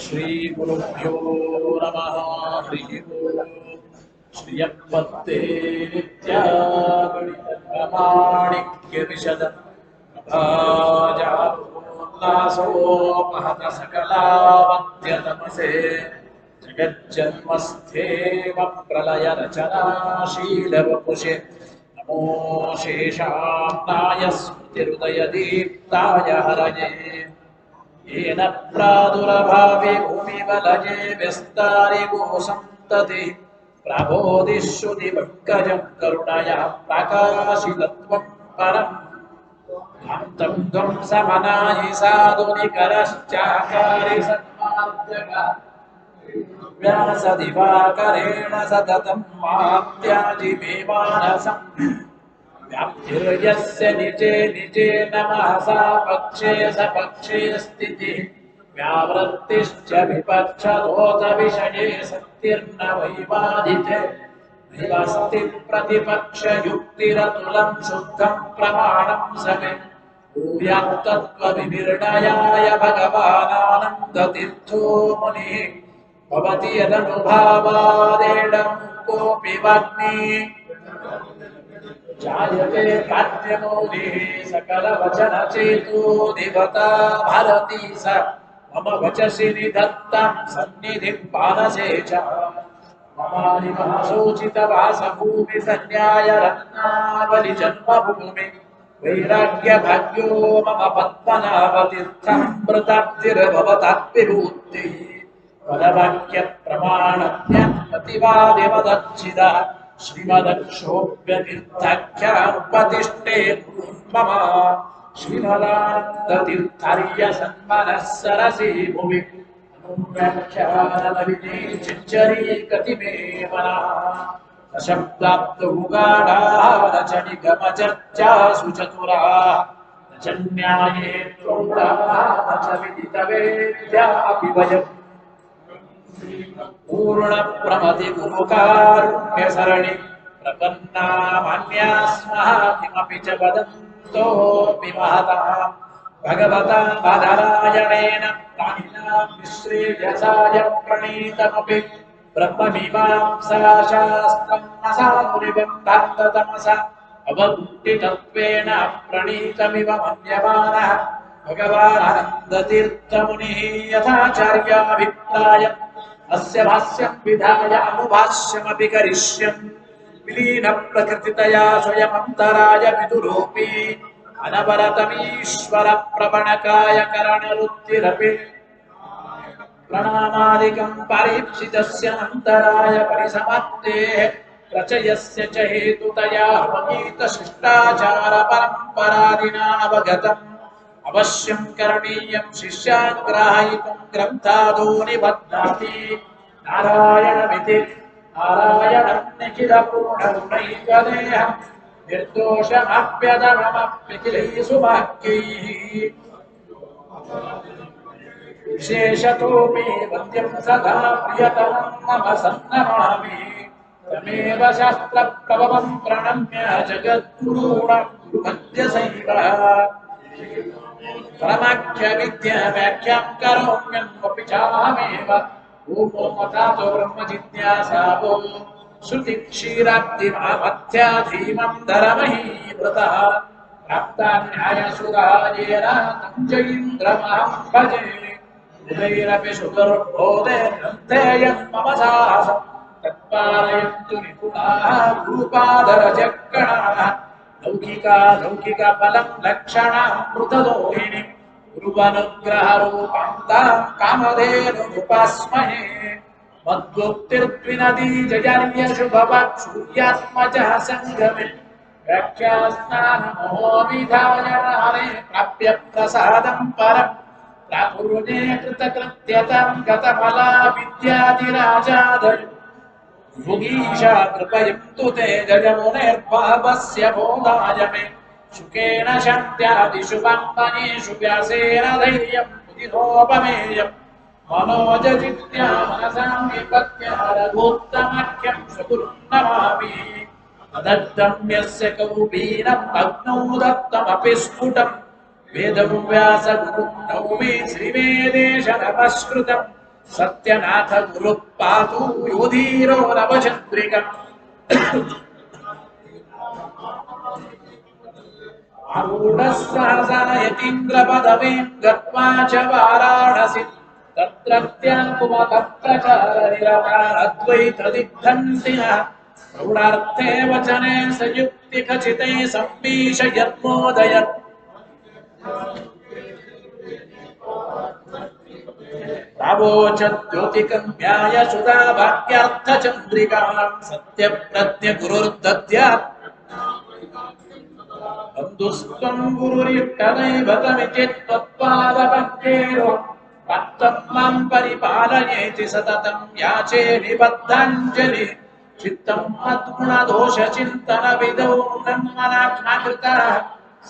श्री गुरुभ्यो नमः। हरिः ओम्। श्रियपत्ते नित्यागणितमाणिक्यविशद प्रभाजासो महत सकलावत्यतमसे जगज्जन्मस्थेव प्रलयरचनाशीलवपुषे नमो शेषाम्नाय स्मृतिरुदयदीप्ताय हरये येन प्रादुर्भावे भूमिबलये विस्तारि भूसन्तति प्रबोधिश्रुतिपङ्कजं करुणया प्रकाशितत्वं परम् तं त्वं समनायि साधुनिकरश्चाकारि सन्मार्जकः व्यासदिवाकरेण सततं मात्याजि मे मानसम् व्याप्तिर्यस्य निजे निजे नमः सा पक्षे सपक्षे स्थितिः व्यावृत्तिश्च विपक्षदोष विषये सत्तिर्न वैवादिते नैवास्ति प्रतिपक्षयुक्तिरतुलं शुद्धं प्रमाणं समे भूयात्तत्त्वविनिर्णयाय भगवानानन्दतीर्थो मुनिः भवति यदनुभावादेडं कोऽपि वाग्मी जायते काव्यमौलिः सकलवचनचेतो देवता भारती स मम वचसि निधत्तां सन्निधिं मानसे च ममानिमहसोचितवासभूमि सन्न्याय रत्नावलि जन्मभूमि वैराग्यभाग्यो मम पद्मनाभतीर्थमृताब्धिर्भवताद्विभूतिः पदवाक्यप्रमाणज्ञानमतिवादिमदच्चिदः श्रीमदक्षोभ्यतीर्थाख्यानुपतिष्ठे मम श्रीमदानन्दतीर्थार्य सन्मनः सरसि भुवि अनुव्याख्यानविधि चिच्चरी कतिमे मनः शब्दाब्दुगाढाः न च निगमचर्चासु चतुराः न च न्याये प्रौढाः न च विदितवेद्यापि वयम् पूर्ण प्रमति गुरुकारुण्य सरणि प्रपन्ना मान्या स्मः किमपि च वदन्तोऽपि महतः भगवता बादरायणेन प्राणिनां निःश्रेयसाय प्रणीतमपि ब्रह्ममीमांसाशास्त्रम् असामुनिबन्धान्ततमसा अवगुण्ठितत्वेन प्रणीतमिव मन्यमानः भगवानन्दतीर्थमुनिः यथाचार्याभिप्रायम् अस्य भाष्यं विधाय अनुभाष्यमपि करिष्यन् विलीनप्रकृतितया स्वयमन्तराय विदुरोऽपि अनवरतमीश्वरप्रवणकाय करणरुद्धिरपि प्रणामादिकं परीक्षितस्य अन्तराय परिसमाप्तेः प्रचयस्य च हेतुतया वगीतशिष्टाचारपरम्परादिना अवगतम् अवश्यं करणीयं शिष्यान् ग्राहयितुं ग्रन्थादो निबध्नाति नारायणमिति नारायणं निखिलपूर्णगुणैकदेहं निर्दोषमप्यदममप्यखिलैः सुवाक्यैः विशेषतो मे वन्द्यं सदा प्रियतमं मम सन्नमामि तमेव शास्त्रप्रभवं प्रणम्य जगद्गुरूणां गुरुमध्यसैवः परमाख्य विद्या व्याख्यां करोम्यन्वपि चाहमेव भूमो मतातो ब्रह्म जिज्ञासावो श्रुति क्षीराब्धिमामध्याधीमं धरमहि व्रतः प्राप्ता न्यायसुराजेन तं च इन्द्रमहं भजे उदैरपि सुदुर्बोधे ग्रन्थे यन्मम साहसं तत्पारयन्तु निपुणाः गुरुपादरजगणाः लौकिकफलं लक्षणामृतदोहिनी गुरुवनुग्रहरूपां तां कामधेनुमुपास्महे मद्भुक्तिर्द्विनदी जयार्यशुभवत् सूर्यात्मजः सङ्गमे व्याख्यास्नानमहो विधाय हरे प्राप्य प्रसादं परम् प्रापुर्णे कृतकृत्यतां गतफला विद्याधिराजादयो योगीशा कृपयन्तु ते जयमुनेर्भावस्य बोधाय मे शुकेन शान्त्यादिषु वाङ्मनेषु व्यासेन धैर्यं मुदितोपमेयम् मनोजजित्या मनसां विपत्या रघुत्तमाख्यं स्वगुरुं नमामि तदद्धम्यस्य कौपीनम् अग्नौ दत्तमपि स्फुटम् वेदं व्यासगुरुं नौमि श्रीवेदेश नमस्कृतम् ಸತ್ಯನಾಥ ಗುರು ಪಾತು ಯೋಧೀರೋ ನವಚಂದ್ರಿಕ ಆರೂಢ ಸಹಸಾ ಯತೀಂದ್ರ ಪದವೀಂ ಗತ್ವಾ ಚ ವಾರಾಣಸಿ ತತ್ರತ್ಯಾಂ ಕುಮತ ಪ್ರಚಾರ ನಿರತ ಅದ್ವೈತ ದಿಗ್ಧಂತಿನ ಪ್ರೌಢಾರ್ಥೇ ವಚನೆ ಸಂಯುಕ್ತಿ ಖಚಿತೈ ಸಂಬೀಷ ಯತ್ಮೋದಯತ್ ಜ್ಯೋತಿಕನ್ಯಾಯ ಸುಧಾ ವಾಕ್ಯಾರ್ಥ ಚಂದ್ರಿಕಾ ಸತ್ಯ ಪ್ರಜ್ಞ ಗುರುರ್ದದ್ಯಾತ್ ಬಂಧುಸ್ತ್ವಂ ಗುರುರಿಷ್ಟದೈವತಮಿತಿ ತ್ವತ್ಪಾದಪಂಕೇರೋ ಭಕ್ತಂ ಪರಿಪಾಲಯೇತಿ ಸತತಂ ಯಾಚೇ ನಿಬದ್ಧಾಂಜಲಿ ಚಿತ್ತಂ ಮದ್ಗುಣದೋಷ ಚಿಂತನ ವಿದೌ ನಮ್ಮನಾತ್ಮಕೃತ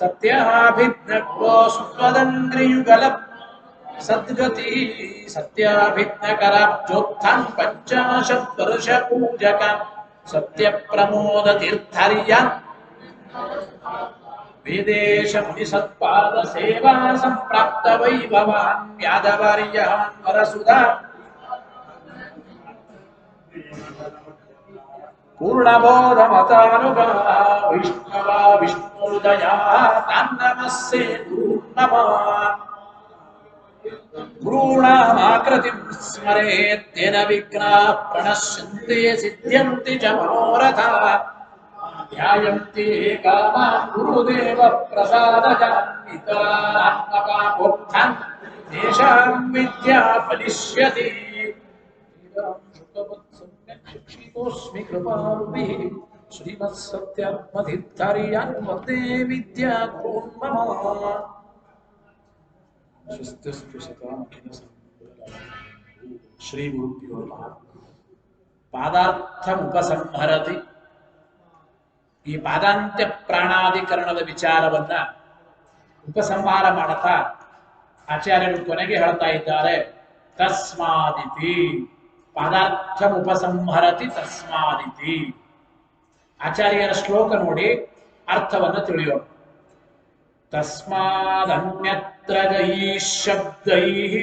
ಸತ್ಯಾಭಿಜ್ಞೋ ಸ್ವದಂಗ್ರಿಯುಗಲ ಸದ್ಗತಿ ಸತ್ಯಾಭಿಜ್ಞಕರಾಬ್ಜೋತ್ಥಾನ್ ಪಂಚಾಶತ್ ವರ್ಷ ಪೂಜಕ ಸತ್ಯ ಪ್ರಮೋದ ತೀರ್ಥರ್ಯಾನ್ ವೇದೇಶ ಮುನಿ ಸತ್ಪಾದ ಸೇವಾ ಸಂಪ್ರಾಪ್ತ ವೈಭವಾನ್ ಯಾದವಾರ್ಯಾನ್ ವರಸುಧಾ ಪೂರ್ಣಬೋಧ ಮತಾನುಗಾ ವೈಷ್ಣವ ವಿಷ್ಣುದಯಾ ತಾನ್ನಮಸ್ಸೆ ನಮಃ ಗುರುಣಾಮಾಕೃತಿಂ ಸ್ಮರೇತ್ ತೇನ ವಿಘ್ನಾಃ ಪ್ರಣಶ್ಯಂತೆ ಸಿದ್ಧ್ಯಂತಿ ಚ ಮನೋರಥಾಃ ಧ್ಯಾಯಂತಿ ಕಾಮಾನ್ ಗುರುದೇವ ಪ್ರಸಾದಜಾನ್ವಿತಾತ್ಮಕಾಮೋತ್ಥಾನ್ ತೇಷಾಂ ವಿದ್ಯಾ ಫಲಿಷ್ಯತಿ ಶಿಕ್ಷಿತೋಸ್ಮಿ ಕೃಪಾಳುಭಿಃ ಶ್ರೀಮತ್ಸತ್ಯಾತ್ಮತೀರ್ಥಾರ್ಯಾನ್ ವಂದೇ ವಿದ್ಯಾಗುರುನ್ ಮಮ ಶ್ರೀ ಗುರುಭ್ಯೋ ನಮಃ ಪಾದಾರ್ಥಮುಪಸಂಹರತಿ ಈ ಪಾದಾಂತ್ಯ ಪ್ರಾಣಾಧಿಕರಣದ ವಿಚಾರವನ್ನ ಉಪಸಂಹಾರ ಮಾಡುತ್ತಾ ಆಚಾರ್ಯರು ಕೊನೆಗೆ ಹೇಳ್ತಾ ಇದ್ದಾರೆ ತಸ್ಮಾದಿತಿ ಪಾದಾರ್ಥಮುಪಸಂಹರತಿ ತಸ್ಮಾದಿತಿ ಆಚಾರ್ಯರ ಶ್ಲೋಕ ನೋಡಿ ಅರ್ಥವನ್ನು ತಿಳಿಯೋಣ ತಸ್ಮಾದನ್ಯತ್ರ ಗೈಃ ಶಬ್ದೈಃ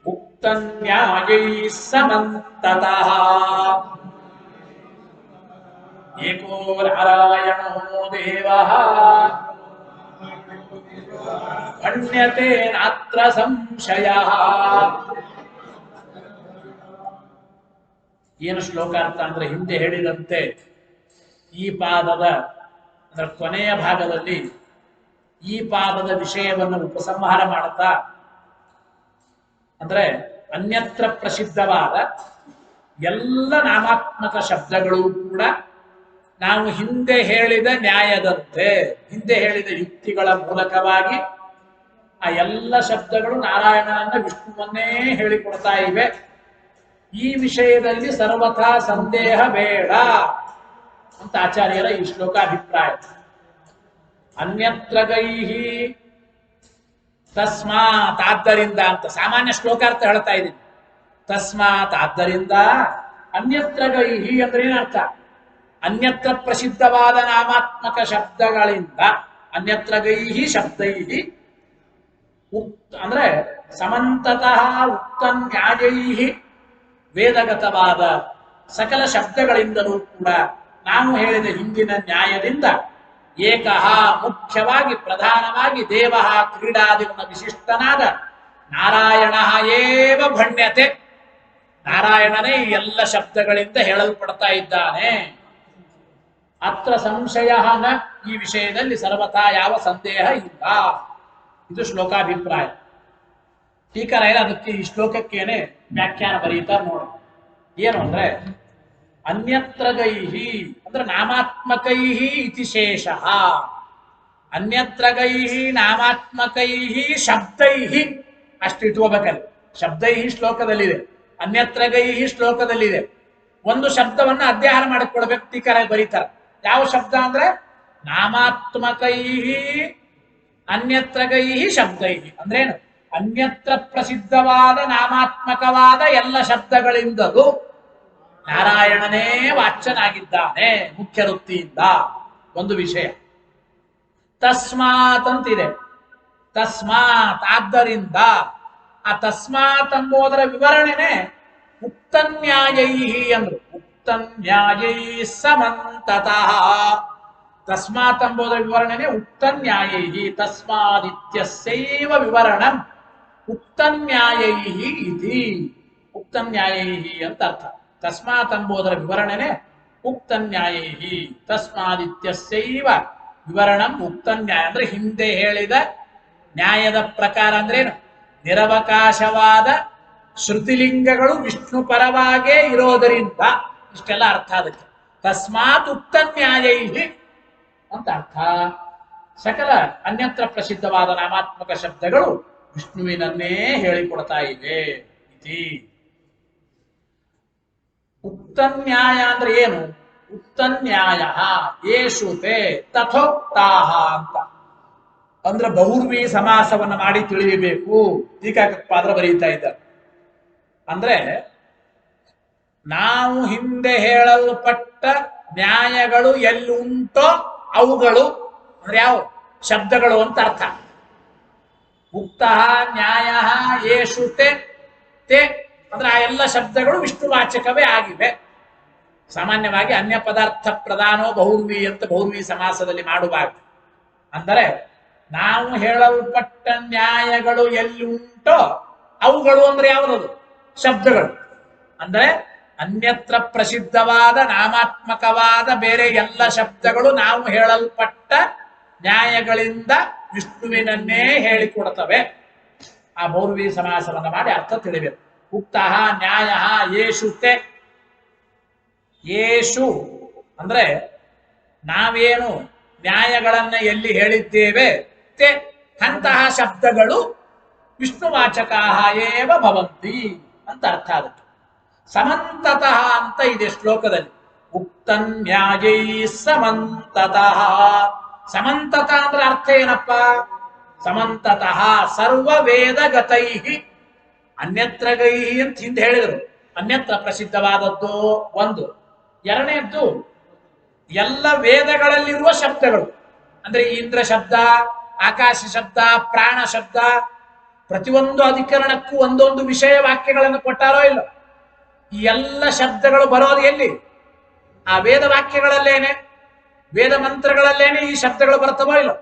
ಮುಕ್ತನ್ಯಾಯೈಃ ಸಮಂತತಃ ಏಕೋ ನಾರಾಯಣೋ ದೇವಃ ಮನ್ಯತೆ ನಾತ್ರ ಸಂಶಯಃ ಏನು ಶ್ಲೋಕಾರ್ಥ ಅಂದ್ರೆ ಹಿಂದೆ ಹೇಳಿದಂತೆ ಈ ಪಾದದ ಅದರ ಕೊನೆಯ ಭಾಗದಲ್ಲಿ ಈ ಪಾದದ ವಿಷಯವನ್ನು ಉಪಸಂಹಾರ ಮಾಡುತ್ತಾ ಅಂದ್ರೆ ಅನ್ಯತ್ರ ಪ್ರಸಿದ್ಧವಾದ ಎಲ್ಲ ನಾಮಾತ್ಮಕ ಶಬ್ದಗಳು ಕೂಡ ನಾವು ಹಿಂದೆ ಹೇಳಿದ ನ್ಯಾಯದಂತೆ ಹಿಂದೆ ಹೇಳಿದ ಯುಕ್ತಿಗಳ ಮೂಲಕವಾಗಿ ಆ ಎಲ್ಲ ಶಬ್ದಗಳು ನಾರಾಯಣನನ್ನ ವಿಷ್ಣುವನ್ನೇ ಹೇಳಿಕೊಡ್ತಾ ಇವೆ. ಈ ವಿಷಯದಲ್ಲಿ ಸರ್ವಥಾ ಸಂದೇಹ ಬೇಡ ಅಂತ ಆಚಾರ್ಯರ ಈ ಶ್ಲೋಕಾಭಿಪ್ರಾಯ. ಅನ್ಯತ್ರ ಗೈಹಿ ತಸ್ಮಾತ್ ಆದ್ದರಿಂದ ಅಂತ ಸಾಮಾನ್ಯ ಶ್ಲೋಕಾರ್ಥ ಹೇಳ್ತಾ ಇದ್ದೀನಿ. ತಸ್ಮಾತ್ ಆದ್ದರಿಂದ ಅನ್ಯತ್ರ ಗೈಹಿ ಅಂದ್ರೆ ಏನರ್ಥ? ಅನ್ಯತ್ರ ಪ್ರಸಿದ್ಧವಾದ ನಾಮಾತ್ಮಕ ಶಬ್ದಗಳಿಂದ ಅನ್ಯತ್ರ ಗೈಹಿ ಶಬ್ದೈಹಿ ಅಂದ್ರೆ ಸಮಂತತಃ ಉಕ್ತ ನ್ಯಾಯೈಹಿ ವೇದಗತವಾದ ಸಕಲ ಶಬ್ದಗಳಿಂದಲೂ ಕೂಡ ನಾವು ಹೇಳಿದ ಹಿಂದಿನ ನ್ಯಾಯದಿಂದ ಏಕಃ ಮುಖ್ಯವಾಗಿ ಪ್ರಧಾನವಾಗಿ ದೇವಃ ಕ್ರೀಡಾದಿಗಳ ವಿಶಿಷ್ಟನಾದ ನಾರಾಯಣ ಏವ ಭಣ್ಯತೆ, ನಾರಾಯಣನೇ ಈ ಎಲ್ಲ ಶಬ್ದಗಳಿಂದ ಹೇಳಲ್ಪಡ್ತಾ ಇದ್ದಾನೆ. ಅತ್ರ ಸಂಶಯ ನ, ಈ ವಿಷಯದಲ್ಲಿ ಸರ್ವಥಾ ಯಾವ ಸಂದೇಹ ಇಲ್ಲ. ಇದು ಶ್ಲೋಕಾಭಿಪ್ರಾಯ. ಟೀಕರಾಯರ ಅದಕ್ಕೆ ಈ ಶ್ಲೋಕಕ್ಕೇನೆ ವ್ಯಾಖ್ಯಾನ ಬರೀತಾ ನೋಡ. ಏನು ಅಂದ್ರೆ ಅನ್ಯತ್ರ ಗೈಹಿ ಅಂದ್ರೆ ನಾಮಾತ್ಮಕೈಹಿ ಇತಿ ಶೇಷಃ. ಅನ್ಯತ್ರ ಗೈಹಿ ನಾಮಾತ್ಮಕೈಹಿ ಶಬ್ದೈಹಿ ಅಷ್ಟು ಇಟ್ಕೋಬೇಕಲ್ಲಿ. ಶಬ್ದೈಹಿ ಶ್ಲೋಕದಲ್ಲಿದೆ, ಅನ್ಯತ್ರ ಗೈಹಿ ಶ್ಲೋಕದಲ್ಲಿದೆ. ಒಂದು ಶಬ್ದವನ್ನ ಅಧ್ಯಯನ ಮಾಡಿಕೊಡ್ಬೇಕು. ಟೀಕರಾಯ ಬರೀತಾರೆ. ಯಾವ ಶಬ್ದ ಅಂದ್ರೆ ನಾಮಾತ್ಮಕೈಹಿ ಅನ್ಯತ್ರ ಗೈಹಿ ಶಬ್ದೈಹಿ ಅಂದ್ರೇನು? ಅನ್ಯತ್ರ ಪ್ರಸಿದ್ಧವಾದ ನಾಮಾತ್ಮಕವಾದ ಎಲ್ಲ ಶಬ್ದಗಳಿಂದಲೂ ನಾರಾಯಣನೇ ವಾಚ್ಯನಾಗಿದ್ದಾನೆ ಮುಖ್ಯ ವೃತ್ತಿಯಿಂದ. ಒಂದು ವಿಷಯ. ತಸ್ಮಾತ್ ಅಂತಿದೆ. ತಸ್ಮಾತ್ ಆದ್ದರಿಂದ, ಆ ತಸ್ಮಾತ್ ಎಂಬುದರ ವಿವರಣೆನೆ ಉಕ್ತ ನ್ಯಾಯೈ ಅಂದ್ರು. ಉಕ್ತ ನ್ಯಾಯೈ ಸಮಂತತಃ. ತಸ್ಮಾತ್ ಎಂಬುದರ ವಿವರಣೆನೆ ಉಕ್ತ ನ್ಯಾಯೈ. ತಸ್ಮಾದಿತ್ಯಸ್ಯೈವ ವಿವರಣಂ ಉಕ್ತ ನ್ಯಾಯೈ ಇತಿ. ಉಕ್ತ ನ್ಯಾಯೈ ಅಂತ ಅರ್ಥ. ತಸ್ಮಾತ್ ಎಂಬುದರ ವಿವರಣೆನೆ ಉಕ್ತ ನ್ಯಾಯೈ. ತಸ್ಮಾದಿತ್ಯಸ್ಯೈವ ವಿವರಣಂ ಉಕ್ತ ನ್ಯಾಯ ಅಂದ್ರೆ ಹಿಂದೆ ಹೇಳಿದ ನ್ಯಾಯದ ಪ್ರಕಾರ ಅಂದ್ರೇನು? ನಿರವಕಾಶವಾದ ಶ್ರುತಿಲಿಂಗಗಳು ವಿಷ್ಣು ಪರವಾಗೇ ಇರೋದರಿಂದ ಇಷ್ಟೆಲ್ಲ ಅರ್ಥ. ಅದಕ್ಕೆ ತಸ್ಮಾತ್ ಉಕ್ತ ನ್ಯಾಯೈ ಅಂತ ಅರ್ಥ. ಸಕಲ ಅನ್ಯತ್ರ ಪ್ರಸಿದ್ಧವಾದ ನಾಮಾತ್ಮಕ ಶಬ್ದಗಳು ವಿಷ್ಣುವಿನನ್ನೇ ಹೇಳಿಕೊಡ್ತಾ ಇವೆ. ಇತಿ ಉಕ್ತ ನ್ಯಾಯ ಅಂದ್ರೆ ಏನು? ಉಕ್ತ ನ್ಯಾಯ ಯೇಷುತೆ ತಥೋಕ್ತಾಹ ಅಂತ ಅಂದ್ರೆ ಬಹುರ್ವಿ ಸಮಾಸವನ್ನು ಮಾಡಿ ತಿಳಿಯಬೇಕು. ಟೀಕಾಕೃತ್ಪಾದರು ಬರೀತಾ ಇದ್ದಾರೆ. ಅಂದ್ರೆ ನಾವು ಹಿಂದೆ ಹೇಳಲ್ಪಟ್ಟ ನ್ಯಾಯಗಳು ಎಲ್ಲಿ ಉಂಟೋ ಅವುಗಳು ಅಂದ್ರೆ ಯಾವ ಶಬ್ದಗಳು ಅಂತ ಅರ್ಥ. ಉಕ್ತ ನ್ಯಾಯ ಯೇಷುತೆ ತೇ ಅಂದ್ರೆ ಆ ಎಲ್ಲ ಶಬ್ದಗಳು ವಿಷ್ಣುವಾಚಕವೇ ಆಗಿವೆ. ಸಾಮಾನ್ಯವಾಗಿ ಅನ್ಯ ಪದಾರ್ಥ ಪ್ರಧಾನೋ ಬಹುರ್ವಿ ಅಂತ ಬಹುರ್ವಿ ಸಮಾಸದಲ್ಲಿ ಮಾಡುವಾಗ ಅಂದರೆ ನಾವು ಹೇಳಲ್ಪಟ್ಟ ನ್ಯಾಯಗಳು ಎಲ್ಲಿ ಉಂಟೋ ಅವುಗಳು ಅಂದ್ರೆ ಯಾವುದದು? ಶಬ್ದಗಳು. ಅಂದ್ರೆ ಅನ್ಯತ್ರ ಪ್ರಸಿದ್ಧವಾದ ನಾಮಾತ್ಮಕವಾದ ಬೇರೆ ಎಲ್ಲ ಶಬ್ದಗಳು ನಾವು ಹೇಳಲ್ಪಟ್ಟ ನ್ಯಾಯಗಳಿಂದ ವಿಷ್ಣುವಿನನ್ನೇ ಹೇಳಿಕೊಡ್ತವೆ. ಆ ಬಹುರ್ವಿ ಸಮಾಸವನ್ನು ಮಾಡಿ ಅರ್ಥ ತಿಳಿಬೇಕು. ಉಕ್ತ ನ್ಯಾಯ ಯೇಷುತೆ. ಯೇಷು ಅಂದ್ರೆ ನಾವೇನು ನ್ಯಾಯಗಳನ್ನ ಎಲ್ಲಿ ಹೇಳಿದ್ದೇವೆ ತೇ ಅಂತಹ ಶಬ್ದಗಳು ವಿಷ್ಣುವಾಚಕ ಏವ ಭವಂತಿ ಅಂತ ಅರ್ಥ. ಅದಕ್ಕೆ ಸಮಂತತಃ ಅಂತ ಇದೆ ಶ್ಲೋಕದಲ್ಲಿ. ಉಕ್ತ ನ್ಯಾಯೈ ಸಮಂತತಃ. ಸಮಂತತ ಅಂದ್ರೆ ಅರ್ಥ ಏನಪ್ಪ? ಸಮಂತತಃ ಸರ್ವ ವೇದಗತೈ. ಅನ್ಯತ್ರ ಗೈ ಅಂತ ಹಿಂದೆ ಹೇಳಿದರು. ಅನ್ಯತ್ರ ಪ್ರಸಿದ್ಧವಾದದ್ದು ಒಂದು. ಎರಡನೇದ್ದು ಎಲ್ಲ ವೇದಗಳಲ್ಲಿರುವ ಶಬ್ದಗಳು ಅಂದ್ರೆ ಇಂದ್ರ ಶಬ್ದ, ಆಕಾಶ ಶಬ್ದ, ಪ್ರಾಣ ಶಬ್ದ. ಪ್ರತಿಯೊಂದು ಅಧಿಕರಣಕ್ಕೂ ಒಂದೊಂದು ವಿಷಯ ವಾಕ್ಯಗಳನ್ನು ಕೊಟ್ಟಾರೋ ಇಲ್ಲ. ಈ ಎಲ್ಲ ಶಬ್ದಗಳು ಬರೋದು ಎಲ್ಲಿ? ಆ ವೇದ ವಾಕ್ಯಗಳಲ್ಲೇನೆ, ವೇದ ಮಂತ್ರಗಳಲ್ಲೇನೆ ಈ ಶಬ್ದಗಳು ಬರ್ತವೋ ಇಲ್ಲ.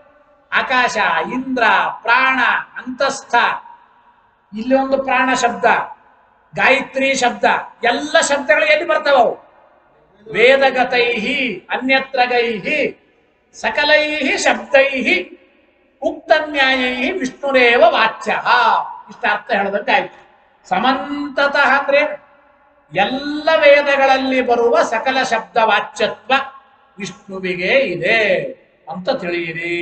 ಆಕಾಶ, ಇಂದ್ರ, ಪ್ರಾಣ, ಅಂತಸ್ಥ, ಇಲ್ಲಿ ಒಂದು ಪ್ರಾಣ ಶಬ್ದ, ಗಾಯತ್ರಿ ಶಬ್ದ, ಎಲ್ಲ ಶಬ್ದಗಳು ಎಲ್ಲಿ ಬರ್ತಾವವು? ವೇದಗತೈಹಿ ಅನ್ಯತ್ರಗೈಹಿ ಸಕಲೈಹಿ ಶಬ್ದೈಹಿ ಉಕ್ತ ನ್ಯಾಯೈಹಿ ವಿಷ್ಣುರೇವ ವಾಚ್ಯ. ಇಷ್ಟ ಅರ್ಥ ಹೇಳದಂಗಾಯ್ತು. ಸಮಂತತಃ ಅಂದ್ರೆ ಎಲ್ಲ ವೇದಗಳಲ್ಲಿ ಬರುವ ಸಕಲ ಶಬ್ದ ವಾಚ್ಯತ್ವ ವಿಷ್ಣುವಿಗೆ ಇದೆ ಅಂತ ತಿಳಿಯಿರಿ.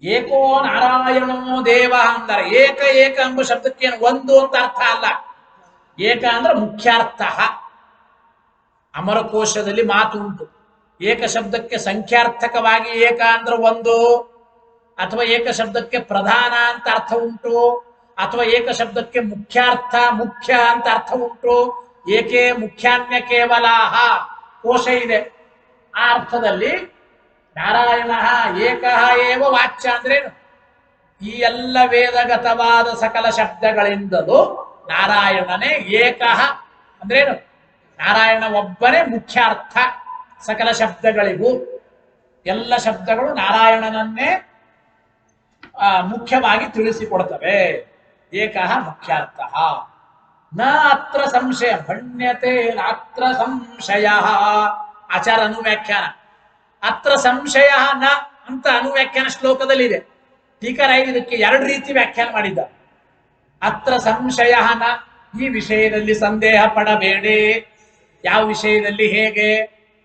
ಏಕೋ ನಾರಾಯಣೋ ದೇವ ಅಂದರೆ ಏಕ ಏಕ ಎಂಬ ಶಬ್ದಕ್ಕೇನು ಒಂದು ಅಂತ ಅರ್ಥ ಅಲ್ಲ. ಏಕ ಅಂದ್ರೆ ಮುಖ್ಯಾರ್ಥ. ಅಮರಕೋಶದಲ್ಲಿ ಮಾತು ಉಂಟು. ಏಕ ಶಬ್ದಕ್ಕೆ ಸಂಖ್ಯಾರ್ಥಕವಾಗಿ ಏಕ ಅಂದ್ರೆ ಒಂದು, ಅಥವಾ ಏಕ ಶಬ್ದಕ್ಕೆ ಪ್ರಧಾನ ಅಂತ ಅರ್ಥ ಉಂಟು, ಅಥವಾ ಏಕ ಶಬ್ದಕ್ಕೆ ಮುಖ್ಯಾರ್ಥ ಮುಖ್ಯ ಅಂತ ಅರ್ಥ ಉಂಟು. ಏಕೆ ಮುಖ್ಯಾನ್ಯ ಕೇವಲಾಹ ಕೋಶ ಇದೆ. ಆ ಅರ್ಥದಲ್ಲಿ ನಾರಾಯಣ ಏಕಃ ಏವ ವಾಚ್ಯ ಅಂದ್ರೇನು? ಈ ಎಲ್ಲ ವೇದಗತವಾದ ಸಕಲ ಶಬ್ದಗಳಿಂದಲೂ ನಾರಾಯಣನೇ ಏಕಃ ಅಂದ್ರೇನು? ನಾರಾಯಣ ಒಬ್ಬನೇ ಮುಖ್ಯಾರ್ಥ ಸಕಲ ಶಬ್ದಗಳಿಗೂ. ಎಲ್ಲ ಶಬ್ದಗಳು ನಾರಾಯಣನನ್ನೇ ಮುಖ್ಯವಾಗಿ ತಿಳಿಸಿಕೊಡ್ತವೆ. ಏಕಃ ಮುಖ್ಯಾರ್ಥ. ನ ಅತ್ರ ಸಂಶಯ ಭಣ್ಯತೆ ನಾತ್ರ ಸಂಶಯ. ಆಚಾರ ಅನುವ್ಯಾಖ್ಯಾನ. ಅತ್ರ ಸಂಶಯ ನ ಅಂತ ಅನುವ್ಯಾಖ್ಯಾನ ಶ್ಲೋಕದಲ್ಲಿದೆ. ಟೀಕರಾಯ ಇದಕ್ಕೆ ಎರಡು ರೀತಿ ವ್ಯಾಖ್ಯಾನ ಮಾಡಿದ್ದ. ಅತ್ರ ಸಂಶಯ ನ, ಈ ವಿಷಯದಲ್ಲಿ ಸಂದೇಹ ಪಡಬೇಡಿ. ಯಾವ ವಿಷಯದಲ್ಲಿ ಹೇಗೆ?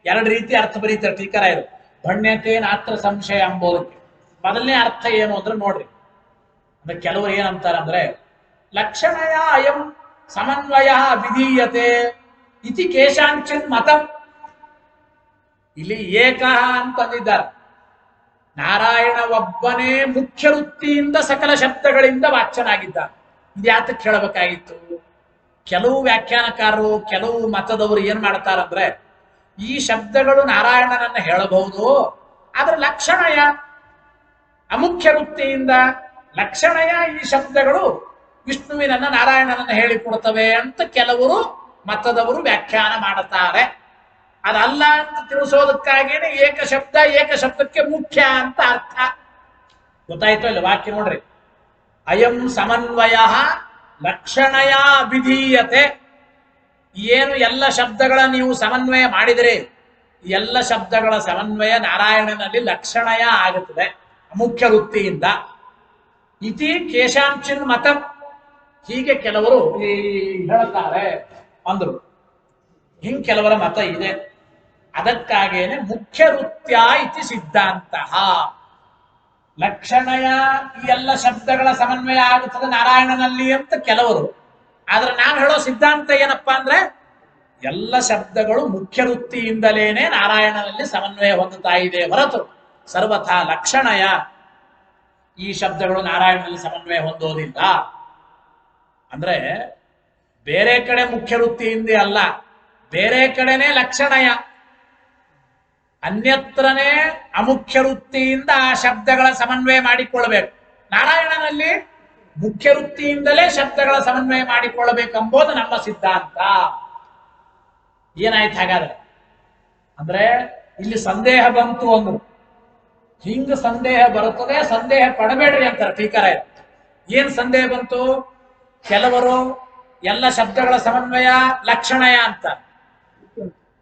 ಎರಡು ರೀತಿ ಅರ್ಥ ಬರೀತಾರೆ ಟೀಕರಾಯರು. ಭಣ್ಯತೆ ನಾತ್ರ ಸಂಶಯ ಎಂಬುದಕ್ಕೆ ಮೊದಲನೇ ಅರ್ಥ ಏನು ಅಂದ್ರೆ ನೋಡ್ರಿ. ಅಂದ್ರೆ ಕೆಲವರು ಏನಂತಾರಂದ್ರೆ ಲಕ್ಷಣಯ ಅಯಂ ಸಮನ್ವಯ ವಿಧೀಯತೆ ಇತಿ ಕೇಶಾಂಚಿನ್ ಮತಂ. ಇಲ್ಲಿ ಏಕಃ ಅಂತಂದಿದ್ದಾರೆ. ನಾರಾಯಣ ಒಬ್ಬನೇ ಮುಖ್ಯ ವೃತ್ತಿಯಿಂದ ಸಕಲ ಶಬ್ದಗಳಿಂದ ವಾಚ್ಯನಾಗಿದ್ದಾನೆ. ಇದ್ಯಾತಕ್ಕೆ ಹೇಳಬೇಕಾಗಿತ್ತು? ಕೆಲವು ವ್ಯಾಖ್ಯಾನಕಾರರು, ಕೆಲವು ಮತದವರು ಏನ್ ಮಾಡ್ತಾರಂದ್ರೆ ಈ ಶಬ್ದಗಳು ನಾರಾಯಣನನ್ನ ಹೇಳಬಹುದು, ಆದ್ರೆ ಲಕ್ಷಣಯ ಅಮುಖ್ಯ ವೃತ್ತಿಯಿಂದ ಲಕ್ಷಣಯ ಈ ಶಬ್ದಗಳು ವಿಷ್ಣುವಿನನ್ನ ನಾರಾಯಣನನ್ನ ಹೇಳಿಕೊಡ್ತವೆ ಅಂತ ಕೆಲವರು ಮತದವರು ವ್ಯಾಖ್ಯಾನ ಮಾಡುತ್ತಾರೆ. ಅದಲ್ಲ ಅಂತ ತಿಳಿಸೋದಕ್ಕಾಗೇನೆ ಏಕ ಶಬ್ದಕ್ಕೆ ಮುಖ್ಯ ಅಂತ ಅರ್ಥ. ಗೊತ್ತಾಯ್ತು ಇಲ್ಲ ವಾಕ್ಯ ನೋಡ್ರಿ. ಅಯಂ ಸಮನ್ವಯ ಲಕ್ಷಣಯ ವಿಧೀಯತೆ. ಏನು ಎಲ್ಲ ಶಬ್ದಗಳ ನೀವು ಸಮನ್ವಯ ಮಾಡಿದರೆ ಎಲ್ಲ ಶಬ್ದಗಳ ಸಮನ್ವಯ ನಾರಾಯಣನಲ್ಲಿ ಲಕ್ಷಣಯ ಆಗುತ್ತದೆ ಮುಖ್ಯ ವೃತ್ತಿಯಿಂದ. ಇತಿ ಕೇಶಾಂಚಿನ್ ಮತಂ. ಹೀಗೆ ಕೆಲವರು ಹೇಳುತ್ತಾರೆ ಅಂದ್ರು. ಹಿಂಗ್ ಕೆಲವರ ಮತ ಇದೆ. ಅದಕ್ಕಾಗೇನೆ ಮುಖ್ಯ ವೃತ್ಯ ಇತಿ ಸಿದ್ಧಾಂತ. ಲಕ್ಷಣಯ ಈ ಎಲ್ಲ ಶಬ್ದಗಳ ಸಮನ್ವಯ ಆಗುತ್ತದೆ ನಾರಾಯಣನಲ್ಲಿ ಅಂತ ಕೆಲವರು. ಆದ್ರೆ ನಾವು ಹೇಳೋ ಸಿದ್ಧಾಂತ ಏನಪ್ಪಾ ಅಂದ್ರೆ ಎಲ್ಲ ಶಬ್ದಗಳು ಮುಖ್ಯ ವೃತ್ತಿಯಿಂದಲೇನೆ ನಾರಾಯಣನಲ್ಲಿ ಸಮನ್ವಯ ಹೊಂದುತ್ತಾ ಇದೆ ಹೊರತು ಸರ್ವಥಾ ಲಕ್ಷಣಯ ಈ ಶಬ್ದಗಳು ನಾರಾಯಣನಲ್ಲಿ ಸಮನ್ವಯ ಹೊಂದೋದಿಲ್ಲ. ಅಂದ್ರೆ ಬೇರೆ ಕಡೆ ಮುಖ್ಯ ವೃತ್ತಿಯಿಂದ ಅಲ್ಲ, ಬೇರೆ ಕಡೆನೆ ಲಕ್ಷಣಯ, ಅನ್ಯತ್ರನೇ ಅಮುಖ್ಯ ವೃತ್ತಿಯಿಂದ ಆ ಶಬ್ದಗಳ ಸಮನ್ವಯ ಮಾಡಿಕೊಳ್ಳಬೇಕು. ನಾರಾಯಣನಲ್ಲಿ ಮುಖ್ಯ ವೃತ್ತಿಯಿಂದಲೇ ಶಬ್ದಗಳ ಸಮನ್ವಯ ಮಾಡಿಕೊಳ್ಳಬೇಕೆಂಬುದು ನಮ್ಮ ಸಿದ್ಧಾಂತ. ಏನಾಯ್ತು ಹಾಗಾದ್ರೆ ಅಂದ್ರೆ ಇಲ್ಲಿ ಸಂದೇಹ ಬಂತು ಅಂದ್ರು. ಹಿಂಗ ಸಂದೇಹ ಬರುತ್ತದೆ, ಸಂದೇಹ ಪಡಬೇಡ್ರಿ ಅಂತಾರೆ ಟೀಕಾರ. ಏನ್ ಸಂದೇಹ ಬಂತು? ಕೆಲವರು ಎಲ್ಲ ಶಬ್ದಗಳ ಸಮನ್ವಯ ಲಕ್ಷಣಯ ಅಂತ,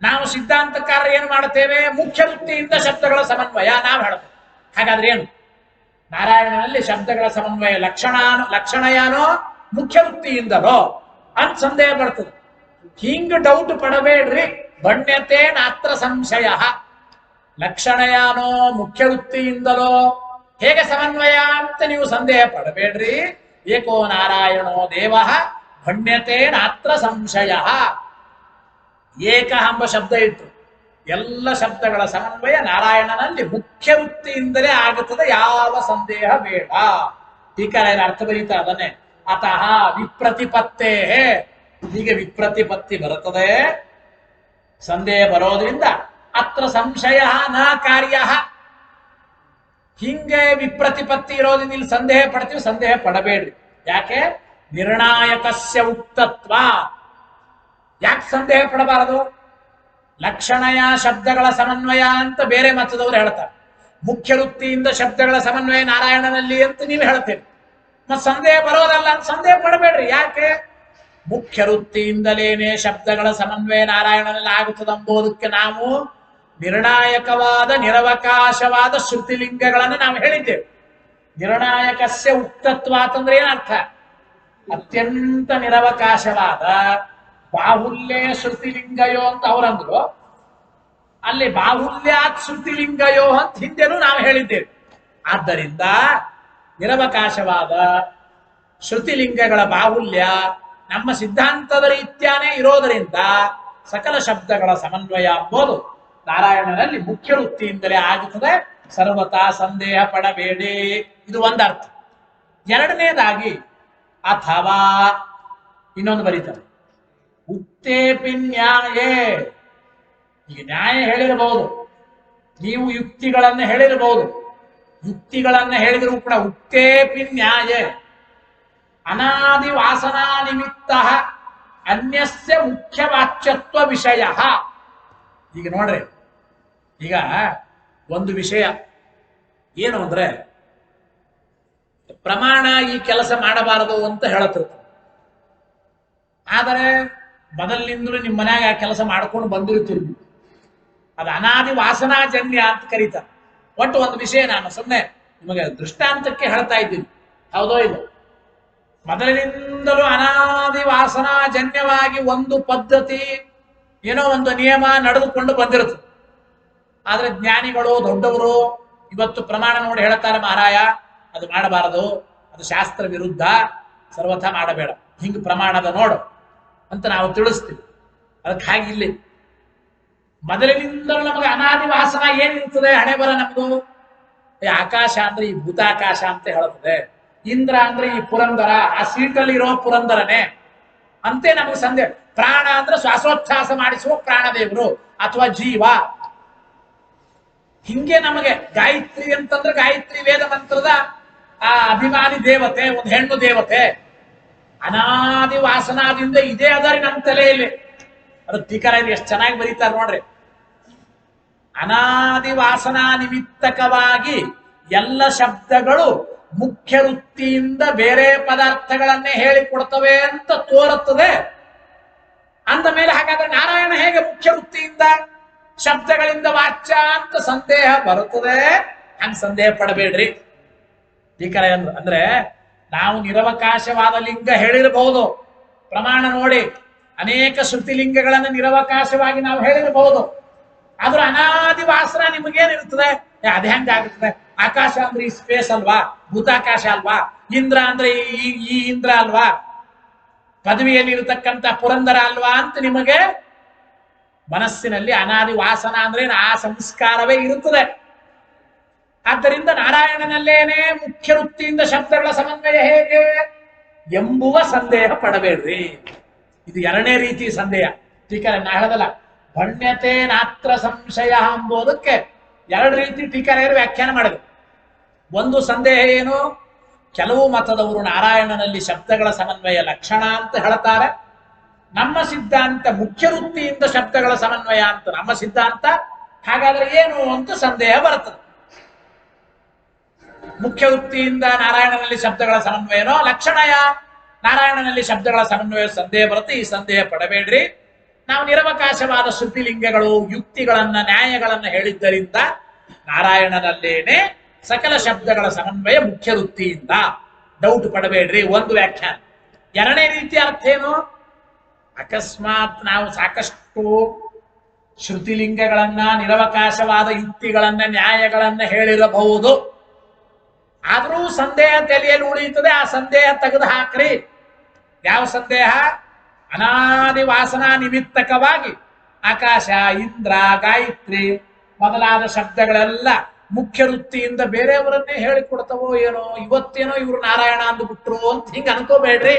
ನಾವು ಸಿದ್ಧಾಂತಕಾರ ಏನ್ ಮಾಡ್ತೇವೆ? ಮುಖ್ಯ ವೃತ್ತಿಯಿಂದ ಶಬ್ದಗಳ ಸಮನ್ವಯ ನಾವು ಹೇಳ್ತೇವೆ. ಹಾಗಾದ್ರೆ ಏನು? ನಾರಾಯಣನಲ್ಲಿ ಶಬ್ದಗಳ ಸಮನ್ವಯ ಲಕ್ಷಣಯಾನೋ ಮುಖ್ಯ ವೃತ್ತಿಯಿಂದಲೋ ಅಂತ ಸಂದೇಹ ಬರ್ತದೆ. ಹಿಂಗ ಡೌಟ್ ಪಡಬೇಡ್ರಿ. ಗಣ್ಯತೆ ನಾತ್ರ ಸಂಶಯ. ಲಕ್ಷಣಯಾನೋ ಮುಖ್ಯ ವೃತ್ತಿಯಿಂದಲೋ ಹೇಗೆ ಸಮನ್ವಯ ಅಂತ ನೀವು ಸಂದೇಹ ಪಡಬೇಡ್ರಿ. ಏಕೋ ನಾರಾಯಣೋ ದೇವ ಗಣ್ಯತೆ ನಾತ್ರ ಸಂಶಯ. ಏಕ ಎಂಬ ಶಬ್ದ ಇತ್ತು. ಎಲ್ಲ ಶಬ್ದಗಳ ಸಮನ್ವಯ ನಾರಾಯಣನಲ್ಲಿ ಮುಖ್ಯ ವೃತ್ತಿಯಿಂದಲೇ ಆಗುತ್ತದೆ, ಯಾವ ಸಂದೇಹ ಬೇಡ. ಟೀಕಾರಾಯರ ಅರ್ಥ ಬರೀತಾರೆ ಅದನ್ನೇ. ಅತಃ ವಿಪ್ರತಿಪತ್ತೇ. ಹೀಗೆ ವಿಪ್ರತಿಪತ್ತಿ ಬರುತ್ತದೆ, ಸಂದೇಹ ಬರೋದ್ರಿಂದ ಅತ್ರ ಸಂಶಯ ನ ಕಾರ್ಯ. ಹಿಂಗೆ ವಿಪ್ರತಿಪತ್ತಿ ಇರೋದ್ರಿಂದ ಇಲ್ಲಿ ಸಂದೇಹ ಪಡ್ತೀವಿ, ಸಂದೇಹ ಪಡಬೇಡ್ರಿ. ಯಾಕೆ? ನಿರ್ಣಾಯಕಸ್ಯ ಉಕ್ತತ್ವ. ಯಾಕೆ ಸಂದೇಹ ಪಡಬಾರದು? ಲಕ್ಷಣಯ ಶಬ್ದಗಳ ಸಮನ್ವಯ ಅಂತ ಬೇರೆ ಮತದವರು ಹೇಳ್ತಾರೆ, ಮುಖ್ಯ ವೃತ್ತಿಯಿಂದ ಶಬ್ದಗಳ ಸಮನ್ವಯ ನಾರಾಯಣನಲ್ಲಿ ಅಂತ ನೀವು ಹೇಳ್ತೀರಿ. ಮತ್ತೆ ಸಂದೇಹ ಬರೋದಲ್ಲ ಅಂತ ಸಂದೇಹ ಪಡಬೇಡ್ರಿ. ಯಾಕೆ? ಮುಖ್ಯ ವೃತ್ತಿಯಿಂದಲೇನೆ ಶಬ್ದಗಳ ಸಮನ್ವಯ ನಾರಾಯಣನಲ್ಲಿ ಆಗುತ್ತದೆ ಎಂಬುದಕ್ಕೆ ನಾವು ನಿರ್ಣಾಯಕವಾದ ನಿರವಕಾಶವಾದ ಶ್ರುತಿಲಿಂಗಗಳನ್ನು ನಾವು ಹೇಳಿದ್ದೇವೆ. ನಿರ್ಣಾಯಕಸ್ಯ ಉಕ್ತತ್ವ ಅಂತಂದ್ರೆ ಏನರ್ಥ? ಅತ್ಯಂತ ನಿರವಕಾಶವಾದ ಬಾಹುಲ್ಯ ಶ್ರುತಿಲಿಂಗಯೋ ಅಂತ ಅವರಂದ್ರು. ಅಲ್ಲಿ ಬಾಹುಲ್ಯಾತ್ ಶ್ರುತಿಲಿಂಗಯೋ ಅಂತ ಹಿಂದೆನೂ ನಾವು ಹೇಳಿದ್ದೇವೆ. ಆದ್ದರಿಂದ ನಿರವಕಾಶವಾದ ಶ್ರುತಿಲಿಂಗಗಳ ಬಾಹುಲ್ಯ ನಮ್ಮ ಸಿದ್ಧಾಂತದ ರೀತ್ಯಾನೇ ಇರೋದರಿಂದ ಸಕಲ ಶಬ್ದಗಳ ಸಮನ್ವಯ ಎಂಬುದು ನಾರಾಯಣನಲ್ಲಿ ಮುಖ್ಯ ವೃತ್ತಿಯಿಂದಲೇ ಆಗುತ್ತದೆ, ಸರ್ವತಾ ಸಂದೇಹ ಪಡಬೇಡಿ. ಇದು ಒಂದರ್ಥ. ಎರಡನೇದಾಗಿ ಅಥವಾ ಇನ್ನೊಂದು ಬರೀತಾರೆ, ಉಕ್ತೇಪಿ ನ್ಯಾಯೇ. ಈಗ ನ್ಯಾಯ ಹೇಳಿರಬಹುದು, ನೀವು ಯುಕ್ತಿಗಳನ್ನು ಹೇಳಿರಬಹುದು. ಯುಕ್ತಿಗಳನ್ನು ಹೇಳಿದರೂ ಕೂಡ ಉಕ್ತೇಪಿ ನ್ಯಾಯ ಅನಾದಿ ವಾಸನಾ ನಿಮಿತ್ತ ಅನ್ಯಸ್ಯ ಮುಖ್ಯ ವಾಚ್ಯತ್ವ ವಿಷಯ. ಈಗ ನೋಡ್ರಿ, ಈಗ ಒಂದು ವಿಷಯ ಏನು ಅಂದ್ರೆ ಪ್ರಮಾಣ ಈ ಕೆಲಸ ಮಾಡಬಾರದು ಅಂತ ಹೇಳತ್ತಿರ್ತಾರೆ. ಆದರೆ ಮೊದಲಿನಿಂದಲೂ ನಿಮ್ಮ ಮನ್ಯಾಗ ಆ ಕೆಲಸ ಮಾಡ್ಕೊಂಡು ಬಂದಿರ್ತೀರಿ, ಅದು ಅನಾದಿ ವಾಸನಾಜನ್ಯ ಅಂತ ಕರೀತಾರೆ. ಒಟ್ಟು ಒಂದು ವಿಷಯ ನಾನು ಸುಮ್ಮನೆ ನಿಮಗೆ ದೃಷ್ಟಾಂತಕ್ಕೆ ಹೇಳ್ತಾ ಇದ್ದೀನಿ, ಹೌದೋ ಇದು. ಮೊದಲಿನಿಂದಲೂ ಅನಾದಿ ವಾಸನಾಜನ್ಯವಾಗಿ ಒಂದು ಪದ್ಧತಿ, ಏನೋ ಒಂದು ನಿಯಮ ನಡೆದುಕೊಂಡು ಬಂದಿರುತ್ತದೆ. ಆದ್ರೆ ಜ್ಞಾನಿಗಳು ದೊಡ್ಡವರು ಇವತ್ತು ಪ್ರಮಾಣ ನೋಡಿ ಹೇಳ್ತಾರೆ, ಮಹಾರಾಯ ಅದು ಮಾಡಬಾರದು, ಅದು ಶಾಸ್ತ್ರ ವಿರುದ್ಧ, ಸರ್ವಥಾ ಮಾಡಬೇಡ, ಹಿಂಗ್ ಪ್ರಮಾಣದ ನೋಡು ಅಂತ ನಾವು ತಿಳಿಸ್ತೀವಿ. ಅದಕ್ಕೆ ಹಾಗಿಲ್ಲಿ ಮೊದಲಿನಿಂದಲೂ ನಮಗೆ ಅನಾದಿ ವಾಸನ ಏನಿರ್ತದೆ, ಹಣೆ ಬರ ನಮ್ದು. ಆಕಾಶ ಅಂದ್ರೆ ಈ ಭೂತಾಕಾಶ ಅಂತ ಹೇಳುತ್ತದೆ, ಇಂದ್ರ ಅಂದ್ರೆ ಈ ಪುರಂದರ, ಆ ಸೀಟಲ್ಲಿ ಇರೋ ಪುರಂದರನೇ ಅಂತೆ ನಮಗೆ ಸಂದೇಹ. ಪ್ರಾಣ ಅಂದ್ರೆ ಶ್ವಾಸೋಚ್ಛ್ವಾಸ ಮಾಡಿಸುವ ಪ್ರಾಣದೇವರು ಅಥವಾ ಜೀವ. ಹಿಂಗೆ ನಮಗೆ ಗಾಯತ್ರಿ ಅಂತಂದ್ರೆ ಗಾಯತ್ರಿ ವೇದ ಮಂತ್ರದ ಆ ಅಭಿಮಾನಿ ದೇವತೆ, ಒಂದು ಹೆಣ್ಣು ದೇವತೆ. ಅನಾದಿ ವಾಸನಾದಿಂದ ಇದೇ ಅದರಿ ನಮ್ಮ ತಲೆಯಲ್ಲಿ. ಅದು ಟೀಕಾರ ಎಷ್ಟು ಚೆನ್ನಾಗಿ ಬರೀತಾರೆ ನೋಡ್ರಿ. ಅನಾದಿ ವಾಸನಾ ನಿಮಿತ್ತಕವಾಗಿ ಎಲ್ಲ ಶಬ್ದಗಳು ಮುಖ್ಯ ವೃತ್ತಿಯಿಂದ ಬೇರೆ ಪದಾರ್ಥಗಳನ್ನೇ ಹೇಳಿಕೊಡ್ತವೆ ಅಂತ ತೋರುತ್ತದೆ. ಅಂದ ಮೇಲೆ ಹಾಗಾದ್ರೆ ನಾರಾಯಣ ಹೇಗೆ ಮುಖ್ಯ ವೃತ್ತಿಯಿಂದ ಶಬ್ದಗಳಿಂದ ವಾಚ್ಯ ಅಂತ ಸಂದೇಹ ಬರುತ್ತದೆ. ಹಂಗ ಸಂದೇಹ ಪಡಬೇಡ್ರಿ. ಟೀಕಾರ ಅಂದ್ರೆ ನಾವು ನಿರವಕಾಶವಾದ ಲಿಂಗ ಹೇಳಿರಬಹುದು, ಪ್ರಮಾಣ ನೋಡಿ ಅನೇಕ ಶ್ರುತಿ ಲಿಂಗಗಳನ್ನು ನಿರವಕಾಶವಾಗಿ ನಾವು ಹೇಳಿರಬಹುದು. ಆದ್ರೂ ಅನಾದಿ ವಾಸನ ನಿಮಗೇನಿರ್ತದೆ? ಅದ ಹೆಂಗಾಗುತ್ತದೆ? ಆಕಾಶ ಅಂದ್ರೆ ಈ ಸ್ಪೇಸ್ ಅಲ್ವಾ, ಭೂತಾಕಾಶ ಅಲ್ವಾ, ಇಂದ್ರ ಅಂದ್ರೆ ಈ ಇಂದ್ರ ಅಲ್ವಾ, ಪದವಿಯಲ್ಲಿ ಇರತಕ್ಕಂತ ಪುರಂದರ ಅಲ್ವಾ ಅಂತ ನಿಮಗೆ ಮನಸ್ಸಿನಲ್ಲಿ ಅನಾದಿ ವಾಸನ ಅಂದ್ರೆ ಆ ಸಂಸ್ಕಾರವೇ ಇರುತ್ತದೆ. ಆದ್ದರಿಂದ ನಾರಾಯಣನಲ್ಲೇನೆ ಮುಖ್ಯ ವೃತ್ತಿಯಿಂದ ಶಬ್ದಗಳ ಸಮನ್ವಯ ಹೇಗೆ ಎಂಬುವ ಸಂದೇಹ ಪಡಬೇಡ್ರಿ. ಇದು ಎರಡನೇ ರೀತಿ ಸಂದೇಹ. ಟೀಕಾರ ನಾ ಹೇಳದಲ್ಲ, ಭಣ್ಯತೆ ನಾತ್ರ ಸಂಶಯ ಎಂಬುದಕ್ಕೆ ಎರಡು ರೀತಿ ಟೀಕಾರೆಯರು ವ್ಯಾಖ್ಯಾನ ಮಾಡಿದ್ರು. ಒಂದು ಸಂದೇಹ ಏನು? ಕೆಲವು ಮತದವರು ನಾರಾಯಣನಲ್ಲಿ ಶಬ್ದಗಳ ಸಮನ್ವಯ ಲಕ್ಷಣ ಅಂತ ಹೇಳ್ತಾರೆ. ನಮ್ಮ ಸಿದ್ಧಾಂತ ಮುಖ್ಯ ವೃತ್ತಿಯಿಂದ ಶಬ್ದಗಳ ಸಮನ್ವಯ ಅಂತ ನಮ್ಮ ಸಿದ್ಧಾಂತ. ಹಾಗಾದ್ರೆ ಏನು ಅಂತ ಸಂದೇಹ ಬರ್ತದೆ. ಮುಖ್ಯ ವೃತ್ತಿಯಿಂದ ನಾರಾಯಣನಲ್ಲಿ ಶಬ್ದಗಳ ಸಮನ್ವಯನೋ ಲಕ್ಷಣಯ ನಾರಾಯಣನಲ್ಲಿ ಶಬ್ದಗಳ ಸಮನ್ವಯ ಸಂದೇಹ ಬರುತ್ತೆ. ಈ ಸಂದೇಹ ಪಡಬೇಡ್ರಿ. ನಾವು ನಿರವಕಾಶವಾದ ಶ್ರುತಿಲಿಂಗಗಳು, ಯುಕ್ತಿಗಳನ್ನ, ನ್ಯಾಯಗಳನ್ನ ಹೇಳಿದ್ದರಿಂದ ನಾರಾಯಣನಲ್ಲೇನೆ ಸಕಲ ಶಬ್ದಗಳ ಸಮನ್ವಯ ಮುಖ್ಯ ವೃತ್ತಿಯಿಂದ. ಡೌಟ್ ಪಡಬೇಡ್ರಿ. ಒಂದು ವ್ಯಾಖ್ಯಾನ. ಎರಡನೇ ರೀತಿ ಅರ್ಥ ಏನು? ಅಕಸ್ಮಾತ್ ನಾವು ಸಾಕಷ್ಟು ಶ್ರುತಿಲಿಂಗಗಳನ್ನ, ನಿರವಕಾಶವಾದ ಯುಕ್ತಿಗಳನ್ನ, ನ್ಯಾಯಗಳನ್ನ ಹೇಳಿರಬಹುದು. ಆದರೂ ಸಂದೇಹ ತಲೆಯಲ್ಲಿ ಉಳಿಯುತ್ತದೆ. ಆ ಸಂದೇಹ ತೆಗೆದು ಹಾಕ್ರಿ. ಯಾವ ಸಂದೇಹ? ಅನಾದಿ ವಾಸನಾ ನಿಮಿತ್ತಕವಾಗಿ ಆಕಾಶ, ಇಂದ್ರ, ಗಾಯತ್ರಿ ಮೊದಲಾದ ಶಬ್ದಗಳೆಲ್ಲ ಮುಖ್ಯ ವೃತ್ತಿಯಿಂದ ಬೇರೆಯವರನ್ನೇ ಹೇಳಿಕೊಡ್ತವೋ ಏನೋ, ಇವತ್ತೇನೋ ಇವರು ನಾರಾಯಣ ಅಂದುಬಿಟ್ರು ಅಂತ ಹಿಂಗ ಅನ್ಕೋಬೇಡ್ರಿ.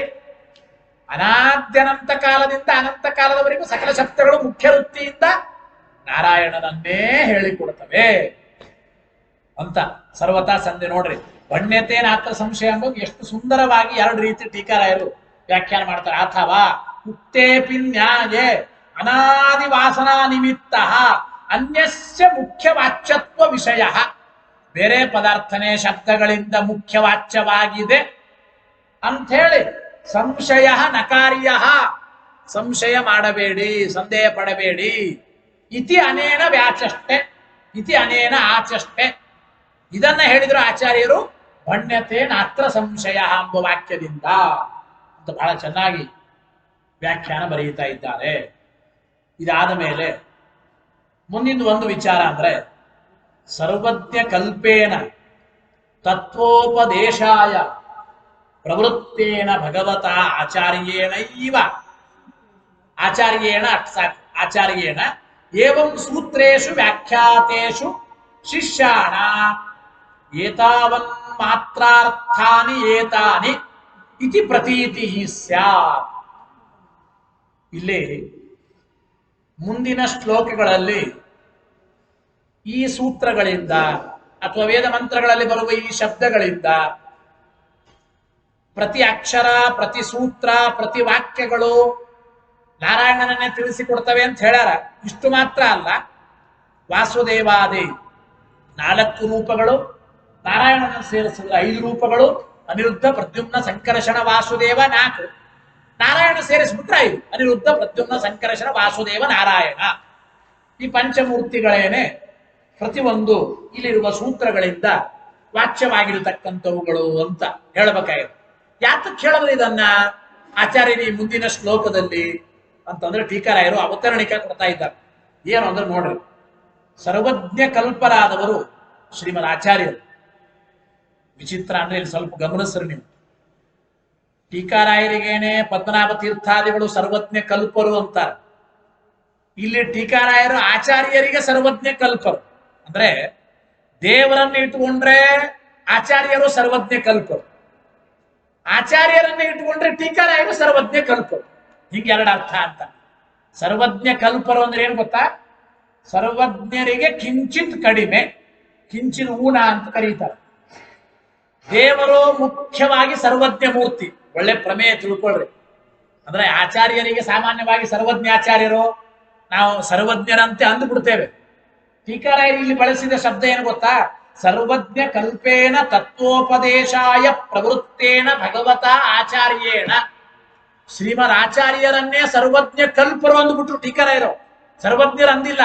ಅನಾದ್ಯನಂತ ಕಾಲದಿಂದ ಅನಂತ ಕಾಲದವರೆಗೂ ಸಕಲ ಶಬ್ದಗಳು ಮುಖ್ಯ ವೃತ್ತಿಯಿಂದ ನಾರಾಯಣನನ್ನೇ ಹೇಳಿಕೊಡ್ತವೆ ಅಂತ ಸರ್ವತಾ ಸಂಧಿ ನೋಡ್ರಿ. ಭಣ್ಯತೆ ನಾತ್ರ ಸಂಶಯ ಅನ್ನೋದು ಎಷ್ಟು ಸುಂದರವಾಗಿ ಎರಡು ರೀತಿ ಟೀಕಾರಾಯರು ವ್ಯಾಖ್ಯಾನ ಮಾಡ್ತಾರೆ. ಅಥವಾ ಉಕ್ತೇಪಿ ನ್ಯಾಯೇ ಅನಾದಿ ವಾಸನಾ ನಿಮಿತ್ತ ಅನ್ಯಸ್ಯ ಮುಖ್ಯ ವಾಚ್ಯತ್ವ ವಿಷಯ. ಬೇರೆ ಪದಾರ್ಥನೇ ಶಬ್ದಗಳಿಂದ ಮುಖ್ಯ ವಾಚ್ಯವಾಗಿದೆ ಅಂಥೇಳಿ ಸಂಶಯ ನಕಾರ್ಯ, ಸಂಶಯ ಮಾಡಬೇಡಿ, ಸಂದೇಹ ಪಡಬೇಡಿ. ಇತಿ ಅನೇನ ವ್ಯಾಚಷ್ಟೆ, ಇತಿ ಅನೇನ ಆಚಷ್ಟೆ. ಇದನ್ನ ಹೇಳಿದ್ರು ಆಚಾರ್ಯರು ಭಣ್ಯತೆ ನಾತ್ರ ಸಂಶಯ ಎಂಬ ವಾಕ್ಯದಿಂದ ಅಂತ ಬಹಳ ಚೆನ್ನಾಗಿ ವ್ಯಾಖ್ಯಾನ ಬರೆಯುತ್ತಾ ಇದ್ದಾರೆ. ಇದಾದ ಮೇಲೆ ಮುಂದಿನ ಒಂದು ವಿಚಾರ ಅಂದ್ರೆ, ಸರ್ವಜ್ಞ ಕಲ್ಪೇನ ತತ್ವೋಪದೇಶಾಯ ಪ್ರವೃತ್ತೇನ ಭಗವತ ಆಚಾರ್ಯೇಣೈವ ಆಚಾರ್ಯೇಣ ಸಾಕು ಆಚಾರ್ಯೇಣ ಏವಂ ಸೂತ್ರೇಷು ವ್ಯಾಖ್ಯಾತೇಷು ಶಿಷ್ಯಾಣ ಏತಾವನ್ ಮಾತ್ರಾರ್ಥಾನಿ ಏತಾನಿ ಇತಿ ಪ್ರತೀತಿ ಸ್ಯಾತ್. ಇಲ್ಲಿ ಮುಂದಿನ ಶ್ಲೋಕಗಳಲ್ಲಿ ಈ ಸೂತ್ರಗಳಿಂದ ಅಥವಾ ವೇದ ಮಂತ್ರಗಳಲ್ಲಿ ಬರುವ ಈ ಶಬ್ದಗಳಿಂದ ಪ್ರತಿ ಅಕ್ಷರ, ಪ್ರತಿ ಸೂತ್ರ, ಪ್ರತಿ ವಾಕ್ಯಗಳು ನಾರಾಯಣನನ್ನೇ ತಿಳಿಸಿಕೊಡ್ತವೆ ಅಂತ ಹೇಳ್ಯಾರ. ಇಷ್ಟು ಮಾತ್ರ ಅಲ್ಲ, ವಾಸುದೇವಾದಿ 4 ರೂಪಗಳು, ನಾರಾಯಣನ ಸೇರಿಸಿದ್ರೆ 5 ರೂಪಗಳು, ಅನಿರುದ್ಧ, ಪ್ರದ್ಯುಮ್ನ, ಸಂಕರ್ಷಣ, ವಾಸುದೇವ 4, ನಾರಾಯಣ ಸೇರಿಸ್ಬಿಟ್ರೆ 5, ಅನಿರುದ್ಧ, ಪ್ರದ್ಯುಮ್ನ, ಸಂಕರ್ಷಣ, ವಾಸುದೇವ, ನಾರಾಯಣ. ಈ ಪಂಚಮೂರ್ತಿಗಳೇನೆ ಪ್ರತಿಯೊಂದು ಇಲ್ಲಿರುವ ಸೂತ್ರಗಳಿಂದ ವಾಚ್ಯವಾಗಿರತಕ್ಕಂಥವುಗಳು ಅಂತ ಹೇಳಬೇಕಾಗಿದೆ. ಯಾತಕ್ಕೆ ಹೇಳಿದ್ರೆ ಇದನ್ನ ಆಚಾರ್ಯರು ಈ ಮುಂದಿನ ಶ್ಲೋಕದಲ್ಲಿ ಅಂತಂದ್ರೆ ಟೀಕಾರಾಯರು ಅವತರಣಿಕೆ ಕೊಡ್ತಾ ಇದ್ದಾರೆ. ಏನು ಅಂದ್ರೆ ನೋಡ್ರಿ, ಸರ್ವಜ್ಞ ಕಲ್ಪರಾದವರು ಶ್ರೀಮದ್ ಆಚಾರ್ಯರು. ವಿಚಿತ್ರ ಅಂದ್ರೆ ಇಲ್ಲಿ ಸ್ವಲ್ಪ ಗಮನಿಸ್ರಿ ನೀವು. ಟೀಕಾರಾಯರಿಗೇನೆ ಪದ್ಮನಾಭ ತೀರ್ಥಾದಿಗಳು ಸರ್ವಜ್ಞ ಕಲ್ಪರು ಅಂತಾರೆ. ಇಲ್ಲಿ ಟೀಕಾರಾಯರು ಆಚಾರ್ಯರಿಗೆ ಸರ್ವಜ್ಞ ಕಲ್ಪರು. ಅಂದ್ರೆ ದೇವರನ್ನು ಇಟ್ಟುಕೊಂಡ್ರೆ ಆಚಾರ್ಯರು ಸರ್ವಜ್ಞ ಕಲ್ಪರು, ಆಚಾರ್ಯರನ್ನ ಇಟ್ಟುಕೊಂಡ್ರೆ ಟೀಕಾರಾಯರು ಸರ್ವಜ್ಞ ಕಲ್ಪರು. ಹಿಂಗೆ ಎರಡು ಅರ್ಥ ಅಂತ. ಸರ್ವಜ್ಞ ಕಲ್ಪರು ಅಂದ್ರೆ ಏನ್ ಗೊತ್ತಾ? ಸರ್ವಜ್ಞರಿಗೆ ಕಿಂಚಿತ್ ಕಡಿಮೆ, ಕಿಂಚಿನ ಊನ ಅಂತ ಕರೀತಾರೆ. ದೇವರು ಮುಖ್ಯವಾಗಿ ಸರ್ವಜ್ಞ ಮೂರ್ತಿ. ಒಳ್ಳೆ ಪ್ರಮೇಯ ತಿಳ್ಕೊಳ್ರಿ. ಅಂದ್ರೆ ಆಚಾರ್ಯರಿಗೆ ಸಾಮಾನ್ಯವಾಗಿ ಸರ್ವಜ್ಞಾಚಾರ್ಯರು ನಾವು ಸರ್ವಜ್ಞರಂತೆ ಅಂದುಬಿಡ್ತೇವೆ. ಟೀಕಾರಾಯರು ಇಲ್ಲಿ ಬಳಸಿದ ಶಬ್ದ ಏನು ಗೊತ್ತಾ? ಸರ್ವಜ್ಞ ಕಲ್ಪೇನ ತತ್ವೋಪದೇಶಾಯ ಪ್ರವೃತ್ತೇನ ಭಗವತ ಆಚಾರ್ಯೇಣ. ಶ್ರೀಮದ್ ಆಚಾರ್ಯರನ್ನೇ ಸರ್ವಜ್ಞ ಕಲ್ಪರು ಅಂದ್ಬಿಟ್ರು ಟೀಕಾರಾಯರು, ಸರ್ವಜ್ಞರು ಅಂದಿಲ್ಲ.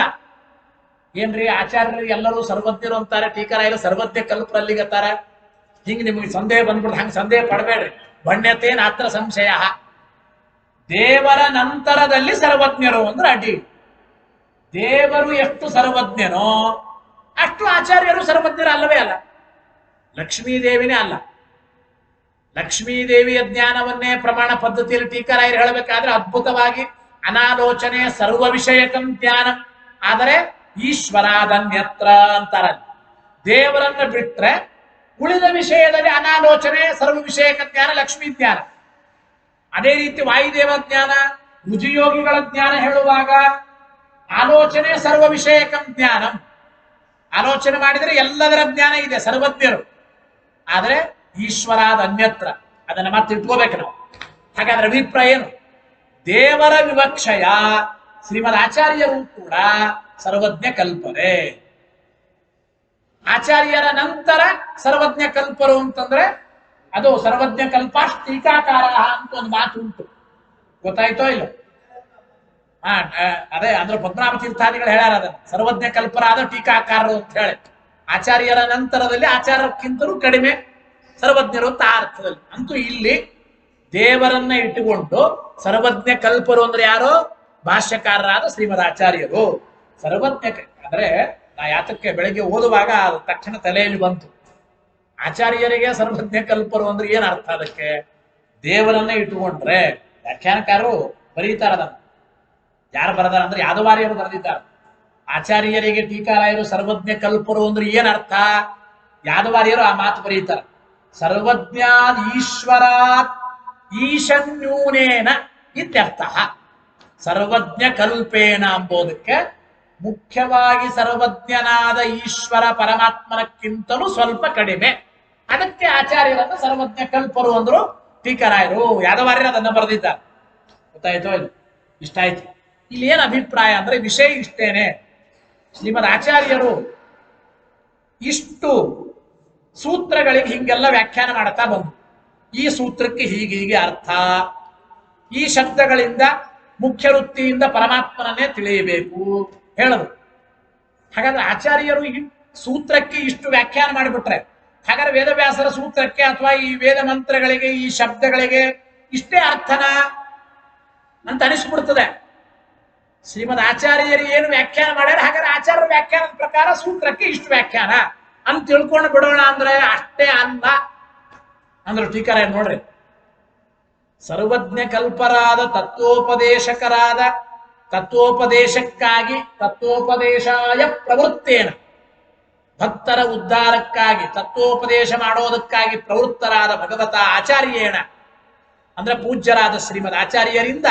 ಏನ್ರಿ ಆಚಾರ್ಯರು ಎಲ್ಲರೂ ಸರ್ವಜ್ಞರು ಅಂತಾರೆ, ಟೀಕಾರಾಯರು ಸರ್ವಜ್ಞ ಕಲ್ಪರಲ್ಲಿಗತ್ತಾರ. ಹಿಂಗ್ ನಿಮಗೆ ಸಂದೇಹ ಬಂದ್ಬಿಟ್ಟು ಹಂಗ ಸಂದೇಹ ಪಡಬೇಡ್ರಿ. ಭಣ್ಯತೇನ ಅತ್ರ ಸಂಶಯ. ದೇವರ ನಂತರದಲ್ಲಿ ಸರ್ವಜ್ಞರು ಅಂದ್ರೆ ಅಡ್ಡಿ. ದೇವರು ಎಷ್ಟು ಸರ್ವಜ್ಞನೋ ಅಷ್ಟು ಆಚಾರ್ಯರು ಸರ್ವಜ್ಞರು ಅಲ್ಲವೇ ಅಲ್ಲ. ಲಕ್ಷ್ಮೀದೇವಿನೇ ಅಲ್ಲ. ಲಕ್ಷ್ಮೀದೇವಿಯ ಜ್ಞಾನವನ್ನೇ ಪ್ರಮಾಣ ಪದ್ಧತಿಯಲ್ಲಿ ಟೀಕಾರಾಯರು ಹೇಳಬೇಕಾದ್ರೆ ಅದ್ಭುತವಾಗಿ ಅನಾಲೋಚನೆ ಸರ್ವ ವಿಷಯಕಂ ಜ್ಞಾನ, ಆದರೆ ಈಶ್ವರಾದನ್ಯತ್ರ ಅಂತಾರ. ದೇವರನ್ನ ಬಿಟ್ರೆ ಉಳಿದ ವಿಷಯದಲ್ಲಿ ಅನಾಲೋಚನೆ ಸರ್ವ ವಿಷಯಕ ಜ್ಞಾನ ಲಕ್ಷ್ಮೀ ಜ್ಞಾನ. ಅದೇ ರೀತಿ ವಾಯುದೇವ ಜ್ಞಾನ, ರುಜಿಯೋಗಿಗಳ ಜ್ಞಾನ ಹೇಳುವಾಗ ಆಲೋಚನೆ ಸರ್ವ ವಿಷಯಕಂ ಜ್ಞಾನ. ಆಲೋಚನೆ ಮಾಡಿದರೆ ಎಲ್ಲದರ ಜ್ಞಾನ ಇದೆ, ಸರ್ವಜ್ಞರು. ಆದರೆ ಈಶ್ವರಾದ ಅನ್ಯತ್ರ, ಅದನ್ನ ಮತ್ತೆ ಇಟ್ಕೋಬೇಕು ನಾವು. ಹಾಗಾದ್ರೆ ಅಭಿಪ್ರಾಯ ಏನು? ದೇವರ ವಿವಕ್ಷಯ ಶ್ರೀಮದ್ ಆಚಾರ್ಯರು ಕೂಡ ಸರ್ವಜ್ಞ ಕಲ್ಪನೆ. ಆಚಾರ್ಯರ ನಂತರ ಸರ್ವಜ್ಞ ಕಲ್ಪರು ಅಂತಂದ್ರೆ ಅದು ಸರ್ವಜ್ಞ ಕಲ್ಪಾಶ್ ಟೀಕಾಕಾರ ಅಂತ ಒಂದು ಮಾತು ಉಂಟು. ಗೊತ್ತಾಯ್ತೋ ಇಲ್ಲ? ಅದೇ ಅಂದ್ರೆ ಪದ್ಮನಾಭ ತೀರ್ಥಾದಿಗಳು ಹೇಳ್ಯಾರ ಅದನ್ನ, ಸರ್ವಜ್ಞ ಕಲ್ಪರಾದ ಟೀಕಾಕಾರರು ಅಂತ ಹೇಳಿ. ಆಚಾರ್ಯರ ನಂತರದಲ್ಲಿ ಆಚಾರ್ಯಕ್ಕಿಂತಲೂ ಕಡಿಮೆ ಸರ್ವಜ್ಞರು ಅಂತ ಆ ಅರ್ಥದಲ್ಲಿ. ಅಂತೂ ಇಲ್ಲಿ ದೇವರನ್ನ ಇಟ್ಟುಕೊಂಡು ಸರ್ವಜ್ಞ ಕಲ್ಪರು ಅಂದ್ರೆ ಯಾರು? ಭಾಷ್ಯಕಾರರಾದ ಶ್ರೀಮದ್ ಆಚಾರ್ಯರು ಸರ್ವಜ್ಞ. ಅಂದ್ರೆ ನಾ ಯಾತಕ್ಕೆ ಬೆಳಗ್ಗೆ ಓದುವಾಗ ಅದು ತಕ್ಷಣ ತಲೆಯಲ್ಲಿ ಬಂತು, ಆಚಾರ್ಯರಿಗೆ ಸರ್ವಜ್ಞ ಕಲ್ಪರು ಅಂದ್ರೆ ಏನ್ ಅರ್ಥ? ಅದಕ್ಕೆ ದೇವರನ್ನ ಇಟ್ಟುಕೊಂಡ್ರೆ ವ್ಯಾಖ್ಯಾನಕಾರರು ಬರೀತಾರ. ಅದನ್ನ ಯಾರು ಬರದಾರ ಅಂದ್ರೆ ಯಾದವಾರ್ಯರು ಬರೆದಿದ್ದಾರೆ. ಆಚಾರ್ಯರಿಗೆ ಟೀಕಾರಾಯರು ಸರ್ವಜ್ಞ ಕಲ್ಪರು ಅಂದ್ರೆ ಏನ್ ಅರ್ಥ? ಯಾದವಾರ್ಯರು ಆ ಮಾತು ಬರೀತಾರೆ. ಸರ್ವಜ್ಞಾದ್ ಈಶ್ವರಾತ್ ಈಶನ್ಯೂನೇನ ಇತ್ಯರ್ಥ. ಸರ್ವಜ್ಞ ಕಲ್ಪೇನ ಎಂಬುದಕ್ಕೆ ಮುಖ್ಯವಾಗಿ ಸರ್ವಜ್ಞನಾದ ಈಶ್ವರ ಪರಮಾತ್ಮನಕ್ಕಿಂತಲೂ ಸ್ವಲ್ಪ ಕಡಿಮೆ. ಅದಕ್ಕೆ ಆಚಾರ್ಯರನ್ನ ಸರ್ವಜ್ಞ ಕಲ್ಪರು ಅಂದ್ರು ಟೀಕಾರಾಯರು. ಯಾದವಾರ್ಯರು ಅದನ್ನ ಬರೆದಿದ್ದಾರೆ. ಗೊತ್ತಾಯ್ತೋ ಇಲ್ಲ? ಇಷ್ಟ ಆಯ್ತು. ಇಲ್ಲಿ ಏನ್ ಅಭಿಪ್ರಾಯ ಅಂದ್ರೆ ವಿಷಯ ಇಷ್ಟೇನೆ. ಶ್ರೀಮದ್ ಆಚಾರ್ಯರು ಇಷ್ಟು ಸೂತ್ರಗಳಿಗೆ ಹಿಂಗೆಲ್ಲ ವ್ಯಾಖ್ಯಾನ ಮಾಡ್ತಾ ಬಂದು, ಈ ಸೂತ್ರಕ್ಕೆ ಹೀಗೆ ಅರ್ಥ, ಈ ಶಬ್ದಗಳಿಂದ ಮುಖ್ಯ ವೃತ್ತಿಯಿಂದ ಪರಮಾತ್ಮನನ್ನೇ ತಿಳಿಯಬೇಕು ಹೇಳೋದು. ಹಾಗಾದ್ರೆ ಆಚಾರ್ಯರು ಈ ಸೂತ್ರಕ್ಕೆ ಇಷ್ಟು ವ್ಯಾಖ್ಯಾನ ಮಾಡಿಬಿಟ್ರೆ ಹಾಗಾದ್ರೆ ವೇದವ್ಯಾಸರ ಸೂತ್ರಕ್ಕೆ ಅಥವಾ ಈ ವೇದ ಮಂತ್ರಗಳಿಗೆ ಈ ಶಬ್ದಗಳಿಗೆ ಇಷ್ಟೇ ಅರ್ಥನ ಅಂತ ಅನಿಸ್ಬಿಡ್ತದೆ. ಶ್ರೀಮದ್ ಆಚಾರ್ಯರು ಏನು ವ್ಯಾಖ್ಯಾನ ಮಾಡ್ಯಾರ, ಹಾಗಾದ್ರೆ ಆಚಾರ್ಯರ ವ್ಯಾಖ್ಯಾನದ ಪ್ರಕಾರ ಸೂತ್ರಕ್ಕೆ ಇಷ್ಟು ವ್ಯಾಖ್ಯಾನ ಅಂತ ತಿಳ್ಕೊಂಡು ಬಿಡೋಣ ಅಂದ್ರೆ ಅಷ್ಟೇ ಅಲ್ಲ ಅಂದ್ರು ಟೀಕಾರಾಯರು. ನೋಡ್ರಿ, ಸರ್ವಜ್ಞ ಕಲ್ಪರಾದ ತತ್ವೋಪದೇಶಕರಾದ ತತ್ವೋಪದೇಶಕ್ಕಾಗಿ ತತ್ವೋಪದೇಶಾಯ ಪ್ರವೃತ್ತೇನ, ಭಕ್ತರ ಉದ್ಧಾರಕ್ಕಾಗಿ ತತ್ವೋಪದೇಶ ಮಾಡೋದಕ್ಕಾಗಿ ಪ್ರವೃತ್ತರಾದ ಭಗವತ ಆಚಾರ್ಯೇಣ ಅಂದ್ರೆ ಪೂಜ್ಯರಾದ ಶ್ರೀಮದ್ ಆಚಾರ್ಯರಿಂದ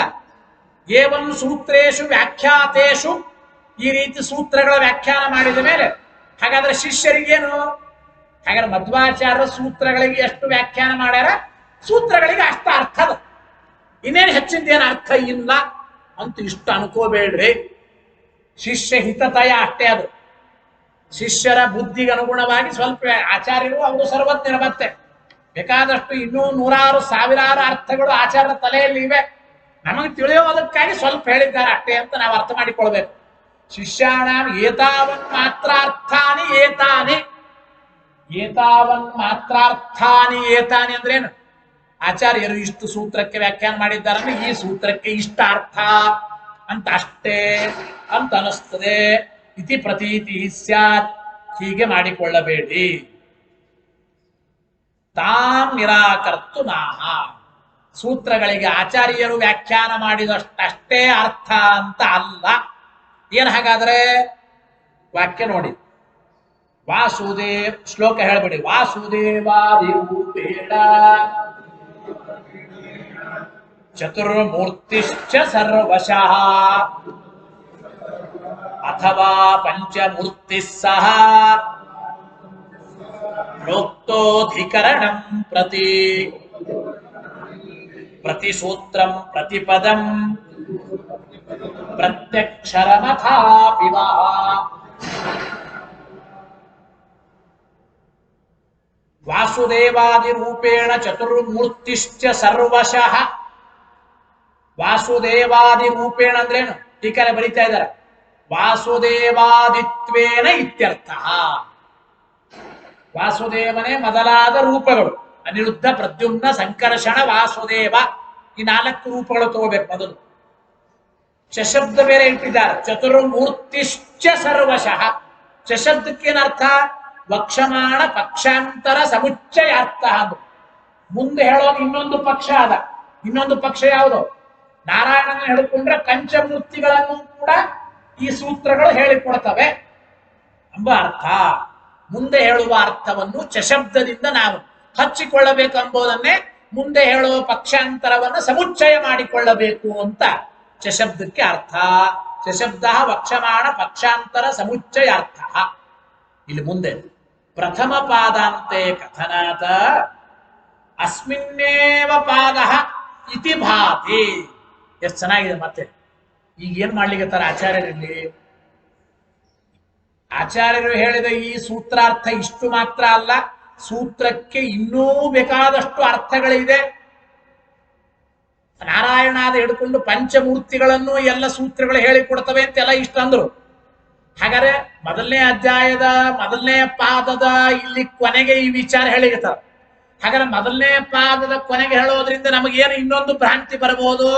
ಏವಂ ಸೂತ್ರೇಶು ವ್ಯಾಖ್ಯಾತೇಶು, ಈ ರೀತಿ ಸೂತ್ರಗಳ ವ್ಯಾಖ್ಯಾನ ಮಾಡಿದ ಮೇಲೆ ಹಾಗಾದ್ರೆ ಶಿಷ್ಯರಿಗೇನು? ಹಾಗಾದ್ರೆ ಮಧ್ವಾಚಾರ್ಯರ ಸೂತ್ರಗಳಿಗೆ ಎಷ್ಟು ವ್ಯಾಖ್ಯಾನ ಮಾಡ್ಯಾರ, ಸೂತ್ರಗಳಿಗೆ ಅಷ್ಟ ಅರ್ಥದ, ಇನ್ನೇನು ಹೆಚ್ಚಿಂದೇನು ಅರ್ಥ ಇಲ್ಲ ಅಂತ ಇಷ್ಟು ಅನ್ಕೋಬೇಡ್ರಿ. ಶಿಷ್ಯ ಹಿತತಯ ಅಷ್ಟೇ ಅದು. ಶಿಷ್ಯರ ಬುದ್ಧಿಗೆ ಅನುಗುಣವಾಗಿ ಸ್ವಲ್ಪ ಆಚಾರ್ಯರು ಅವರು ಸರ್ವಜ್ಞರ ಮತ್ತೆ ಬೇಕಾದಷ್ಟು ಇನ್ನೂ ನೂರಾರು ಸಾವಿರಾರು ಅರ್ಥಗಳು ಆಚಾರ್ಯರ ತಲೆಯಲ್ಲಿ ಇವೆ. ನಮಗೆ ತಿಳಿಯೋದಕ್ಕಾಗಿ ಸ್ವಲ್ಪ ಹೇಳಿದ್ದಾರೆ ಅಷ್ಟೇ ಅಂತ ನಾವು ಅರ್ಥ ಮಾಡಿಕೊಳ್ಬೇಕು. ಶಿಷ್ಯಾಣಾಂ ಏತಾವನ್ ಮಾತ್ರಾರ್ಥಾನಿ ಏತಾನಿ, ಏತಾವನ್ ಮಾತ್ರಾರ್ಥಾನಿ ಏತಾನಿ ಅಂದ್ರೇನು? ಆಚಾರ್ಯರು ಇಷ್ಟು ಸೂತ್ರಕ್ಕೆ ವ್ಯಾಖ್ಯಾನ ಮಾಡಿದ್ದಾರೆ, ಈ ಸೂತ್ರಕ್ಕೆ ಇಷ್ಟ ಅರ್ಥ ಅಂತ ಅಷ್ಟೇ ಅಂತ ಅನಿಸ್ತದೆ. ಇತಿ ಪ್ರತೀತಿ ಸ್ಯಾತ್, ಹೀಗೆ ಮಾಡಿಕೊಳ್ಳಬೇಡಿ. ತಾಂ ನಿರಾಕರ್ತು ನಾಹ, ಸೂತ್ರಗಳಿಗೆ ಆಚಾರ್ಯರು ವ್ಯಾಖ್ಯಾನ ಮಾಡಿದಷ್ಟೇ ಅರ್ಥ ಅಂತ ಅಲ್ಲ. ಏನ್ ಹಾಗಾದ್ರೆ? ವಾಕ್ಯ ನೋಡಿ, ವಾಸುದೇವ್ ಶ್ಲೋಕ ಹೇಳ್ಬೇಡಿ. ವಾಸುದೇವಾದಿರೂಪೇಣ ಚತುರ್ಮೂರ್ತಿಶ್ಚ ಸರ್ವಶಃ ಅಥವಾ ಪಂಚಮೂರ್ತಿ ಸಹ ಪ್ರೋಕ್ತೋಧಿಕರಣಂ ಪ್ರತಿ ಪ್ರತಿಸೂತ್ರಂ ಪ್ರತಿಪದಂ ಪ್ರತ್ಯಕ್ಷರಮಥಾಪಿವ. ವಾಸುದೇವಾದಿ ರೂಪೇಣ ಚತುರ್ಮೂರ್ತಿಶ್ಚ ಸರ್ವಶಃ. ವಾಸುದೇವಾದಿ ರೂಪೇಣ ಅಂದ್ರೇನು? ಟೀಕರೆ ಬರೀತಾ ಇದ್ದಾರೆ. ವಾಸುದೇವಾದಿತ್ವೇನ ಇತ್ಯರ್ಥ. ವಾಸುದೇವನೇ ಮೊದಲಾದ ರೂಪಗಳು, ಅನಿರುದ್ಧ, ಪ್ರದ್ಯುಮ್ನ, ಸಂಕರ್ಷಣ, ವಾಸುದೇವ, ಈ 4 ರೂಪಗಳು ತಗೋಬೇಕು ಮೊದಲು. ಚಶಬ್ದ ಬೇರೆ ಇಟ್ಟಿದ್ದಾರೆ. ಚತುರ್ಮೂರ್ತಿಶ್ಚ ಸರ್ವಶಃ. ಚಶಬ್ದಕ್ಕೇನರ್ಥ? ವಕ್ಷಮಾಣ ಪಕ್ಷಾಂತರ ಸಮುಚ್ಚಯಾರ್ಥ. ಅದು ಮುಂದೆ ಹೇಳೋದು ಇನ್ನೊಂದು ಪಕ್ಷ ಅದ. ಇನ್ನೊಂದು ಪಕ್ಷ ಯಾವುದು? ನಾರಾಯಣನ ಹೇಳಿಕೊಂಡ್ರೆ ಪಂಚಮೂರ್ತಿಗಳನ್ನು ಕೂಡ ಈ ಸೂತ್ರಗಳು ಹೇಳಿಕೊಡ್ತವೆ ಎಂಬ ಅರ್ಥ. ಮುಂದೆ ಹೇಳುವ ಅರ್ಥವನ್ನು ಚಶಬ್ದದಿಂದ ನಾವು ಹಚ್ಚಿಕೊಳ್ಳಬೇಕೆಂಬುದನ್ನೇ ಮುಂದೆ ಹೇಳುವ ಪಕ್ಷಾಂತರವನ್ನು ಸಮುಚ್ಚಯ ಮಾಡಿಕೊಳ್ಳಬೇಕು ಅಂತ ಚಶಬ್ದಕ್ಕೆ ಅರ್ಥ. ಚಶಬ್ದ ವಕ್ಷಮಾಣ ಪಕ್ಷಾಂತರ ಸಮುಚ್ಚಯಾರ್ಥ. ಇಲ್ಲಿ ಮುಂದೆ ಪ್ರಥಮ ಪಾದಾಂತೆ ಕಥನಾತ ಅಸ್ಮಿನ್ನೇವ ಪಾದ ಇತಿ ಭಾತಿ. ಎಷ್ಟು ಚೆನ್ನಾಗಿದೆ. ಮತ್ತೆ ಈಗ ಏನ್ ಮಾಡ್ಲಿಕ್ಕೆ ಆಚಾರ್ಯರಲ್ಲಿ? ಆಚಾರ್ಯರು ಹೇಳಿದ ಈ ಸೂತ್ರಾರ್ಥ ಇಷ್ಟು ಮಾತ್ರ ಅಲ್ಲ, ಸೂತ್ರಕ್ಕೆ ಇನ್ನೂ ಬೇಕಾದಷ್ಟು ಅರ್ಥಗಳಿದೆ. ನಾರಾಯಣಾದ ಹಿಡ್ಕೊಂಡು ಪಂಚಮೂರ್ತಿಗಳನ್ನು ಎಲ್ಲ ಸೂತ್ರಗಳು ಹೇಳಿಕೊಡ್ತವೆ ಅಂತೆಲ್ಲ ಇಷ್ಟ ಅಂದ್ರು. ಹಾಗಾದ್ರೆ ಮೊದಲನೇ ಅಧ್ಯಾಯದ ಮೊದಲನೇ ಪಾದದ ಇಲ್ಲಿ ಕೊನೆಗೆ ಈ ವಿಚಾರ ಹೇಳಿರ್ತಾರೆ. ಹಾಗಾದ್ರೆ ಮೊದಲನೇ ಪಾದದ ಕೊನೆಗೆ ಹೇಳೋದ್ರಿಂದ ನಮಗೇನು ಇನ್ನೊಂದು ಭ್ರಾಂತಿ ಬರಬಹುದು?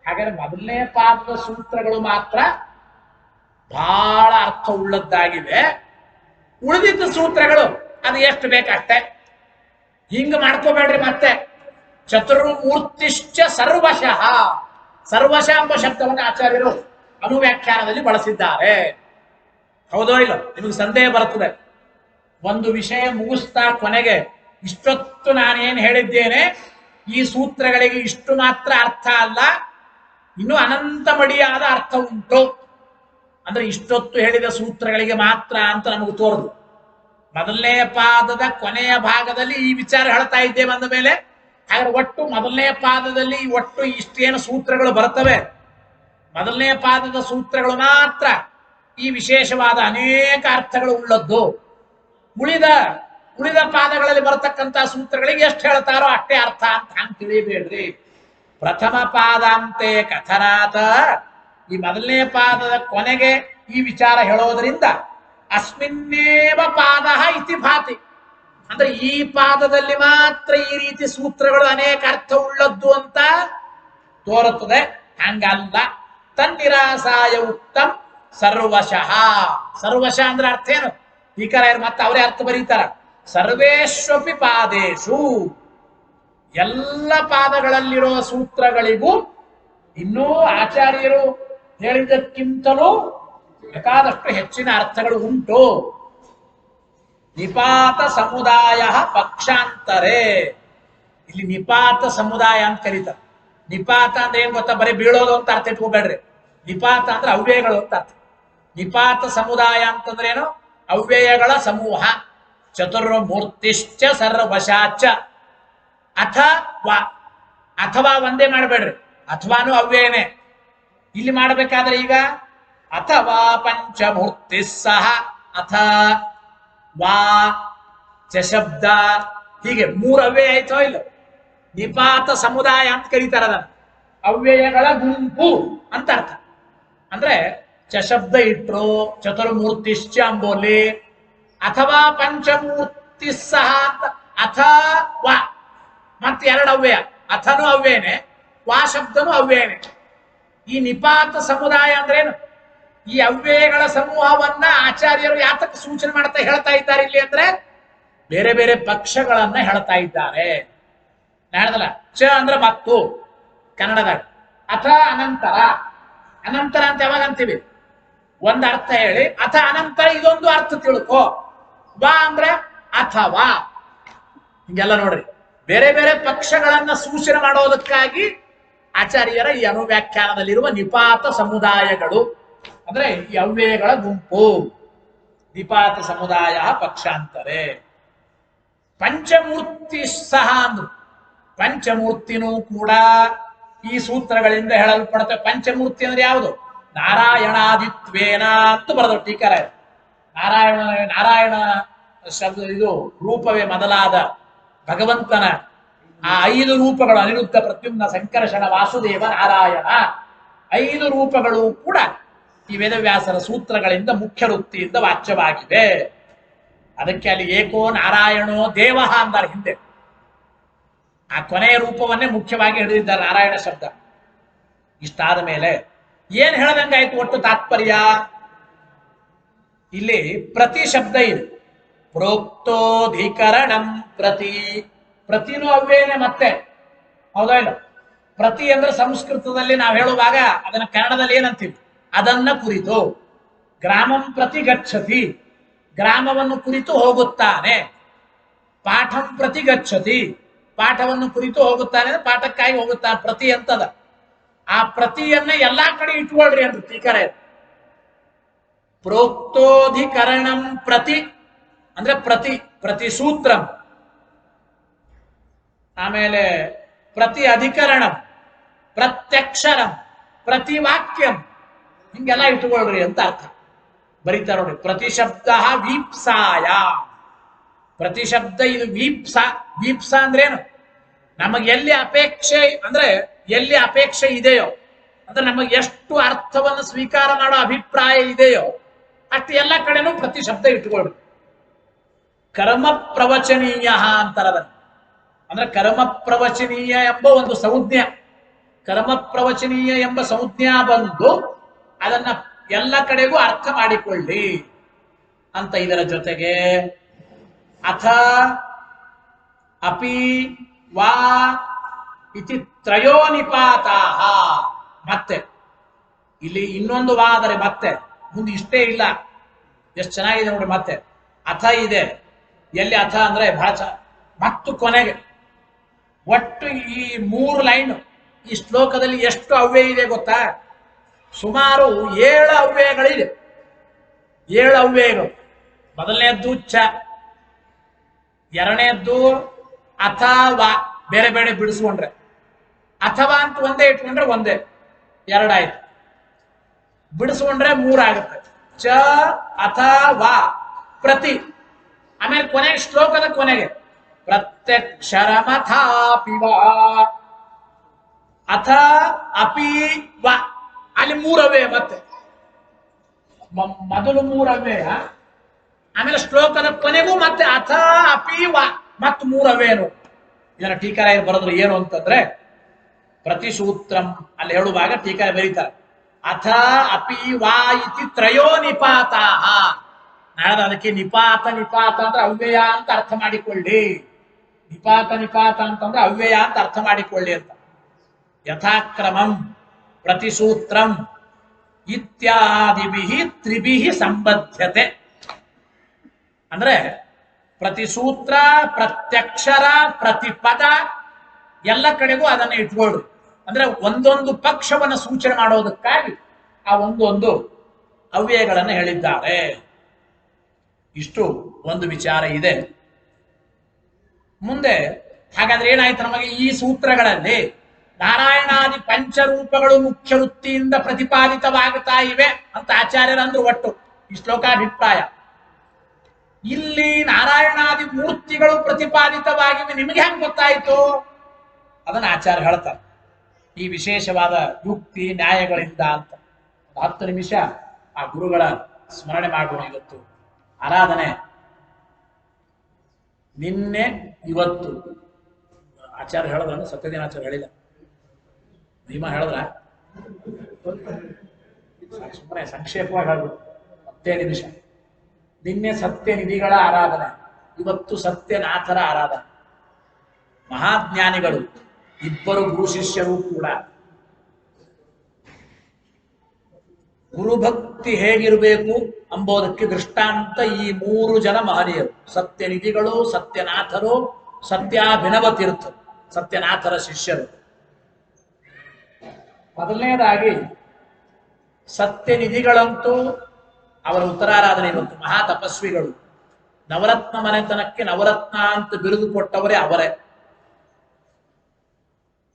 ಹಾಗಾದ್ರೆ ಮೊದಲನೇ ಪಾದದ ಸೂತ್ರಗಳು ಮಾತ್ರ ಬಹಳ ಅರ್ಥ ಉಳ್ಳದ್ದಾಗಿವೆ. ಉಳಿದಿದ್ದ ಸೂತ್ರಗಳು ಅದು ಎಷ್ಟು ಬೇಕಷ್ಟೇ. ಹಿಂಗ ಮಾಡ್ಕೋಬೇಡ್ರಿ. ಮತ್ತೆ ಚತುರ್ಮೂರ್ತಿಶ್ಚ ಸರ್ವಶಃ. ಸರ್ವಶಃ ಎಂಬ ಶಬ್ದವನ್ನು ಆಚಾರ್ಯರು ಅನುವ್ಯಾಖ್ಯಾನದಲ್ಲಿ ಬಳಸಿದ್ದಾರೆ. ಹೌದೋ ಇಲ್ಲ? ನಿಮಗೆ ಸಂದೇಹ ಬರ್ತದೆ. ಒಂದು ವಿಷಯ ಮುಗಿಸ್ತಾ ಕೊನೆಗೆ ಇಷ್ಟೊತ್ತು ನಾನೇನು ಹೇಳಿದ್ದೇನೆ, ಈ ಸೂತ್ರಗಳಿಗೆ ಇಷ್ಟು ಮಾತ್ರ ಅರ್ಥ ಅಲ್ಲ, ಇನ್ನು ಅನಂತ ಮಡಿಯಾದ ಅರ್ಥ ಉಂಟು ಅಂದ್ರೆ ಇಷ್ಟೊತ್ತು ಹೇಳಿದ ಸೂತ್ರಗಳಿಗೆ ಮಾತ್ರ ಅಂತ ನಮಗೆ ತೋರದು. ಮೊದಲನೇ ಪಾದದ ಕೊನೆಯ ಭಾಗದಲ್ಲಿ ಈ ವಿಚಾರ ಹೇಳ್ತಾ ಇದ್ದೇವೆ ಅಂದ ಮೇಲೆ ಹಾಗಾದ್ರೆ ಒಟ್ಟು ಮೊದಲನೇ ಪಾದದಲ್ಲಿ ಒಟ್ಟು ಇಷ್ಟೇನು ಸೂತ್ರಗಳು ಬರ್ತವೆ, ಮೊದಲನೇ ಪಾದದ ಸೂತ್ರಗಳು ಮಾತ್ರ ಈ ವಿಶೇಷವಾದ ಅನೇಕ ಅರ್ಥಗಳು ಉಳ್ಳದ್ದು. ಉಳಿದ ಪಾದಗಳಲ್ಲಿ ಬರತಕ್ಕಂತ ಸೂತ್ರಗಳಿಗೆ ಎಷ್ಟು ಹೇಳ್ತಾರೋ ಅಷ್ಟೇ ಅರ್ಥ ಅಂತ ಹಂಗೆ ತಿಳಿಬೇಡ್ರಿ. ಪ್ರಥಮ ಪಾದಾಂತೆ ಕಥನಾತ, ಈ ಮೊದಲನೇ ಪಾದದ ಕೊನೆಗೆ ಈ ವಿಚಾರ ಹೇಳೋದ್ರಿಂದ ಅಸ್ಮಿನ್ನೇವ ಪಾದ ಇತಿ ಭಾತಿ, ಅಂದ್ರೆ ಈ ಪಾದದಲ್ಲಿ ಮಾತ್ರ ಈ ರೀತಿ ಸೂತ್ರಗಳು ಅನೇಕ ಅರ್ಥ ಉಳ್ಳದ್ದು ಅಂತ ತೋರುತ್ತದೆ. ಹಂಗಲ್ಲ. ತನ್ನಿರಾಸಾಯ ಉಕ್ತಂ ಸರ್ವಶಃ. ಸರ್ವಶಃ ಅಂದ್ರೆ ಅರ್ಥ ಏನು? ಟೀಕರಾಯರು ಮತ್ತೆ ಅವರೇ ಅರ್ಥ ಬರೀತಾರ. ಸರ್ವೇಶ್ವಪಿ ಪಾದೇಶು, ಎಲ್ಲ ಪಾದಗಳಲ್ಲಿರುವ ಸೂತ್ರಗಳಿಗೂ ಇನ್ನೂ ಆಚಾರ್ಯರು ಹೇಳಿದ್ದಕ್ಕಿಂತಲೂ ಬೇಕಾದಷ್ಟು ಹೆಚ್ಚಿನ ಅರ್ಥಗಳು ಉಂಟು. ನಿಪಾತ ಸಮುದಾಯ ಪಕ್ಷಾಂತರೇ. ಇಲ್ಲಿ ನಿಪಾತ ಸಮುದಾಯ ಅಂತ ಕರೀತಾರೆ. ನಿಪಾತ ಅಂದ್ರೆ ಏನ್ ಗೊತ್ತಾ? ಬರೀ ಬೀಳೋದು ಅಂತ ಅರ್ಥ ಇಟ್ಕೋಬೇಡ್ರಿ. ನಿಪಾತ ಅಂದ್ರೆ ಅವ್ಯಯಗಳು ಅಂತ ಅರ್ಥ. ನಿಪಾತ ಸಮುದಾಯ ಅಂತಂದ್ರೇನು? ಅವ್ಯಯಗಳ ಸಮೂಹ. ಚತುರ್ಮೂರ್ತಿಶ್ಚ ಸರ್ವಶಾಚ. ಅಥವಾ ಒಂದೇ ಮಾಡಬೇಡ್ರಿ, ಅಥವಾನು ಅವ್ಯಯನೇ. ಇಲ್ಲಿ ಮಾಡಬೇಕಾದ್ರೆ ಈಗ ಅಥವಾ ಪಂಚಮೂರ್ತಿ ಸಹ, ಅಥ ವಾ ಚಶಬ್ದ, ಹೀಗೆ 3 ಅವ್ಯಯ ಆಯ್ತೋ ಇಲ್ಲ? ನಿಪಾತ ಸಮುದಾಯ ಅಂತ ಕರೀತಾರ ಅದನ್ನ. ಅವ್ಯಯಗಳ ಗುಂಪು ಅಂತ ಅರ್ಥ. ಅಂದ್ರೆ ಚಶಬ್ದ ಇಟ್ರು ಚತುರ್ಮೂರ್ತಿಶ್ಚ ಅಂಬೋಲಿ, ಅಥವಾ ಪಂಚಮೂರ್ತಿ ಸಹ ಅಂತ. ಅಥವಾ ಮತ್ತೆ 2 ಅವ್ಯಯ. ಅಥನು ಅವ್ಯಯನೇ, ವಾ ಶಬ್ದನು ಅವ್ಯಯನೇ. ಈ ನಿಪಾತ ಸಮುದಾಯ ಅಂದ್ರೇನು? ಈ ಅವ್ಯಯಗಳ ಸಮೂಹವನ್ನ ಆಚಾರ್ಯರು ಯಾತಕ್ಕೆ ಸೂಚನೆ ಮಾಡ್ತಾ ಹೇಳ್ತಾ ಇದ್ದಾರೆ ಇಲ್ಲಿ ಅಂದ್ರೆ ಬೇರೆ ಬೇರೆ ಪಕ್ಷಗಳನ್ನ ಹೇಳ್ತಾ ಇದ್ದಾರೆ. ಹೇಳಿದಲ್ಲ, ಚ ಅಂದ್ರೆ ಮತ್ತು ಕನ್ನಡದಾಗ, ಅಥ ಅನಂತರ. ಅನಂತರ ಅಂತ ಯಾವಾಗ ಅಂತೀವಿ? ಒಂದ್ ಅರ್ಥ ಹೇಳಿ, ಅಥ ಅನಂತರ ಇದೊಂದು ಅರ್ಥ ತಿಳ್ಕೊ. ವಾ ಅಂದ್ರೆ ಅಥವಾ. ಹಿಂಗೆಲ್ಲ ನೋಡ್ರಿ, ಬೇರೆ ಬೇರೆ ಪಕ್ಷಗಳನ್ನ ಸೂಚನೆ ಮಾಡೋದಕ್ಕಾಗಿ ಆಚಾರ್ಯರ ಈ ಅನುವ್ಯಾಖ್ಯಾನದಲ್ಲಿರುವ ನಿಪಾತ ಸಮುದಾಯಗಳು ಅಂದ್ರೆ ಈ ಅವ್ಯಯಗಳ ಗುಂಪು. ನಿಪಾತ ಸಮುದಾಯ ಪಕ್ಷಾಂತರೆ. ಪಂಚಮೂರ್ತಿ ಸಹ ಅಂದ್ರು. ಪಂಚಮೂರ್ತಿನೂ ಕೂಡ ಈ ಸೂತ್ರಗಳಿಂದ ಹೇಳಲ್ಪಡುತ್ತೆ. ಪಂಚಮೂರ್ತಿ ಅಂದ್ರೆ ಯಾವುದು? ನಾರಾಯಣಾದಿತ್ವೇನ ಅಂತ ಬರೆದ್ರು ಟೀಕಾರ. ನಾರಾಯಣ ಶಬ್ದ ಇದು ರೂಪವೇ ಮೊದಲಾದ ಭಗವಂತನ ಆ 5 ರೂಪಗಳು, ಅನಿರುದ್ಧ, ಪ್ರದ್ಯುಮ್ನ, ಸಂಕರ್ಷಣ, ವಾಸುದೇವ, ನಾರಾಯಣ, 5 ರೂಪಗಳು ಕೂಡ ಈ ವೇದವ್ಯಾಸರ ಸೂತ್ರಗಳಿಂದ ಮುಖ್ಯ ವೃತ್ತಿಯಿಂದ ವಾಚ್ಯವಾಗಿವೆ. ಅದಕ್ಕೆ ಅಲ್ಲಿ ಏಕೋ ನಾರಾಯಣೋ ದೇವ ಅಂದಾರೆ ಹಿಂದೆ. ಆ ಕೊನೆಯ ರೂಪವನ್ನೇ ಮುಖ್ಯವಾಗಿ ಹಿಡಿದಿದ್ದಾರೆ ನಾರಾಯಣ ಶಬ್ದ. ಇಷ್ಟಾದ ಮೇಲೆ ಏನ್ ಹೇಳದಂಗಾಯ್ತು ಒಟ್ಟು ತಾತ್ಪರ್ಯ? ಇಲ್ಲಿ ಪ್ರತಿ ಶಬ್ದ ಇದೆ. ಪ್ರೋಕ್ತೋಧಿಕರಣಂ ಪ್ರತಿ. ಪ್ರತಿನೂ ಅವ್ಯಯನೇ ಮತ್ತೆ, ಹೌದಾ ಇಲ್ಲ? ಪ್ರತಿ ಅಂದ್ರೆ ಸಂಸ್ಕೃತದಲ್ಲಿ ನಾವು ಹೇಳುವಾಗ ಅದನ್ನ ಕನ್ನಡದಲ್ಲಿ ಏನಂತೀವಿ? ಅದನ್ನ ಕುರಿತು. ಗ್ರಾಮಂ ಪ್ರತಿ ಗಚ್ಚತಿ, ಗ್ರಾಮವನ್ನು ಕುರಿತು ಹೋಗುತ್ತಾನೆ. ಪಾಠಂ ಪ್ರತಿ ಗಚ್ಚತಿ, ಪಾಠವನ್ನು ಕುರಿತು ಹೋಗುತ್ತಾನೆ, ಪಾಠಕ್ಕಾಗಿ ಹೋಗುತ್ತಾನೆ. ಪ್ರತಿ ಅಂತದ. ಆ ಪ್ರತಿಯನ್ನ ಎಲ್ಲಾ ಕಡೆ ಇಟ್ಕೊಳ್ರಿ ಅಂತ ಟೀಕರೆ. ಪ್ರೋಕ್ತೋಧಿಕರಣಂ ಪ್ರತಿ ಅಂದ್ರೆ ಪ್ರತಿ, ಪ್ರತಿ ಸೂತ್ರಂ, ಆಮೇಲೆ ಪ್ರತಿ ಅಧಿಕರಣಂ, ಪ್ರತ್ಯಕ್ಷರಂ, ಪ್ರತಿ ವಾಕ್ಯಂ, ಹಿಂಗೆಲ್ಲ ಇಟ್ಕೊಳ್ರಿ ಅಂತ ಅರ್ಥ ಬರೀತಾರ ನೋಡಿ. ಪ್ರತಿ ಶಬ್ದ ವೀಪ್ಸಾಯ. ಪ್ರತಿ ಶಬ್ದ ಇದು ವೀಪ್ಸ. ವೀಪ್ಸ ಅಂದ್ರೆ ಏನು? ನಮಗೆ ಎಲ್ಲಿ ಅಪೇಕ್ಷೆ ಅಂದ್ರೆ ಎಲ್ಲಿ ಅಪೇಕ್ಷೆ ಇದೆಯೋ, ಅಂದ್ರೆ ನಮಗೆ ಎಷ್ಟು ಅರ್ಥವನ್ನು ಸ್ವೀಕಾರ ಮಾಡೋ ಅಭಿಪ್ರಾಯ ಇದೆಯೋ ಅಷ್ಟು ಎಲ್ಲ ಕಡೆನೂ ಪ್ರತಿ ಶಬ್ದ ಇಟ್ಕೊಳ್ರಿ. ಕರ್ಮ ಪ್ರವಚನೀಯ ಅಂತಾರದ. ಅಂದ್ರೆ ಕರ್ಮ ಪ್ರವಚನೀಯ ಎಂಬ ಒಂದು ಸಂಜ್ಞಾ, ಕರ್ಮ ಪ್ರವಚನೀಯ ಎಂಬ ಸಂಜ್ಞಾ ಬಂದು ಅದನ್ನ ಎಲ್ಲ ಕಡೆಗೂ ಅರ್ಥ ಮಾಡಿಕೊಳ್ಳಿ ಅಂತ. ಇದರ ಜೊತೆಗೆ ಅಥ ಅಪಿ ವಾ ಇತಿ ತ್ರಯೋ ನಿಪಾತಾಹ. ಮತ್ತೆ ಇಲ್ಲಿ ಇನ್ನೊಂದು ವಾ ಆದರೆ ಮತ್ತೆ ಮುಂದೆ ಇಷ್ಟೇ ಇಲ್ಲ. ಎಷ್ಟು ಚೆನ್ನಾಗಿದೆ ನೋಡಿ. ಮತ್ತೆ ಅಥ ಇದೆ. ಎಲ್ಲಿ ಅಥ ಅಂದ್ರೆ ಭಾಷ ಮತ್ತು ಕೊನೆಗೆ ಒಟ್ಟು ಈ 3 ಲೈನ್ ಈ ಶ್ಲೋಕದಲ್ಲಿ ಎಷ್ಟು ಅವ್ಯಯ ಇದೆ ಗೊತ್ತಾ? ಸುಮಾರು 7 ಅವ್ಯಯಗಳಿದೆ. 7 ಅವ್ಯಯಗಳು. ಮೊದಲನೇದ್ದು ಚ, ಎರಡನೇದ್ದು ಅಥವಾ, ಬೇರೆ ಬೇರೆ ಬಿಡಿಸ್ಕೊಂಡ್ರೆ. ಅಥವಾ ಅಂತ ಒಂದೇ ಇಟ್ಕೊಂಡ್ರೆ ಒಂದೇ, 2 ಆಯ್ತು. ಬಿಡಿಸ್ಕೊಂಡ್ರೆ 3 ಆಗುತ್ತೆ. ಚ ಅಥವಾ ಪ್ರತಿ. ಆಮೇಲೆ ಕೊನೆಗೆ ಶ್ಲೋಕದ ಕೊನೆಗೆ ಪ್ರತ್ಯಕ್ಷರಮಥಾಪಿವ ಅಥ ಅಪಿ ವ. ಅಲ್ಲಿ 3 ಅವ್ಯಯ. ಮತ್ತೆ ಮೊದಲು 3 ಅವ್ಯಯ, ಆಮೇಲೆ ಶ್ಲೋಕದ ಕೊನೆಗೂ ಮತ್ತೆ ಅಥ ಅಪಿ ವ ಮತ್ತು 3 ಅವ್ಯಯನು. ಇದನ್ನ ಟೀಕಾರಾಯ ಬರೆದ್ರು ಏನು ಅಂತಂದ್ರೆ, ಪ್ರತಿ ಸೂತ್ರಂ ಅಲ್ಲಿ ಹೇಳುವಾಗ ಟೀಕಾರಾಯ ಬರೀತಾರೆ ಅಥ ಅಪಿ ವಾ ಇತಿ ತ್ರಯೋ ನಿಪಾತಾಹ. ನಾಳೆ ಅದಕ್ಕೆ ನಿಪಾತ ನಿಪಾತ ಅಂದ್ರೆ ಅವ್ಯಯ ಅಂತ ಅರ್ಥ ಮಾಡಿಕೊಳ್ಳಿ. ನಿಪಾತ ನಿಪಾತ ಅಂತಂದ್ರೆ ಅವ್ಯಯ ಅಂತ ಅರ್ಥ ಮಾಡಿಕೊಳ್ಳಿ ಅಂತ. ಯಥಾಕ್ರಮಂ ಪ್ರತಿಸೂತ್ರಂ ಇತ್ಯಾದಿಭಿಃ ತ್ರಿಭಿಃ ಸಂಬದ್ಧತೆ. ಅಂದ್ರೆ ಪ್ರತಿಸೂತ್ರ, ಪ್ರತ್ಯಕ್ಷರ, ಪ್ರತಿಪದ ಎಲ್ಲ ಕಡೆಗೂ ಅದನ್ನು ಇಟ್ಕೊಳ್ರಿ. ಅಂದ್ರೆ ಒಂದೊಂದು ಪಕ್ಷವನ್ನು ಸೂಚನೆ ಮಾಡೋದಕ್ಕಾಗಿ ಆ ಒಂದೊಂದು ಅವ್ಯಯಗಳನ್ನು ಹೇಳಿದ್ದಾರೆ. ಇಷ್ಟು ಒಂದು ವಿಚಾರ ಇದೆ. ಮುಂದೆ ಹಾಗಾದ್ರೆ ಏನಾಯ್ತು ನಮಗೆ? ಈ ಸೂತ್ರಗಳಲ್ಲಿ ನಾರಾಯಣಾದಿ ಪಂಚರೂಪಗಳು ಮುಖ್ಯ ವೃತ್ತಿಯಿಂದ ಪ್ರತಿಪಾದಿತವಾಗುತ್ತಾ ಇವೆ ಅಂತ ಆಚಾರ್ಯರಂದ್ರು. ಒಟ್ಟು ಈ ಶ್ಲೋಕಾಭಿಪ್ರಾಯ. ಇಲ್ಲಿ ನಾರಾಯಣಾದಿ ಮೂರ್ತಿಗಳು ಪ್ರತಿಪಾದಿತವಾಗಿವೆ, ನಿಮಗೆ ಹೆಂಗ್ ಗೊತ್ತಾಯಿತು? ಅದನ್ನ ಆಚಾರ್ಯ ಹೇಳ್ತಾರೆ ಈ ವಿಶೇಷವಾದ ಯುಕ್ತಿ ನ್ಯಾಯಗಳಿಂದ ಅಂತ. 10 ನಿಮಿಷ ಆ ಗುರುಗಳ ಸ್ಮರಣೆ ಮಾಡೋಣ. ಇವತ್ತು ಆರಾಧನೆ ನಿನ್ನೆ ಇವತ್ತು ಆಚಾರ್ಯ ಹೇಳಿದ್ರ? ಸತ್ಯದೇನಾಚಾರ್ಯ ಹೇಳಿಲ್ಲ, ಭೀಮ ಹೇಳಿದ್ರ? ಸುಮ್ಮನೆ ಸಂಕ್ಷೇಪವಾಗಿ ಹೇಳ್ಬಿಟ್ಟು 10 ನಿಮಿಷ. ನಿನ್ನೆ ಸತ್ಯ ನಿಧಿಗಳ ಆರಾಧನೆ, ಇವತ್ತು ಸತ್ಯನಾಥರ ಆರಾಧನೆ. ಮಹಾಜ್ಞಾನಿಗಳು ಇಬ್ಬರು ಗುರು ಶಿಷ್ಯರು ಕೂಡ. ಗುರುಭಕ್ತಿ ಹೇಗಿರಬೇಕು ಎಂಬುದಕ್ಕೆ ದೃಷ್ಟಾಂತ ಈ 3 ಜನ ಮಹನೀಯರು. ಸತ್ಯನಿಧಿಗಳು, ಸತ್ಯನಾಥರು, ಸತ್ಯಾಭಿನವ ತೀರ್ಥರು, ಸತ್ಯನಾಥರ ಶಿಷ್ಯರು. ಮೊದಲನೇದಾಗಿ ಸತ್ಯನಿಧಿಗಳಂತೂ ಅವರ ಉತ್ತರಾರಾಧನೆ ಇವತ್ತು ಮಹಾ ತಪಸ್ವಿಗಳು. ನವರತ್ನ ಮನೆತನಕ್ಕೆ ನವರತ್ನ ಅಂತ ಬಿರುದು ಕೊಟ್ಟವರೇ ಅವರೇ.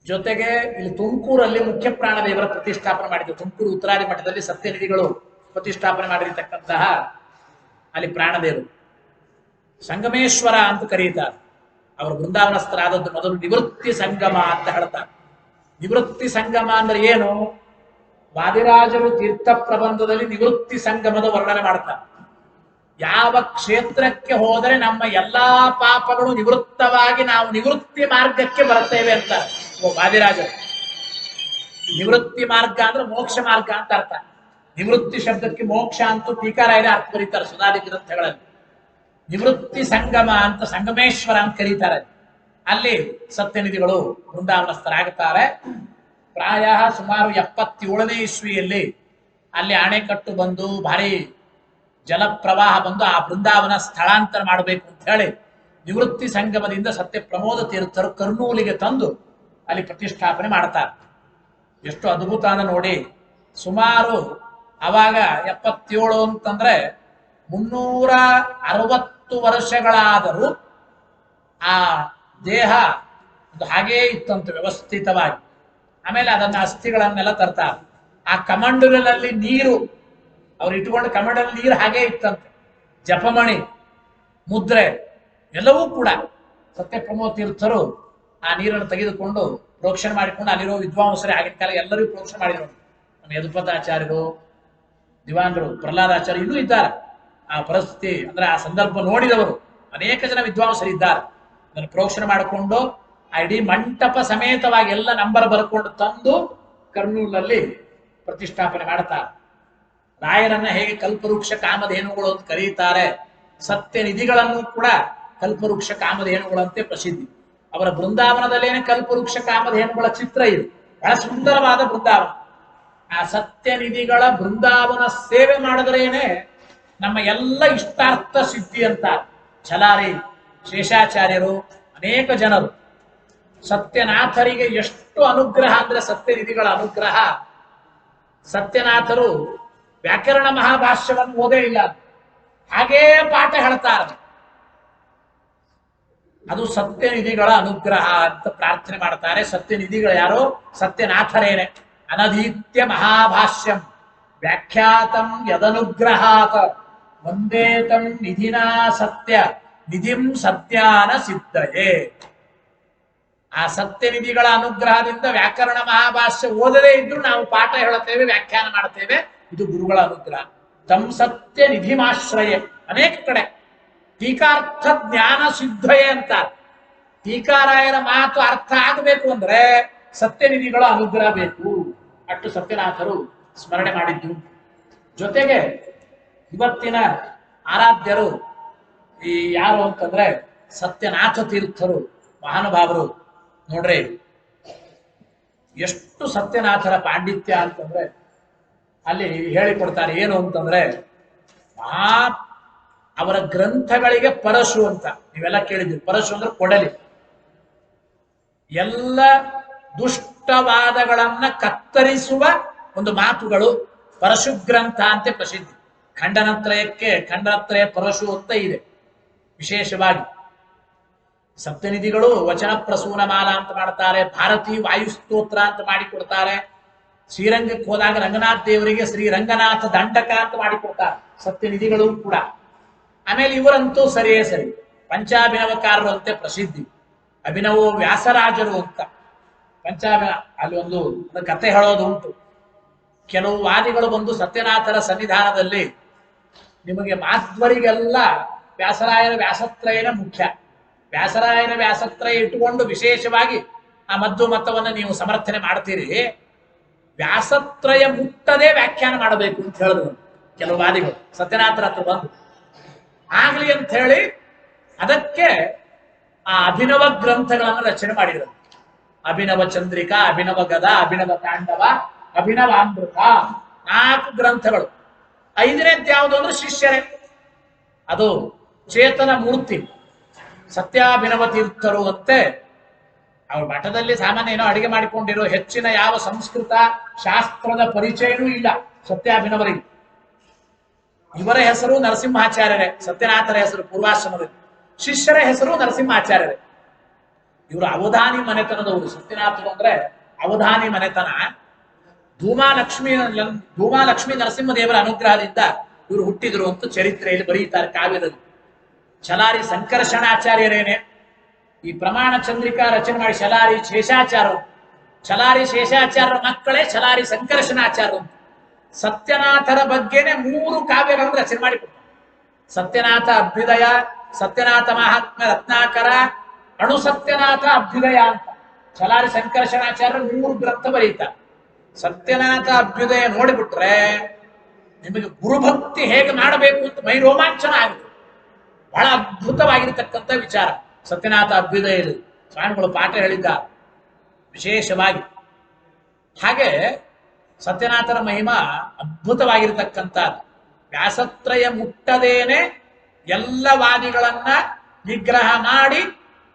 ಜೊತೆಗೆ ಇಲ್ಲಿ ತುಮಕೂರಲ್ಲಿ ಮುಖ್ಯ ಪ್ರಾಣದೇವರ ಪ್ರತಿಷ್ಠಾಪನೆ ಮಾಡಿದ್ರು. ತುಮಕೂರು ಉತ್ತರಾದಿ ಮಠದಲ್ಲಿ ಸತ್ಯನಿಧಿಗಳು ಪ್ರತಿಷ್ಠಾಪನೆ ಮಾಡಿರ್ತಕ್ಕಂತಹ ಅಲ್ಲಿ ಪ್ರಾಣದೇವರು ಸಂಗಮೇಶ್ವರ ಅಂತ ಕರೀತಾರೆ. ಅವರು ಬೃಂದಾವನಸ್ಥರಾದದ್ದು ಮೊದಲು ನಿವೃತ್ತಿ ಸಂಗಮ ಅಂತ ಹೇಳ್ತಾರೆ. ನಿವೃತ್ತಿ ಸಂಗಮ ಅಂದ್ರೆ ಏನು? ವಾದಿರಾಜರು ತೀರ್ಥ ಪ್ರಬಂಧದಲ್ಲಿ ನಿವೃತ್ತಿ ಸಂಗಮದ ವರ್ಣನೆ ಮಾಡ್ತಾರೆ. ಯಾವ ಕ್ಷೇತ್ರಕ್ಕೆ ಹೋದರೆ ನಮ್ಮ ಎಲ್ಲಾ ಪಾಪಗಳು ನಿವೃತ್ತವಾಗಿ ನಾವು ನಿವೃತ್ತಿ ಮಾರ್ಗಕ್ಕೆ ಬರ್ತೇವೆ ಅಂತ ವಾದಿರಾಜರು. ನಿವೃತ್ತಿ ಮಾರ್ಗ ಅಂದ್ರೆ ಮೋಕ್ಷ ಮಾರ್ಗ ಅಂತ ಅರ್ಥ. ನಿವೃತ್ತಿ ಶಬ್ದಕ್ಕೆ ಮೋಕ್ಷ ಅಂತೂ ಟೀಕಾರಾಯರೇ ಅರ್ಥ ಬರೀತಾರೆ ಸುಧಾದಿ ಗ್ರಂಥಗಳಲ್ಲಿ. ನಿವೃತ್ತಿ ಸಂಗಮ ಅಂತ ಸಂಗಮೇಶ್ವರ ಅಂತ ಕರೀತಾರೆ. ಅಲ್ಲಿ ಸತ್ಯನಿಧಿಗಳು ಬೃಂದಾವನಸ್ಥರಾಗುತ್ತಾರೆ. ಪ್ರಾಯ ಸುಮಾರು 77ನೇ ಇಸ್ವಿಯಲ್ಲಿ ಅಲ್ಲಿ ಅಣೆಕಟ್ಟು ಬಂದು ಭಾರಿ ಜಲಪ್ರವಾಹ ಬಂದು ಆ ಬೃಂದಾವನ ಸ್ಥಳಾಂತರ ಮಾಡಬೇಕು ಅಂತ ಹೇಳಿ ನಿವೃತ್ತಿ ಸಂಗಮದಿಂದ ಸತ್ಯ ಪ್ರಮೋದ ತೀರ್ಥರು ಕರ್ನೂಲಿಗೆ ತಂದು ಅಲ್ಲಿ ಪ್ರತಿಷ್ಠಾಪನೆ ಮಾಡ್ತಾರೆ. ಎಷ್ಟು ಅದ್ಭುತ ಅಂದ್ರೆ ನೋಡಿ. ಸುಮಾರು ಅವಾಗ 77 ಅಂತಂದ್ರೆ 360 ವರ್ಷಗಳಾದರೂ ಆ ದೇಹ ಹಾಗೇ ಇತ್ತಂತೆ ವ್ಯವಸ್ಥಿತವಾಗಿ. ಆಮೇಲೆ ಅದನ್ನ ಅಸ್ಥಿಗಳನ್ನೆಲ್ಲ ತರ್ತಾರೆ. ಆ ಕಮಂಡಲಲ್ಲಿ ನೀರು ಅವ್ರು ಇಟ್ಕೊಂಡು ಕಮಂಡಲ ನೀರು ಹಾಗೇ ಇತ್ತಂತೆ. ಜಪಮಣಿ ಮುದ್ರೆ ಎಲ್ಲವೂ ಕೂಡ ಸತ್ಯ ಪ್ರಮೋದ ತೀರ್ಥರು ಆ ನೀರನ್ನು ತೆಗೆದುಕೊಂಡು ಪ್ರೋಕ್ಷಣೆ ಮಾಡಿಕೊಂಡು ಅಲ್ಲಿರೋ ವಿದ್ವಾಂಸರೇ ಆಗಿನ ಕಾಲ ಎಲ್ಲರಿಗೂ ಪ್ರೋಕ್ಷಣೆ ಮಾಡಿದ್ರು. ನಮ್ಮ ಯದುಪತಾಚಾರ್ಯರು, ದಿವಾನರು, ಪ್ರಹ್ಲಾದಾಚಾರ್ಯ ಇನ್ನೂ ಇದ್ದಾರೆ. ಆ ಪರಿಸ್ಥಿತಿ ಅಂದ್ರೆ ಆ ಸಂದರ್ಭ ನೋಡಿದವರು ಅನೇಕ ಜನ ವಿದ್ವಾಂಸರು ಇದ್ದಾರೆ. ಅದನ್ನು ಪ್ರೋಕ್ಷಣೆ ಮಾಡಿಕೊಂಡು ಆ ಇಡೀ ಮಂಟಪ ಸಮೇತವಾಗಿ ಎಲ್ಲ ನಂಬರ್ ಬರ್ಕೊಂಡು ತಂದು ಕರ್ನೂಲಲ್ಲಿ ಪ್ರತಿಷ್ಠಾಪನೆ ಮಾಡ್ತಾರೆ. ರಾಯರನ್ನ ಹೇಗೆ ಕಲ್ಪವೃಕ್ಷ ಕಾಮಧೇನುಗಳು ಅಂತ ಕರೀತಾರೆ, ಸತ್ಯನಿಧಿಗಳನ್ನು ಕೂಡ ಕಲ್ಪವೃಕ್ಷ ಕಾಮಧೇನುಗಳಂತೆ ಪ್ರಸಿದ್ಧಿ. ಅವರ ಬೃಂದಾವನದಲ್ಲೇನೆ ಕಲ್ಪವೃಕ್ಷ ಕಾಮಧೇನುಗಳ ಚಿತ್ರ ಇದೆ. ಬಹಳ ಸುಂದರವಾದ ಬೃಂದಾವನ. ಆ ಸತ್ಯನಿಧಿಗಳ ಬೃಂದಾವನ ಸೇವೆ ಮಾಡಿದ್ರೇನೆ ನಮ್ಮ ಎಲ್ಲ ಇಷ್ಟಾರ್ಥ ಸಿದ್ಧಿ ಅಂತ. ಛಲಾರಿ ಶೇಷಾಚಾರ್ಯರು ಅನೇಕ ಜನರು ಸತ್ಯನಾಥರಿಗೆ ಎಷ್ಟು ಅನುಗ್ರಹ ಅಂದ್ರೆ ಸತ್ಯನಿಧಿಗಳ ಅನುಗ್ರಹ. ಸತ್ಯನಾಥರು ವ್ಯಾಕರಣ ಮಹಾಭಾಷ್ಯವನ್ನು ಓದೇ ಇಲ್ಲ, ಹಾಗೇ ಪಾಠ ಹೇಳ್ತಾರೆ. ಅದು ಸತ್ಯನಿಧಿಗಳ ಅನುಗ್ರಹ ಅಂತ ಪ್ರಾರ್ಥನೆ ಮಾಡ್ತಾರೆ. ಸತ್ಯನಿಧಿಗಳು ಯಾರೋ? ಸತ್ಯನಾಥರೇನೆ. ಅನಧೀತ್ಯ ಮಹಾಭಾಷ್ಯಂ ವ್ಯಾಖ್ಯಾತಂ ಯದನುಗ್ರಹಾತ್ ವಂದೇತಂ ನಿಧಿನಾ ಸತ್ಯ ನಿಧಿಂ ಸತ್ಯಾನ ಸಿದ್ಧಯೇ. ಆ ಸತ್ಯನಿಧಿಗಳ ಅನುಗ್ರಹದಿಂದ ವ್ಯಾಕರಣ ಮಹಾಭಾಷ್ಯ ಓದದೇ ಇದ್ರು ನಾವು ಪಾಠ ಹೇಳುತ್ತೇವೆ, ವ್ಯಾಖ್ಯಾನ ಮಾಡ್ತೇವೆ. ಇದು ಗುರುಗಳ ಅನುಗ್ರಹ. ತಂ ಸತ್ಯ ನಿಧಿಮಾಶ್ರಯ. ಅನೇಕ ಕಡೆ ಟೀಕಾರ್ಥ ಜ್ಞಾನ ಸಿದ್ಧಯೇ ಅಂತ. ಟೀಕಾರಾಯರ ಮಾತು ಅರ್ಥ ಆಗಬೇಕು ಅಂದ್ರೆ ಸತ್ಯನಿಧಿಗಳ ಅನುಗ್ರಹ ಬೇಕು. ಅಷ್ಟು ಸತ್ಯನಾಥರು ಸ್ಮರಣೆ ಮಾಡಿದ್ದು. ಜೊತೆಗೆ ಇವತ್ತಿನ ಆರಾಧ್ಯರು ಈ ಯಾರು ಅಂತಂದ್ರೆ ಸತ್ಯನಾಥ ತೀರ್ಥರು, ಮಹಾನುಭಾವರು. ನೋಡ್ರಿ ಎಷ್ಟು ಸತ್ಯನಾಥರ ಪಾಂಡಿತ್ಯ ಅಂತಂದ್ರೆ ಅಲ್ಲಿ ಹೇಳಿಕೊಡ್ತಾರೆ. ಏನು ಅಂತಂದ್ರೆ ಅವರ ಗ್ರಂಥಗಳಿಗೆ ಪರಶು ಅಂತ ನೀವೆಲ್ಲ ಕೇಳಿದ್ರಿ. ಪರಶು ಅಂದ್ರೆ ಕೊಡಲಿ. ಎಲ್ಲ ದುಷ್ಟವಾದಗಳನ್ನ ಕತ್ತರಿಸುವ ಒಂದು ಮಾತುಗಳು ಪರಶು ಗ್ರಂಥ ಅಂತ ಪ್ರಸಿದ್ಧಿ. ಖಂಡನತ್ರಯ ಪರಶು ಅಂತ ಇದೆ. ವಿಶೇಷವಾಗಿ ಸಪ್ತನಿಧಿಗಳು ವಚನ ಪ್ರಸೂನ ಮಾಲ ಅಂತ ಮಾಡ್ತಾರೆ. ಭಾರತೀ ವಾಯುಸ್ತೋತ್ರ ಅಂತ ಮಾಡಿಕೊಡ್ತಾರೆ. ಶ್ರೀರಂಗಕ್ಕೆ ಹೋದಾಗ ರಂಗನಾಥ ದೇವರಿಗೆ ಶ್ರೀ ರಂಗನಾಥ ದಂಡಕ ಅಂತ ಮಾಡಿಕೊಡ್ತಾರೆ ಸತ್ಯನಿಧಿಗಳು ಕೂಡ. ಆಮೇಲೆ ಇವರಂತೂ ಸರಿಯೇ ಸರಿ ಪಂಚಾಭಿನವಕಾರರು ಅಂತೆ ಪ್ರಸಿದ್ಧಿ. ಅಭಿನವೋ ವ್ಯಾಸರಾಜರು ಅಂತ ಅಲ್ಲಿ ಒಂದು ಕತೆ ಹೇಳೋದು ಉಂಟು. ಕೆಲವು ವಾದಿಗಳು ಬಂದು ಸತ್ಯನಾಥರ ಸನ್ನಿಧಾನದಲ್ಲಿ ನಿಮಗೆ ಮಾಧ್ವರಿಗೆಲ್ಲ ವ್ಯಾಸರಾಯನ ವ್ಯಾಸತ್ರಯನ ಮುಖ್ಯ. ವ್ಯಾಸರಾಯನ ವ್ಯಾಸತ್ರಯ ಇಟ್ಟುಕೊಂಡು ವಿಶೇಷವಾಗಿ ಆ ಮದ್ದು ಮತವನ್ನು ನೀವು ಸಮರ್ಥನೆ ಮಾಡ್ತೀರಿ. ವ್ಯಾಸತ್ರಯ ಮುಟ್ಟದೆ ವ್ಯಾಖ್ಯಾನ ಮಾಡಬೇಕು ಅಂತ ಹೇಳಿದ್ರು ಕೆಲವು ವಾದಿಗಳು ಸತ್ಯನಾಥರ ಹತ್ರ ಬಂದು. ಆಗ್ಲಿ ಅಂತ ಹೇಳಿ ಅದಕ್ಕೆ ಆ ಅಭಿನವ ಗ್ರಂಥಗಳನ್ನು ರಚನೆ ಮಾಡಿದರು. ಅಭಿನವ ಚಂದ್ರಿಕಾ, ಅಭಿನವ ಗದ, ಅಭಿನವ ತಾಂಡವ, ಅಭಿನವ ಅಮೃತ, 4 ಗ್ರಂಥಗಳು. 5ನೇದ್ದು ಯಾವುದು ಅಂದ್ರೆ ಶಿಷ್ಯರೇ. ಅದು ಚೇತನ ಮೂರ್ತಿ ಸತ್ಯಾಭಿನವ ತೀರ್ಥರು ಅಂತೆ. ಅವ್ರ ಮಠದಲ್ಲಿ ಸಾಮಾನ್ಯ ಏನೋ ಅಡಿಗೆ ಮಾಡಿಕೊಂಡಿರೋ ಹೆಚ್ಚಿನ ಯಾವ ಸಂಸ್ಕೃತ ಶಾಸ್ತ್ರದ ಪರಿಚಯನೂ ಇಲ್ಲ. ಸತ್ಯಾಭಿನವರಿಗೆ. ಇವರ ಹೆಸರು ನರಸಿಂಹಾಚಾರ್ಯರೇ, ಸತ್ಯನಾಥರ ಹೆಸರು ಪೂರ್ವಾಶ್ರಮದಲ್ಲಿ, ಶಿಷ್ಯರ ಹೆಸರು ನರಸಿಂಹಾಚಾರ್ಯರೇ. ಇವರು ಅವಧಾನಿ ಮನೆತನದವರು. ಸತ್ಯನಾಥರು ಅಂದ್ರೆ ಅವಧಾನಿ ಮನೆತನ. ಧೂಮಾಲಕ್ಷ್ಮಿ ನರಸಿಂಹದೇವರ ಅನುಗ್ರಹದಿಂದ ಇವರು ಹುಟ್ಟಿದ್ರು ಅಂತ ಚರಿತ್ರೆಯಲ್ಲಿ ಬರೆಯುತ್ತಾರೆ ಕಾವ್ಯದಲ್ಲಿ. ಛಲಾರಿ ಸಂಕರ್ಷಣಾಚಾರ್ಯರೇನೆ ಈ ಪ್ರಮಾಣ ಚಂದ್ರಿಕಾ ರಚನೆ ಮಾಡಿ ಛಲಾರಿ ಶೇಷಾಚಾರ್ಯರು. ಛಲಾರಿ ಶೇಷಾಚಾರ್ಯರ ಮಕ್ಕಳೇ ಛಲಾರಿ ಸಂಕರ್ಷಣಾಚಾರ್ಯರು. ಸತ್ಯನಾಥರ ಬಗ್ಗೆನೆ 3 ಕಾವ್ಯಗಳನ್ನು ರಚನೆ ಮಾಡಿಕೊಡ್ತಾರೆ. ಸತ್ಯನಾಥ ಅಭ್ಯುದಯ, ಸತ್ಯನಾಥ ಮಹಾತ್ಮ ರತ್ನಾಕರ, ಅಣು ಸತ್ಯನಾಥ ಅಭ್ಯುದಯ ಅಂತ ಛಲಾರಿ ಸಂಕರ್ಷಣಾಚಾರ್ಯರು 3 ಗ್ರಂಥ ಬರೀತಾರೆ. ಸತ್ಯನಾಥ ಅಭ್ಯುದಯ ನೋಡಿಬಿಟ್ರೆ ನಿಮಗೆ ಗುರುಭಕ್ತಿ ಹೇಗೆ ಮಾಡಬೇಕು ಅಂತ ಮೈ ರೋಮಾಂಚನ ಆಗುತ್ತೆ. ಬಹಳ ಅದ್ಭುತವಾಗಿರತಕ್ಕಂಥ ವಿಚಾರ ಸತ್ಯನಾಥ ಅಭ್ಯುದಯದಲ್ಲಿ ಸ್ವಾಮಿಗಳು ಪಾಠ ಹೇಳಿದ್ದಾರೆ ವಿಶೇಷವಾಗಿ. ಹಾಗೆ ಸತ್ಯನಾಥರ ಮಹಿಮಾ ಅದ್ಭುತವಾಗಿರತಕ್ಕಂಥದ್ದು. ವ್ಯಾಸತ್ರಯ ಮುಟ್ಟದೇನೆ ಎಲ್ಲ ವಾದಿಗಳನ್ನ ನಿಗ್ರಹ ಮಾಡಿ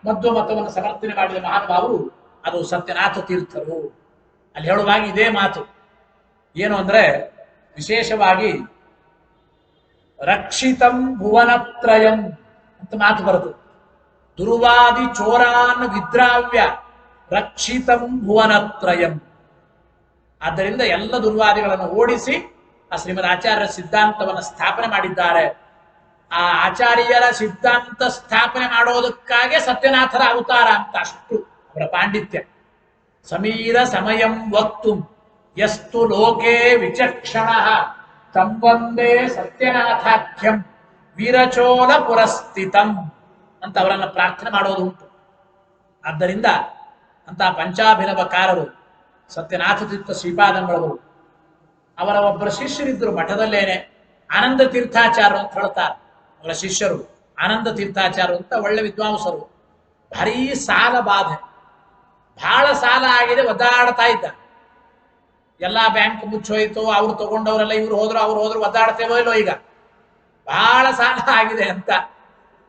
ಮಧ್ವ ಮತವನ್ನು ಸಮರ್ಥನೆ ಮಾಡಿದ ಮಹಾನುಭಾವರು ಅದು ಸತ್ಯನಾಥ ತೀರ್ಥರು. ಅಲ್ಲಿ ಹೇಳುವಾಗ ಇದೇ ಮಾತು ಏನು ಅಂದ್ರೆ, ವಿಶೇಷವಾಗಿ ರಕ್ಷಿತಂ ಭುವನತ್ರಯಂ ಅಂತ ಮಾತು ಬರುತ್ತದೆ. ದುರ್ವಾದಿ ಚೋರಾನ್ ವಿದ್ರಾವ್ಯ ರಕ್ಷಿತಂ ಭುವನತ್ರಯಂ. ಆದ್ದರಿಂದ ಎಲ್ಲ ದುರ್ವಾದಿಗಳನ್ನು ಓಡಿಸಿ ಆ ಶ್ರೀಮದ್ ಆಚಾರ್ಯರ ಸಿದ್ಧಾಂತವನ್ನು ಸ್ಥಾಪನೆ ಮಾಡಿದ್ದಾರೆ. ಆ ಆಚಾರ್ಯರ ಸಿದ್ಧಾಂತ ಸ್ಥಾಪನೆ ಮಾಡೋದಕ್ಕಾಗಿ ಸತ್ಯನಾಥರ ಅವತಾರ ಅಂತ ಅಷ್ಟು ಅವರ ಪಾಂಡಿತ್ಯ. ಸಮೀರ ಸಮಯಂ ವಕ್ತು ಯಸ್ತು ಲೋಕೆ ವಿಚಕ್ಷಣ ತಂವಂದೇ ಸತ್ಯನಾಥಾಖ್ಯಂ ವೀರಚೋಲ ಪುರಸ್ಥಿತಂ ಅಂತ ಅವರನ್ನು ಪ್ರಾರ್ಥನೆ ಮಾಡೋದು ಉಂಟು. ಆದ್ದರಿಂದ ಅಂತ ಪಂಚಾಭಿನವಕಾರರು ಸತ್ಯನಾಥ ತೀರ್ಥ ಶ್ರೀಪಾದಂಗಳವರು. ಅವರ ಒಬ್ಬರ ಶಿಷ್ಯರಿದ್ದರು ಮಠದಲ್ಲೇನೆ, ಆನಂದ ತೀರ್ಥಾಚಾರ್ಯ ಅಂತ ಹೇಳ್ತಾರೆ. ಅವರ ಶಿಷ್ಯರು ಆನಂದ ತೀರ್ಥಾಚಾರ್ಯ ಅಂತ ಒಳ್ಳೆ ವಿದ್ವಾಂಸರು. ಭಾರೀ ಸಾಲ ಬಾಧೆ, ಬಹಳ ಸಾಲ ಆಗಿದೆ, ಒದ್ದಾಡ್ತಾ ಇದ್ದ. ಎಲ್ಲಾ ಬ್ಯಾಂಕ್ ಮುಚ್ಚೋಯ್ತು, ಅವ್ರು ತಗೊಂಡವರೆಲ್ಲ ಇವ್ರು ಹೋದ್ರು ಒದ್ದಾಡ್ತೇವೋ ಇಲ್ಲೋ ಈಗ, ಬಹಳ ಸಾಲ ಆಗಿದೆ ಅಂತ.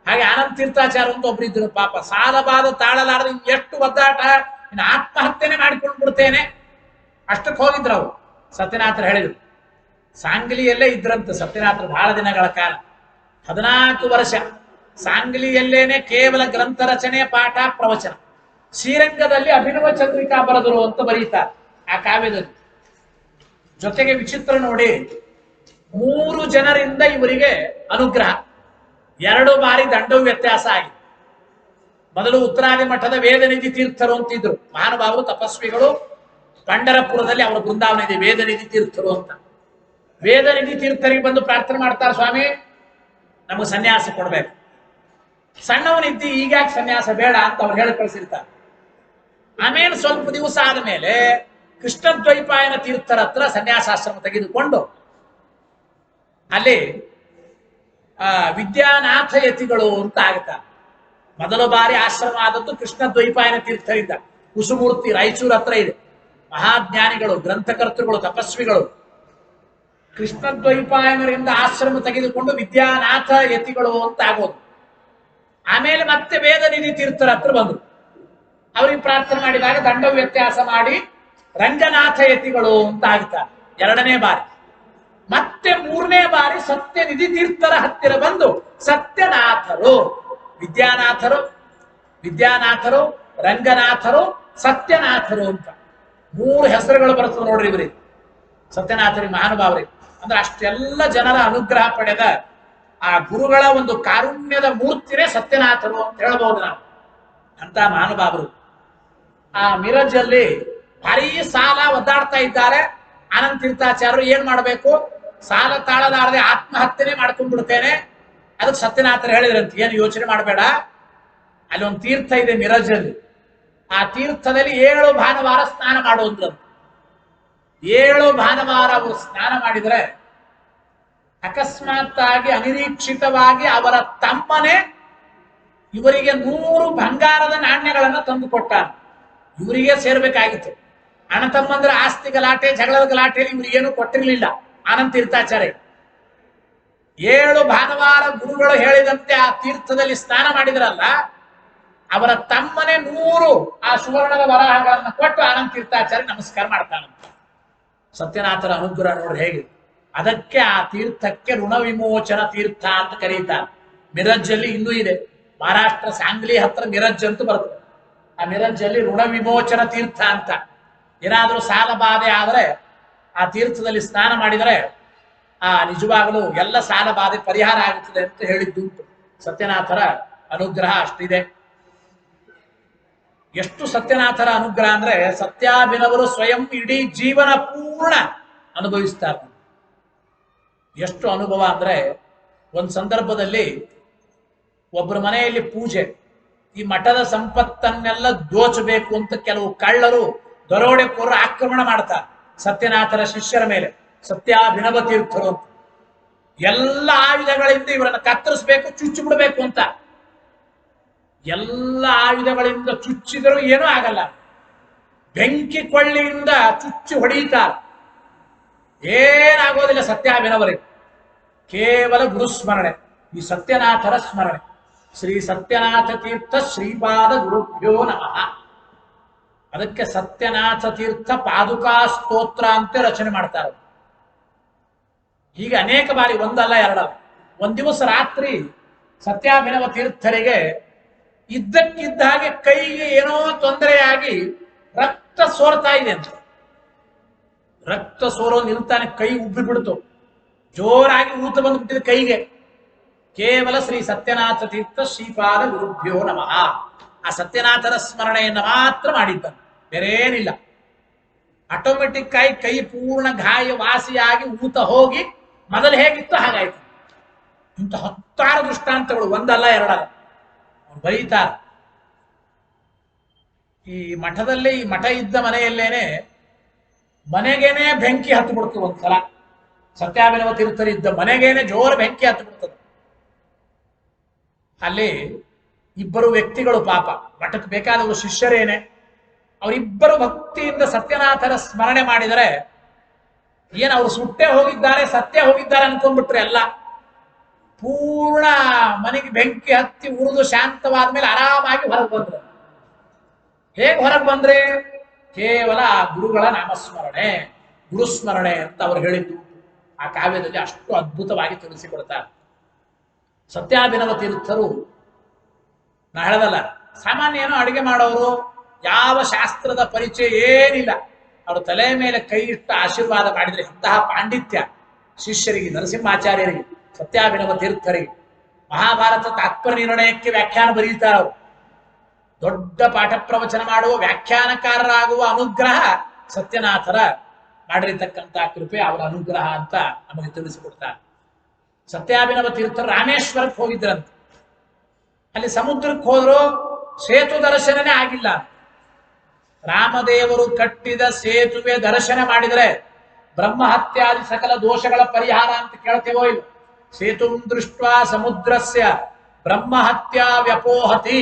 ಹಾಗೆ ಆನಂದ ತೀರ್ಥಾಚಾರ್ಯ ಅಂತ ಒಬ್ರು ಇದ್ರು. ಪಾಪ ಸಾಲ ಬಾಧ ತಾಳಲಾರದು, ಎಷ್ಟು ಒದ್ದಾಟ, ಇನ್ನು ಆತ್ಮಹತ್ಯೆನೆ ಮಾಡಿಕೊಂಡು ಬಿಡ್ತೇನೆ ಅಷ್ಟಕ್ಕೆ ಹೋಗಿದ್ರು ಅವರು. ಸತ್ಯನಾಥರು ಹೇಳಿದ್ರು. ಸಾಂಗ್ಲಿಯಲ್ಲೇ ಇದ್ರಂತೆ ಸತ್ಯನಾಥರು ಬಹಳ ದಿನಗಳ ಕಾಲ, 14 ವರ್ಷ ಸಾಂಗ್ಲಿಯಲ್ಲೇನೆ ಕೇವಲ ಗ್ರಂಥ ರಚನೆ, ಪಾಠ, ಪ್ರವಚನ. ಶ್ರೀರಂಗದಲ್ಲಿ ಅಭಿನವ ಚಂದ್ರಿಕಾ ಬರೆದರು ಅಂತ ಬರೀತಾರೆ ಆ ಕಾವ್ಯದಲ್ಲಿ. ಜೊತೆಗೆ ವಿಚಿತ್ರ ನೋಡಿ, 3 ಜನರಿಂದ ಇವರಿಗೆ ಅನುಗ್ರಹ, 2 ಬಾರಿ ದಂಡವು ವ್ಯತ್ಯಾಸ ಆಗಿದೆ. ಮೊದಲು ಉತ್ತರಾದಿ ಮಠದ ವೇದನಿಧಿ ತೀರ್ಥರು ಅಂತಿದ್ರು ಮಹಾನುಭಾವರು, ತಪಸ್ವಿಗಳು. ಪಂಡರಪುರದಲ್ಲಿ ಅವರ ಬೃಂದಾವನ ಇದೆ, ವೇದನಿಧಿ ತೀರ್ಥರು ಅಂತ. ವೇದನಿಧಿ ತೀರ್ಥರಿಗೆ ಬಂದು ಪ್ರಾರ್ಥನೆ ಮಾಡ್ತಾರೆ, ಸ್ವಾಮಿ ನಮಗೆ ಸನ್ಯಾಸ ಕೊಡ್ಬೇಕು. ಸಣ್ಣವನಿದ್ದಿ ಈಗ್ಯಾಕೆ ಸನ್ಯಾಸ ಬೇಡ ಅಂತ ಅವ್ರು ಹೇಳಿ ಕಳಿಸಿರ್ತಾರೆ. ಆಮೇಲೆ ಸ್ವಲ್ಪ ದಿವಸ ಆದ್ಮೇಲೆ ಕೃಷ್ಣದ್ವೈಪಾಯನ ತೀರ್ಥರ ಹತ್ರ ಸನ್ಯಾಸಾಶ್ರಮ ತೆಗೆದುಕೊಂಡು ಅಲ್ಲಿ ವಿದ್ಯಾನಾಥ ಯತಿಗಳು ಅಂತ ಆಗ್ತಾರೆ. ಮೊದಲ ಬಾರಿ ಆಶ್ರಮ ಆದದ್ದು ಕೃಷ್ಣದ್ವೈಪಾಯನ ತೀರ್ಥರಿಂದ. ಕುಸುಮೂರ್ತಿ ರಾಯಚೂರು ಹತ್ರ ಇದೆ. ಮಹಾಜ್ಞಾನಿಗಳು, ಗ್ರಂಥಕರ್ತೃಗಳು, ತಪಸ್ವಿಗಳು. ಕೃಷ್ಣದ್ವೈಪಾಯನರಿಂದ ಆಶ್ರಮ ತೆಗೆದುಕೊಂಡು ವಿದ್ಯಾನಾಥ ಯತಿಗಳು ಅಂತ ಆಗೋದು. ಆಮೇಲೆ ಮತ್ತೆ ವೇದನಿಧಿ ತೀರ್ಥರ ಹತ್ರ ಬಂದರು. ಅವ್ರಿಗೆ ಪ್ರಾರ್ಥನೆ ಮಾಡಿದಾಗ ದಂಡ ವ್ಯತ್ಯಾಸ ಮಾಡಿ ರಂಗನಾಥ ಯತಿಗಳು ಅಂತ ಆಗ್ತಾರೆ 2ನೇ ಬಾರಿ. ಮತ್ತೆ 3ನೇ ಬಾರಿ ಸತ್ಯನಿಧಿ ತೀರ್ಥರ ಹತ್ತಿರ ಬಂದು ಸತ್ಯನಾಥರು, ವಿದ್ಯಾನಾಥರು, ರಂಗನಾಥರು, ಸತ್ಯನಾಥರು ಅಂತ 3 ಹೆಸರುಗಳು ಬರ್ತದೆ ನೋಡ್ರಿ ಇವರಿಗೆ, ಸತ್ಯನಾಥರಿಗೆ, ಮಹಾನುಭಾವರಿಗೆ. ಅಂದ್ರೆ ಅಷ್ಟೆಲ್ಲ ಜನರ ಅನುಗ್ರಹ ಪಡೆದ ಆ ಗುರುಗಳ ಒಂದು ಕಾರುಣ್ಯದ ಮೂರ್ತಿನೇ ಸತ್ಯನಾಥರು ಅಂತ ಹೇಳ್ಬಹುದು ನಾವು. ಅಂತ ಮಹಾನುಭಾವರು ಆ ಮಿರಜಲ್ಲಿ ಭಾರೀ ಸಾಲ ಒದ್ದಾಡ್ತಾ ಇದ್ದಾರೆ. ಆನಂದ ತೀರ್ಥಾಚಾರ್ಯರು ಏನ್ ಮಾಡಬೇಕು, ಸಾಲ ತಾಳಲಾರದೆ ಆತ್ಮಹತ್ಯೆನೇ ಮಾಡ್ಕೊಂಡ್ಬಿಡ್ತೇನೆ. ಅದಕ್ಕೆ ಸತ್ಯನಾಥರು ಹೇಳಿದ್ರಂತ, ಏನು ಯೋಚನೆ ಮಾಡಬೇಡ, ಅಲ್ಲಿ ಒಂದು ತೀರ್ಥ ಇದೆ ಮಿರಜಲ್ಲಿ, ಆ ತೀರ್ಥದಲ್ಲಿ 7 ಭಾನುವಾರ ಸ್ನಾನ ಮಾಡುವಂತ. 7 ಭಾನುವಾರ ಅವರು ಸ್ನಾನ ಮಾಡಿದ್ರೆ ಅಕಸ್ಮಾತ್ ಆಗಿ ಅನಿರೀಕ್ಷಿತವಾಗಿ ಅವರ ತಮ್ಮನೇ ಇವರಿಗೆ 100 ಬಂಗಾರದ ನಾಣ್ಯಗಳನ್ನ ತಂದು ಕೊಟ್ಟ. ಇವರಿಗೆ ಸೇರ್ಬೇಕಾಗಿತ್ತು. ಅಣ್ಣ ತಮ್ಮಂದ್ರ ಆಸ್ತಿ ಗಲಾಟೆ, ಜಗಳದ ಗಲಾಟೆಯಲ್ಲಿ ಇವ್ರಿಗೇನು ಕೊಟ್ಟಿರ್ಲಿಲ್ಲ ಆನಂದ ತೀರ್ಥಾಚಾರ್ಯ. 7 ಭಾನುವಾರ ಗುರುಗಳು ಹೇಳಿದಂತೆ ಆ ತೀರ್ಥದಲ್ಲಿ ಸ್ನಾನ ಮಾಡಿದ್ರಲ್ಲ, ಅವರ ತಮ್ಮನೇ 100 ಆ ಸುವರ್ಣದ ವರಾಹಗಳನ್ನ ಕೊಟ್ಟು ಆನಂದ ತೀರ್ಥಾಚಾರ್ಯ ನಮಸ್ಕಾರ ಮಾಡ್ತಾನಂತ. ಸತ್ಯನಾಥರ ಅನುಗ್ರಹ ನೋಡ್ರಿ ಹೇಗೆ. ಅದಕ್ಕೆ ಆ ತೀರ್ಥಕ್ಕೆ ಋಣ ವಿಮೋಚನ ತೀರ್ಥ ಅಂತ ಕರೀತಾರೆ. ಮಿರಜ್ಜಲ್ಲಿ ಇನ್ನೂ ಇದೆ, ಮಹಾರಾಷ್ಟ್ರ ಸಾಂಗ್ಲಿ ಹತ್ರ ಮಿರಜ್ ಅಂತ ಬರ್ತದೆ. ಆ ಮಿರಜ್ಜಲ್ಲಿ ಋಣ ವಿಮೋಚನ ತೀರ್ಥ ಅಂತ. ಏನಾದರೂ ಸಾಲ ಬಾಧೆ ಆದರೆ ಆ ತೀರ್ಥದಲ್ಲಿ ಸ್ನಾನ ಮಾಡಿದರೆ ನಿಜವಾಗಲೂ ಎಲ್ಲ ಸಾಲ ಬಾಧೆ ಪರಿಹಾರ ಆಗುತ್ತದೆ ಅಂತ ಹೇಳಿದ್ದುಂಟು. ಸತ್ಯನಾಥರ ಅನುಗ್ರಹ ಅಷ್ಟಿದೆ. ಎಷ್ಟು ಸತ್ಯನಾಥರ ಅನುಗ್ರಹ ಅಂದ್ರೆ ಸತ್ಯಾಭಿನವರು ಸ್ವಯಂ ಇಡೀ ಜೀವನ ಪೂರ್ಣ ಅನುಭವಿಸ್ತಾರೆ. ಎಷ್ಟು ಅನುಭವ ಅಂದ್ರೆ, ಒಂದು ಸಂದರ್ಭದಲ್ಲಿ ಒಬ್ಬರ ಮನೆಯಲ್ಲಿ ಪೂಜೆ, ಈ ಮಠದ ಸಂಪತ್ತನ್ನೆಲ್ಲ ದೋಚಬೇಕು ಅಂತ ಕೆಲವು ಕಳ್ಳರು ದರೋಡೆಕೋರರು ಆಕ್ರಮಣ ಮಾಡ್ತಾರೆ ಸತ್ಯನಾಥರ ಶಿಷ್ಯರ ಮೇಲೆ. ಸತ್ಯಾಭಿನವ ತೀರ್ಥರು ಅಂತ ಎಲ್ಲ ಆಯುಧಗಳಿಂದ ಇವರನ್ನು ಕತ್ತರಿಸಬೇಕು, ಚುಚ್ಚು ಬಿಡಬೇಕು ಅಂತ. ಎಲ್ಲ ಆಯುಧಗಳಿಂದ ಚುಚ್ಚಿದರೂ ಏನೂ ಆಗಲ್ಲ. ಬೆಂಕಿ ಕೊಳ್ಳಿಯಿಂದ ಚುಚ್ಚಿ ಹೊಡೆಯುತ್ತಾರೆ, ಏನಾಗೋದಿಲ್ಲ ಸತ್ಯಾಭಿನವರಿಗೆ. ಕೇವಲ ಗುರುಸ್ಮರಣೆ, ಈ ಸತ್ಯನಾಥರ ಸ್ಮರಣೆ. ಶ್ರೀ ಸತ್ಯನಾಥ ತೀರ್ಥ ಶ್ರೀಪಾದ ಗುರುಭ್ಯೋ ನಮಃ. ಅದಕ್ಕೆ ಸತ್ಯನಾಥ ತೀರ್ಥ ಪಾದುಕಾ ಸ್ತೋತ್ರ ಅಂತ ರಚನೆ ಮಾಡ್ತಾರೆ. ಹೀಗೆ ಅನೇಕ ಬಾರಿ, ಒಂದಲ್ಲ ಎರಡಲ್ಲ. ಒಂದ್ ದಿವಸ ರಾತ್ರಿ ಸತ್ಯಾಭಿನವ ತೀರ್ಥರಿಗೆ ಇದ್ದಕ್ಕಿದ್ದ ಹಾಗೆ ಕೈಗೆ ಏನೋ ತೊಂದರೆಯಾಗಿ ರಕ್ತ ಸೋರ್ತಾ ಇದೆ ಅಂತ. ರಕ್ತ ಸೋರೋ ನಿಲ್ತಾನೆ, ಕೈ ಉಬ್ಬಿ ಬಿಡ್ತು, ಜೋರಾಗಿ ಊತ ಬಂದ್ಬಿಟ್ಟಿದೆ ಕೈಗೆ. ಕೇವಲ ಶ್ರೀ ಸತ್ಯನಾಥ ತೀರ್ಥ ಶ್ರೀಪಾದ ಗುರುಭ್ಯೋ ನಮಃ ಆ ಸತ್ಯನಾಥರ ಸ್ಮರಣೆಯನ್ನು ಮಾತ್ರ ಮಾಡಿದ್ದಾನೆ, ಬೇರೇನಿಲ್ಲ. ಆಟೋಮೆಟಿಕ್ ಆಗಿ ಕೈ ಪೂರ್ಣ ಗಾಯ ವಾಸಿಯಾಗಿ ಊತ ಹೋಗಿ ಮೊದಲು ಹೇಗಿತ್ತು ಹಾಗಾಯ್ತು. ಇಂಥ 10 ದೃಷ್ಟಾಂತಗಳು, ಒಂದಲ್ಲ ಎರಡಲ್ಲ. ಬರೀತಾರೆ. ಈ ಮಠದಲ್ಲಿ, ಈ ಮಠ ಇದ್ದ ಮನೆಯಲ್ಲೇನೆ ಮನೆಗೇನೆ ಬೆಂಕಿ ಹತ್ತು ಬಿಡ್ತು ಒಂದ್ಸಲ. ಸತ್ಯಾಭಿನವ ತೀರ್ಥರಿದ್ದ ಮನೆಗೇನೆ ಜೋರ ಬೆಂಕಿ ಹತ್ತು ಬಿಡ್ತದೆ. ಅಲ್ಲಿ ಇಬ್ಬರು ವ್ಯಕ್ತಿಗಳು, ಪಾಪ ಮಠಕ್ಕೆ ಬೇಕಾದವರು ಶಿಷ್ಯರೇನೆ, ಅವರಿಬ್ಬರು ಭಕ್ತಿಯಿಂದ ಸತ್ಯನಾಥರ ಸ್ಮರಣೆ ಮಾಡಿದರೆ ಏನು ಅವ್ರು ಸುಟ್ಟೆ ಹೋಗಿದ್ದಾರೆ, ಸತ್ಯ ಹೋಗಿದ್ದಾರೆ ಅನ್ಕೊಂಡ್ಬಿಟ್ರೆ ಎಲ್ಲ. ಪೂರ್ಣ ಮನೆಗೆ ಬೆಂಕಿ ಹತ್ತಿ ಉರಿದು ಶಾಂತವಾದ ಮೇಲೆ ಆರಾಮಾಗಿ ಹೊರಗೆ ಬಂದ್ರು. ಹೇಗೆ ಹೊರಗೆ ಬಂದ್ರೆ? ಕೇವಲ ಆ ಗುರುಗಳ ನಾಮಸ್ಮರಣೆ, ಗುರುಸ್ಮರಣೆ ಅಂತ ಅವರು ಹೇಳಿದ್ದು ಆ ಕಾವ್ಯದಲ್ಲಿ ಅಷ್ಟು ಅದ್ಭುತವಾಗಿ ತಿಳಿಸಿಕೊಡ್ತಾರೆ. ಸತ್ಯಾಭಿನವ ತೀರ್ಥರು ನಾ ಹೇಳದಲ್ಲ, ಸಾಮಾನ್ಯ ಏನೋ ಅಡಿಗೆ ಮಾಡೋರು, ಯಾವ ಶಾಸ್ತ್ರದ ಪರಿಚಯ ಏನಿಲ್ಲ, ಅವರು ತಲೆ ಮೇಲೆ ಕೈ ಇಟ್ಟು ಆಶೀರ್ವಾದ ಮಾಡಿದ್ರೆ ಇಂತಹ ಪಾಂಡಿತ್ಯ ಶಿಷ್ಯರಿಗೆ, ನರಸಿಂಹಾಚಾರ್ಯರಿಗೆ, ಸತ್ಯಾಭಿನವ ತೀರ್ಥರಿಗೆ. ಮಹಾಭಾರತ ತಾತ್ಪರ್ಯ ನಿರ್ಣಯಕ್ಕೆ ವ್ಯಾಖ್ಯಾನ ಬರೀತಾರೆ ಅವರು. ದೊಡ್ಡ ಪಾಠ ಪ್ರವಚನ ಮಾಡುವ ವ್ಯಾಖ್ಯಾನಕಾರರಾಗುವ ಅನುಗ್ರಹ ಸತ್ಯನಾಥರ ಮಾಡಿರತಕ್ಕಂಥ ಕೃಪೆ, ಅವರ ಅನುಗ್ರಹ ಅಂತ ನಮಗೆ ತಿಳಿಸಿಕೊಡ್ತಾರೆ. ಸತ್ಯಾಭಿನವ ತೀರ್ಥರು ರಾಮೇಶ್ವರಕ್ಕೆ ಹೋಗಿದ್ರಂತೆ. ಅಲ್ಲಿ ಸಮುದ್ರಕ್ಕೆ ಹೋದ್ರು, ಸೇತು ದರ್ಶನನೇ ಆಗಿಲ್ಲ. ರಾಮದೇವರು ಕಟ್ಟಿದ ಸೇತುವೆ ದರ್ಶನ ಮಾಡಿದರೆ ಬ್ರಹ್ಮಹತ್ಯಾದಿ ಸಕಲ ದೋಷಗಳ ಪರಿಹಾರ ಅಂತ ಕೇಳ್ತೇವೋ ಇಲ್ಲ. ಸೇತುಂ ದೃಷ್ಟ ಸಮುದ್ರಸ್ಯ ಬ್ರಹ್ಮಹತ್ಯಾ ವ್ಯಪೋಹತಿ.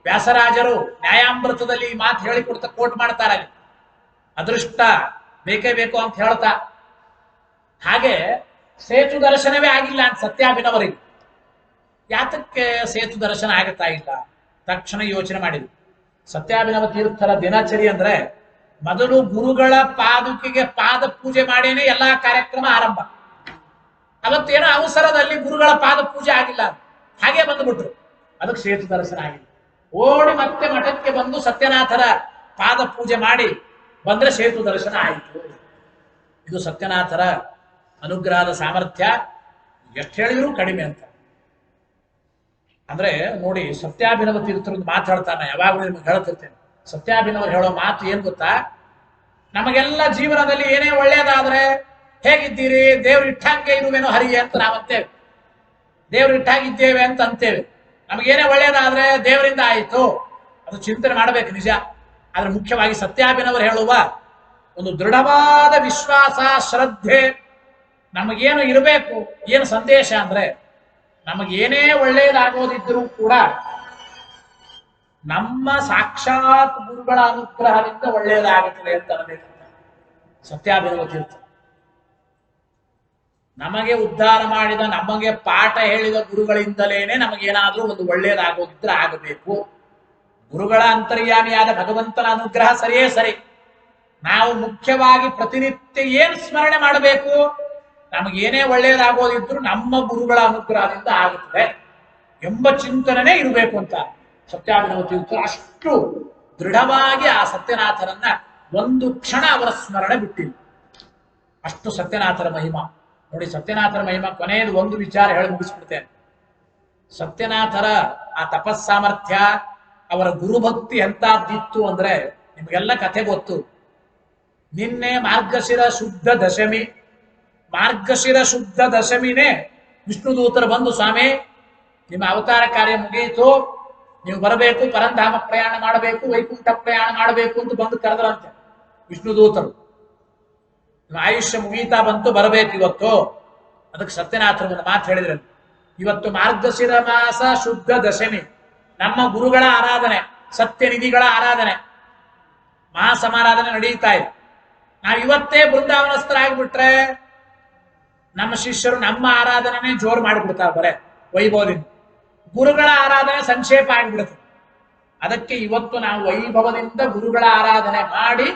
ವ್ಯಾಸರಾಜರು ನ್ಯಾಯಾಮೃತದಲ್ಲಿ ಈ ಮಾತು ಹೇಳಿಕೊಡ್ತಾ ಕೋಟ್ ಮಾಡ್ತಾರೆ. ಅದೃಷ್ಟ ಬೇಕೇ ಬೇಕು ಅಂತ ಹೇಳ್ತಾ, ಹಾಗೆ ಸೇತು ದರ್ಶನವೇ ಆಗಿಲ್ಲ ಅಂತ ಸತ್ಯಾಭಿನವರಿಗೆ. ಯಾತಕ್ಕೆ ಸೇತು ದರ್ಶನ ಆಗತ್ತಾ ಇಲ್ಲ? ತಕ್ಷಣ ಯೋಚನೆ ಮಾಡಿದ್ರು. ಸತ್ಯಾಭಿನವ ತೀರ್ಥರ ದಿನಚರಿ ಅಂದ್ರೆ ಮೊದಲು ಗುರುಗಳ ಪಾದುಕೆಗೆ ಪಾದ ಪೂಜೆ ಮಾಡೇನೆ ಎಲ್ಲಾ ಕಾರ್ಯಕ್ರಮ ಆರಂಭ. ಅವತ್ತೇನೋ ಅವಸರದಲ್ಲಿ ಗುರುಗಳ ಪಾದ ಪೂಜೆ ಆಗಿಲ್ಲ, ಹಾಗೆ ಬಂದುಬಿಟ್ರು. ಅದಕ್ಕೆ ಸೇತು ದರ್ಶನ ಆಗಿಲ್ಲ. ಓಡಿ ಮತ್ತೆ ಮಠಕ್ಕೆ ಬಂದು ಸತ್ಯನಾಥರ ಪಾದ ಪೂಜೆ ಮಾಡಿ ಬಂದ್ರೆ ಸೇತು ದರ್ಶನ ಆಯಿತು. ಇದು ಸತ್ಯನಾಥರ ಅನುಗ್ರಹದ ಸಾಮರ್ಥ್ಯ. ಎಷ್ಟು ಹೇಳಿದ್ರು ಕಡಿಮೆ ಅಂತ. ಅಂದ್ರೆ ನೋಡಿ, ಸತ್ಯಾಭಿನವ ತೀರ್ಥರದ್ದು ಮಾತಾಡ್ತಾನೆ, ಯಾವಾಗಲೂ ನಿಮಗೆ ಹೇಳ್ತಿರ್ತೇನೆ. ಸತ್ಯಾಭಿನವರು ಹೇಳೋ ಮಾತು ಏನ್ ಗೊತ್ತಾ? ನಮಗೆಲ್ಲ ಜೀವನದಲ್ಲಿ ಏನೇ ಒಳ್ಳೇದಾದ್ರೆ ಹೇಗಿದ್ದೀರಿ, ದೇವ್ರು ಇಟ್ಟಂಗೆ ಇರುವೇನೋ ಹರಿಯೇ ಅಂತ ನಾವಂತೇವೆ. ದೇವ್ರು ಇಟ್ಟಾಗಿದ್ದೇವೆ ಅಂತ ಅಂತೇವೆ. ನಮಗೇನೇ ಒಳ್ಳೇದಾದ್ರೆ ದೇವರಿಂದ ಆಯಿತು, ಅದು ಚಿಂತನೆ ಮಾಡಬೇಕು ನಿಜ. ಆದ್ರೆ ಮುಖ್ಯವಾಗಿ ಸತ್ಯಾಭಿನವರು ಹೇಳುವ ಒಂದು ದೃಢವಾದ ವಿಶ್ವಾಸ, ಶ್ರದ್ಧೆ ನಮಗೇನು ಇರಬೇಕು. ಏನು ಸಂದೇಶ ಅಂದ್ರೆ, ನಮಗೇನೇ ಒಳ್ಳೆಯದಾಗೋದಿದ್ರೂ ಕೂಡ ನಮ್ಮ ಸಾಕ್ಷಾತ್ ಗುರುಗಳ ಅನುಗ್ರಹದಿಂದ ಒಳ್ಳೆಯದಾಗುತ್ತದೆ ಅಂತ ಅನ್ನಬೇಕಂತ ಸತ್ಯಾಭಿನವ ತೀರ್ಥ. ನಮಗೆ ಉದ್ಧಾರ ಮಾಡಿದ, ನಮಗೆ ಪಾಠ ಹೇಳಿದ ಗುರುಗಳಿಂದಲೇನೆ ನಮಗೇನಾದ್ರೂ ಒಂದು ಒಳ್ಳೆಯದಾಗೋದಿದ್ರೆ ಆಗಬೇಕು. ಗುರುಗಳ ಅಂತರ್ಯಾಮಿಯಾದ ಭಗವಂತನ ಅನುಗ್ರಹ ಸರಿಯೇ ಸರಿ. ನಾವು ಮುಖ್ಯವಾಗಿ ಪ್ರತಿನಿತ್ಯ ಏನ್ ಸ್ಮರಣೆ ಮಾಡಬೇಕು? ನಮಗೇನೇ ಒಳ್ಳೆಯದಾಗೋದಿದ್ರು ನಮ್ಮ ಗುರುಗಳ ಅನುಗ್ರಹದಿಂದ ಆಗುತ್ತದೆ ಎಂಬ ಚಿಂತನೆ ಇರಬೇಕು ಅಂತ ಸತ್ಯಾಭಿನವ ತೀರ್ಥರು ಅಷ್ಟು ದೃಢವಾಗಿ ಆ ಸತ್ಯನಾಥರನ್ನ ಒಂದು ಕ್ಷಣ ಅವರ ಸ್ಮರಣೆ ಬಿಟ್ಟಿಲ್ಲ. ಅಷ್ಟು ಸತ್ಯನಾಥರ ಮಹಿಮಾ ನೋಡಿ. ಸತ್ಯನಾಥರ ಮಹಿಮಾ ಕೊನೆಯದು ಒಂದು ವಿಚಾರ ಹೇಳಿ ಮುಗಿಸ್ಬಿಡ್ತೇನೆ. ಸತ್ಯನಾಥರ ಆ ತಪಸ್ಸಾಮರ್ಥ್ಯ, ಅವರ ಗುರುಭಕ್ತಿ ಎಂತಾದ್ದಿತ್ತು ಅಂದ್ರೆ ನಿಮ್ಗೆಲ್ಲ ಕಥೆ ಗೊತ್ತು. ನಿನ್ನೆ ಮಾರ್ಗಶಿರ ಶುದ್ಧ ದಶಮಿ, ಮಾರ್ಗಶಿರ ಶುದ್ಧ ದಶಮಿನೇ ವಿಷ್ಣು ದೂತರು ಬಂದು, ಸ್ವಾಮಿ ನಿಮ್ಮ ಅವತಾರ ಕಾರ್ಯ ಮುಗಿಯಿತು, ನೀವು ಬರಬೇಕು, ಪರಂಧಾಮ ಪ್ರಯಾಣ ಮಾಡಬೇಕು, ವೈಕುಂಠ ಪ್ರಯಾಣ ಮಾಡಬೇಕು ಅಂತ ಬಂದು ಕರೆದ್ರಂತೆ ವಿಷ್ಣು ದೂತರು. ನಿಮ್ಮ ಆಯುಷ್ಯ ಮುಗೀತಾ ಬಂತು, ಬರಬೇಕು ಇವತ್ತು. ಅದಕ್ಕೆ ಸತ್ಯನಾಥರು ಒಂದು ಮಾತು ಹೇಳಿದ್ರೆ, ಇವತ್ತು ಮಾರ್ಗಶಿರ ಮಾಸ ಶುದ್ಧ ದಶಮಿ, ನಮ್ಮ ಗುರುಗಳ ಆರಾಧನೆ, ಸತ್ಯನಿಧಿಗಳ ಆರಾಧನೆ, ಮಹಾಸಮಾರಾಧನೆ ನಡೀತಾ ಇದೆ. ನಾವು ಇವತ್ತೇ ಬೃಂದಾವನಸ್ಥರಾಗ್ಬಿಟ್ರೆ ನಮ್ಮ ಶಿಷ್ಯರು ನಮ್ಮ ಆರಾಧನೆ ಜೋರು ಮಾಡಿಬಿಡ್ತಾರೆ, ಬರೇ ವೈಭವದಿಂದ. ಗುರುಗಳ ಆರಾಧನೆ ಸಂಕ್ಷೇಪ ಆಗಿಬಿಡುತ್ತೆ. ಅದಕ್ಕೆ ಇವತ್ತು ನಾವು ವೈಭವದಿಂದ ಗುರುಗಳ ಆರಾಧನೆ ಮಾಡಿ,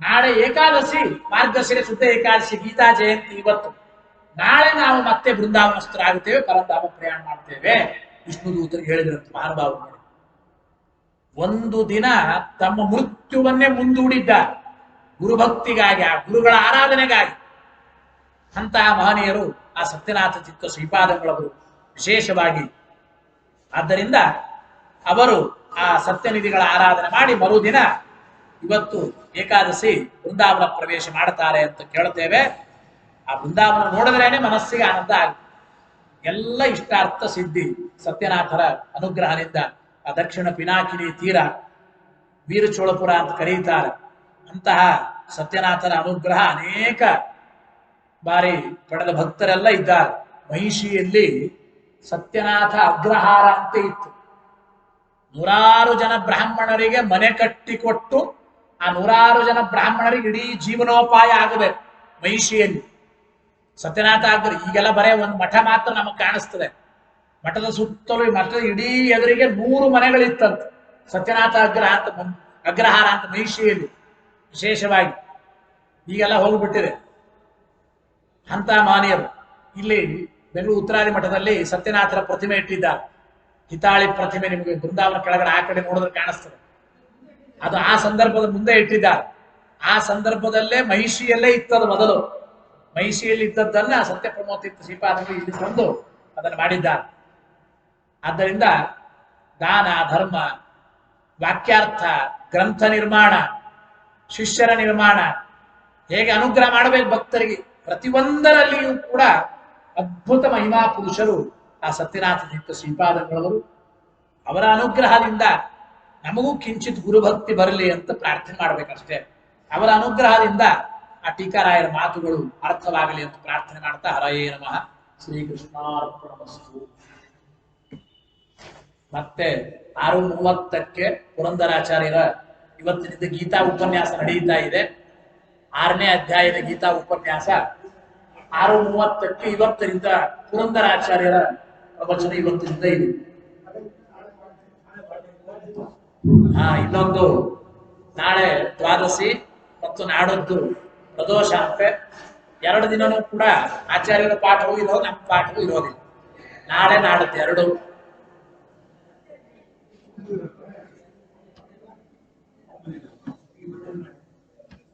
ನಾಳೆ ಏಕಾದಶಿ, ಮಾರ್ಗಶಿರ ಶುದ್ಧ ಏಕಾದಶಿ, ಗೀತಾ ಜಯಂತಿ ಇವತ್ತು, ನಾಳೆ ನಾವು ಮತ್ತೆ ಬೃಂದಾವನಸ್ಥರಾಗುತ್ತೇವೆ, ಪರಂಧಾಮ ಪ್ರಯಾಣ ಮಾಡ್ತೇವೆ. ವಿಷ್ಣು ದೂತರಿಗೆ ಹೇಳಿದ್ರಂತೆ ಮಹಾನುಭಾವರು ನೋಡಿ. ಒಂದು ದಿನ ತಮ್ಮ ಮೃತ್ಯುವನ್ನೇ ಮುಂದೂಡಿದ್ದಾರೆ ಗುರುಭಕ್ತಿಗಾಗಿ, ಆ ಗುರುಗಳ ಆರಾಧನೆಗಾಗಿ. ಅಂತಹ ಮಹನೀಯರು ಆ ಸತ್ಯನಾಥ ಚಿತ್ತ ಶ್ರೀಪಾದಂಗಳವರು ವಿಶೇಷವಾಗಿ. ಆದ್ದರಿಂದ ಅವರು ಆ ಸತ್ಯನಿಧಿಗಳ ಆರಾಧನೆ ಮಾಡಿ ಮರುದಿನ ಇವತ್ತು ಏಕಾದಶಿ ಬೃಂದಾವನ ಪ್ರವೇಶ ಮಾಡ್ತಾರೆ ಅಂತ ಕೇಳ್ತೇವೆ. ಆ ಬೃಂದಾವನ ನೋಡಿದ್ರೇನೆ ಮನಸ್ಸಿಗೆ ಆನಂದ ಆಗುತ್ತೆ. ಎಲ್ಲ ಇಷ್ಟಾರ್ಥ ಸಿದ್ಧಿ ಸತ್ಯನಾಥರ ಅನುಗ್ರಹದಿಂದ. ಆ ದಕ್ಷಿಣ ಪಿನಾಕಿನಿ ತೀರ ವೀರಚೋಳಪುರ ಅಂತ ಕರೀತಾರೆ. ಅಂತಹ ಸತ್ಯನಾಥರ ಅನುಗ್ರಹ ಅನೇಕ ಬಾರಿ ಪಡೆದ ಭಕ್ತರೆಲ್ಲ ಇದ್ದಾರೆ. ಮಹಿಷಿಯಲ್ಲಿ ಸತ್ಯನಾಥ ಅಗ್ರಹಾರ ಅಂತ ಇತ್ತು. 100 ಜನ ಬ್ರಾಹ್ಮಣರಿಗೆ ಮನೆ ಕಟ್ಟಿಕೊಟ್ಟು ಆ 100 ಜನ ಬ್ರಾಹ್ಮಣರಿಗೆ ಇಡೀ ಜೀವನೋಪಾಯ ಆಗಬೇಕು. ಮಹಿಷಿಯಲ್ಲಿ ಸತ್ಯನಾಥ ಆಗ್ರ. ಈಗೆಲ್ಲ ಬರೇ ಒಂದು ಮಠ ಮಾತ್ರ ನಮಗೆ ಕಾಣಿಸ್ತದೆ. ಮಠದ ಸುತ್ತಲೂ, ಮಠದ ಇಡೀ ಎದುರಿಗೆ 100 ಮನೆಗಳಿತ್ತಂತ. ಸತ್ಯನಾಥ ಅಗ್ರಹಾರ ಅಂತ ಮಹಿಷಿಯಲ್ಲಿ ವಿಶೇಷವಾಗಿ. ಈಗೆಲ್ಲ ಹೋಗ್ಬಿಟ್ಟಿದೆ. ಅಂತ ಮಾನ್ಯರು ಇಲ್ಲಿ ಬೆಂಗಳೂರು ಉತ್ತರಾದಿ ಮಠದಲ್ಲಿ ಸತ್ಯನಾಥರ ಪ್ರತಿಮೆ ಇಟ್ಟಿದ್ದಾರೆ. ಹಿತಾಳಿ ಪ್ರತಿಮೆ ನಿಮಗೆ ಬೃಂದಾವನ ಕೆಳಗಡೆ ಆ ಕಡೆ ನೋಡಿದ್ರೆ ಕಾಣಿಸ್ತದೆ. ಅದು ಆ ಸಂದರ್ಭದ ಮುಂದೆ ಇಟ್ಟಿದ್ದಾರೆ. ಆ ಸಂದರ್ಭದಲ್ಲೇ ಮಹಿಷಿಯಲ್ಲೇ ಇತ್ತದು ಮೊದಲು. ಮಹಿಷಿಯಲ್ಲಿ ಇದ್ದದ್ದನ್ನ ಸತ್ಯಪ್ರಮೋತೀರ್ಥ ಶ್ರೀಪಾದರು ಇಲ್ಲಿ ತಂದು ಅದನ್ನು ಮಾಡಿದ್ದಾರೆ. ಆದ್ದರಿಂದ ದಾನ, ಧರ್ಮ, ವಾಕ್ಯಾರ್ಥ, ಗ್ರಂಥ ನಿರ್ಮಾಣ, ಶಿಷ್ಯರ ನಿರ್ಮಾಣ, ಹೇಗೆ ಅನುಗ್ರಹ ಮಾಡಬೇಕು ಭಕ್ತರಿಗೆ, ಪ್ರತಿಯೊಂದರಲ್ಲಿಯೂ ಕೂಡ ಅದ್ಭುತ ಮಹಿಮಾ ಪುರುಷರು ಆ ಸತ್ಯನಾಥ ತೀರ್ಥ ಶ್ರೀಪಾದಂಗಳವರು. ಅವರ ಅನುಗ್ರಹದಿಂದ ನಮಗೂ ಕಿಂಚಿತ್ ಗುರುಭಕ್ತಿ ಬರಲಿ ಅಂತ ಪ್ರಾರ್ಥನೆ ಮಾಡ್ಬೇಕಷ್ಟೇ. ಅವರ ಅನುಗ್ರಹದಿಂದ ಆ ಟೀಕಾರಾಯರ ಮಾತುಗಳು ಅರ್ಥವಾಗಲಿ ಅಂತ ಪ್ರಾರ್ಥನೆ ಮಾಡ್ತಾ, ಹರಯೇ ನಮಃ, ಶ್ರೀಕೃಷ್ಣಾರ್ಪಣಮಸ್ತು. ಮತ್ತೆ 6:30ಕ್ಕೆ ಪುರಂದರಾಚಾರ್ಯರ ಇವತ್ತಿನಿಂದ ಗೀತಾ ಉಪನ್ಯಾಸ ನಡೆಯುತ್ತಾ ಇದೆ. 6ನೇ ಅಧ್ಯಾಯದ ಗೀತಾ ಉಪನ್ಯಾಸ 6:30ಕ್ಕೆ ಇವತ್ತಿನಿಂದ ಪುರಂದರಾಚಾರ್ಯರ ಪ್ರವಚನ ಇವತ್ತಿನಿಂದ ಇದೆ. ಇನ್ನೊಂದು ನಾಳೆ ದ್ವಾದಶಿ ಮತ್ತು ನಾಡದ್ದು ಪ್ರದೋಷ ಅಂತೆ. 2 ದಿನನೂ ಕೂಡ ಆಚಾರ್ಯರ ಪಾಠವೂ ಇರೋದು, ನಮ್ಮ ಪಾಠವೂ ಇರೋದಿಲ್ಲ. ನಾಳೆ ನಾಡದ್ದು 2